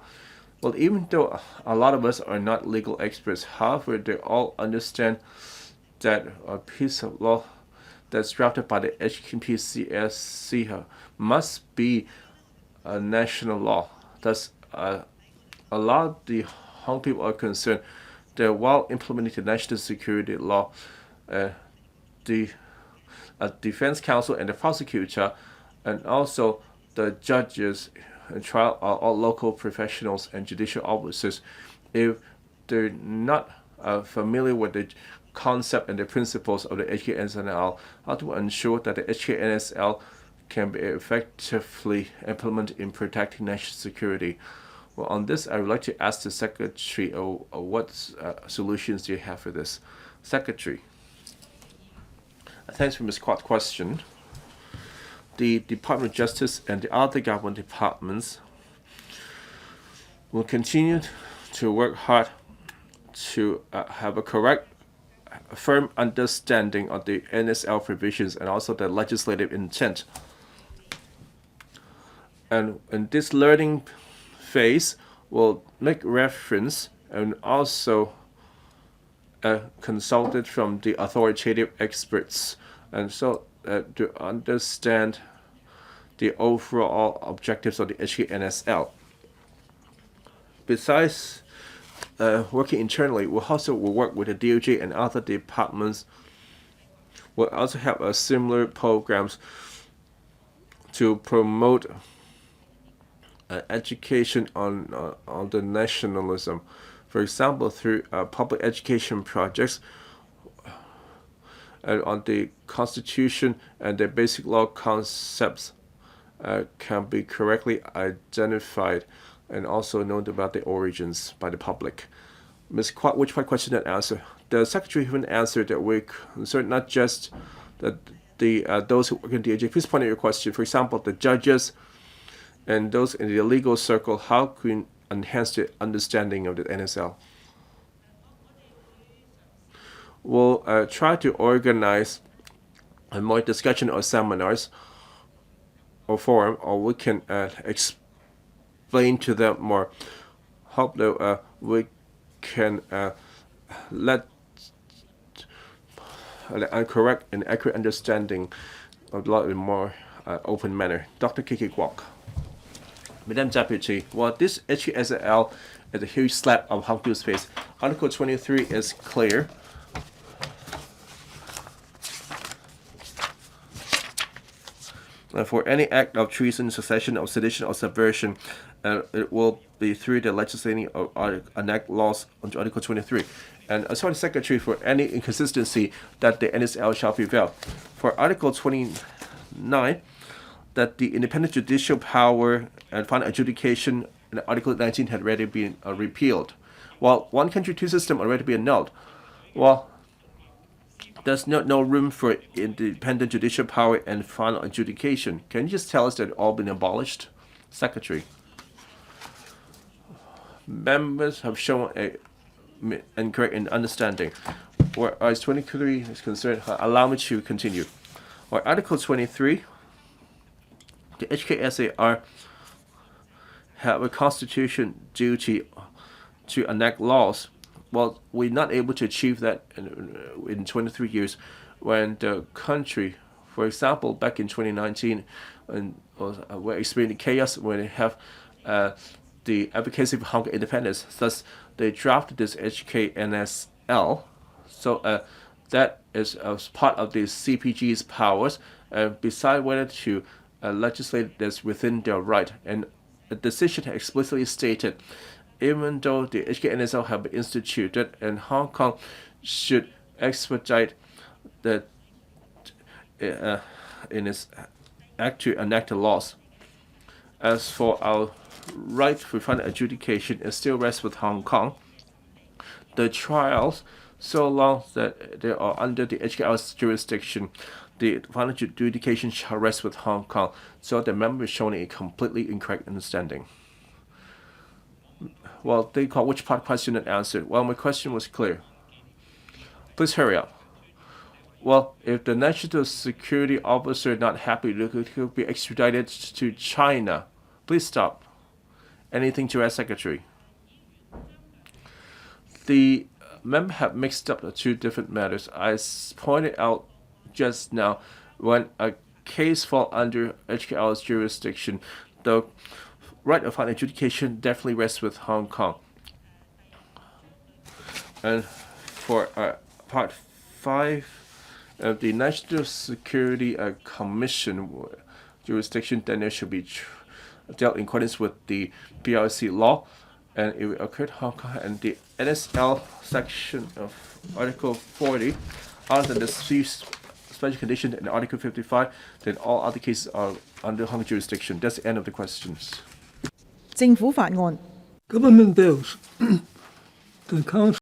[SPEAKER 9] Well, even though a lot of us are not legal experts, however, they all understand that a piece of law that's drafted by the HKPCSC must be a national law. Thus, a lot of the Hong people are concerned that while implementing the national security law, the defense counsel and the prosecutor, and also the judges and trial are all local professionals and judicial officers. If they're not familiar with the concept and the principles of the HKNSL, how to ensure that the HKNSL can be effectively implemented in protecting national security. Well, on this, I would like to ask the Secretary what solutions do you have for this? Secretary. Thanks for Ms. Kwok's question. The Department of Justice and the other government departments will continue to work hard to have a correct, firm understanding of the NSL provisions and also the legislative intent. And in this learning phase, will make reference and also consulted from the authoritative experts, and so to understand the overall objectives of the HKNSL. Besides working internally, we also will work with the DOJ and other departments. We'll also have similar programs to promote education on the nationalism. For example, through public education projects on the Constitution and the basic law concepts can be correctly identified and also known about the origins by the public. Ms. Kwok, which part question and answer? The Secretary even answered that we're concerned not just that those who work in DOJ. Please point out your question. For example, the judges and those in the legal circle, how can we enhance the understanding of the NSL? We'll try to organize more discussion or seminars or forum, or we can explain to them more. Hope that we can let a correct and accurate understanding of the law in a more open manner. Dr. Kiki Kwok. Madam Deputy, well, this HKSL is a huge slap of Hong Kong's face. Article 23 is clear. For any act of treason, secession, or sedition, or subversion, it will be through the legislating or enact laws under Article 23. And as for the Secretary, for any inconsistency that the NSL shall prevail. For Article 29, that the independent judicial power and final adjudication in Article 19 had already been repealed, while one country, two system already been annulled. Well, there's no room for independent judicial power and final adjudication. Can you just tell us that all been abolished? Secretary. Members have shown incorrect in understanding. Whereas 23 is concerned, allow me to continue. Or Article 23, the HKSAR have a constitution duty to enact laws. Well, we're not able to achieve that in 23 years when the country, for example, back in 2019, we're experiencing chaos when they have the advocacy for Hong Kong independence. Thus, they drafted this HKNSL. So that is part of the CPG's powers, beside whether to legislate this within their right. And the decision explicitly stated, even though the HKNSL have been instituted, and Hong Kong should expedite the in its act to enact the laws. As for our right for final adjudication, it still rests with Hong Kong. The trials, so long that they are under the HKL's jurisdiction, the final adjudication shall rest with Hong Kong. So the member is showing a completely incorrect understanding. Well, they call which part question and answered. Well, my question was clear. Please hurry up. Well, if the national security officer not happy, they could be extradited to China. Please stop. Anything to ask, Secretary? The member have mixed up the two different matters. I pointed out just now, when a case falls under HKL's jurisdiction, the right of final adjudication definitely rests with Hong Kong. And for Part 5 of the National Security Commission jurisdiction, then there should be dealt in accordance with the PRC law, and it occurred in Hong Kong. And the NSL section of Article 40, other than the special condition in Article 55, then all other cases are under Hong Kong jurisdiction. That's the end of the questions.
[SPEAKER 5] 政府法案。
[SPEAKER 2] Government bills. The Council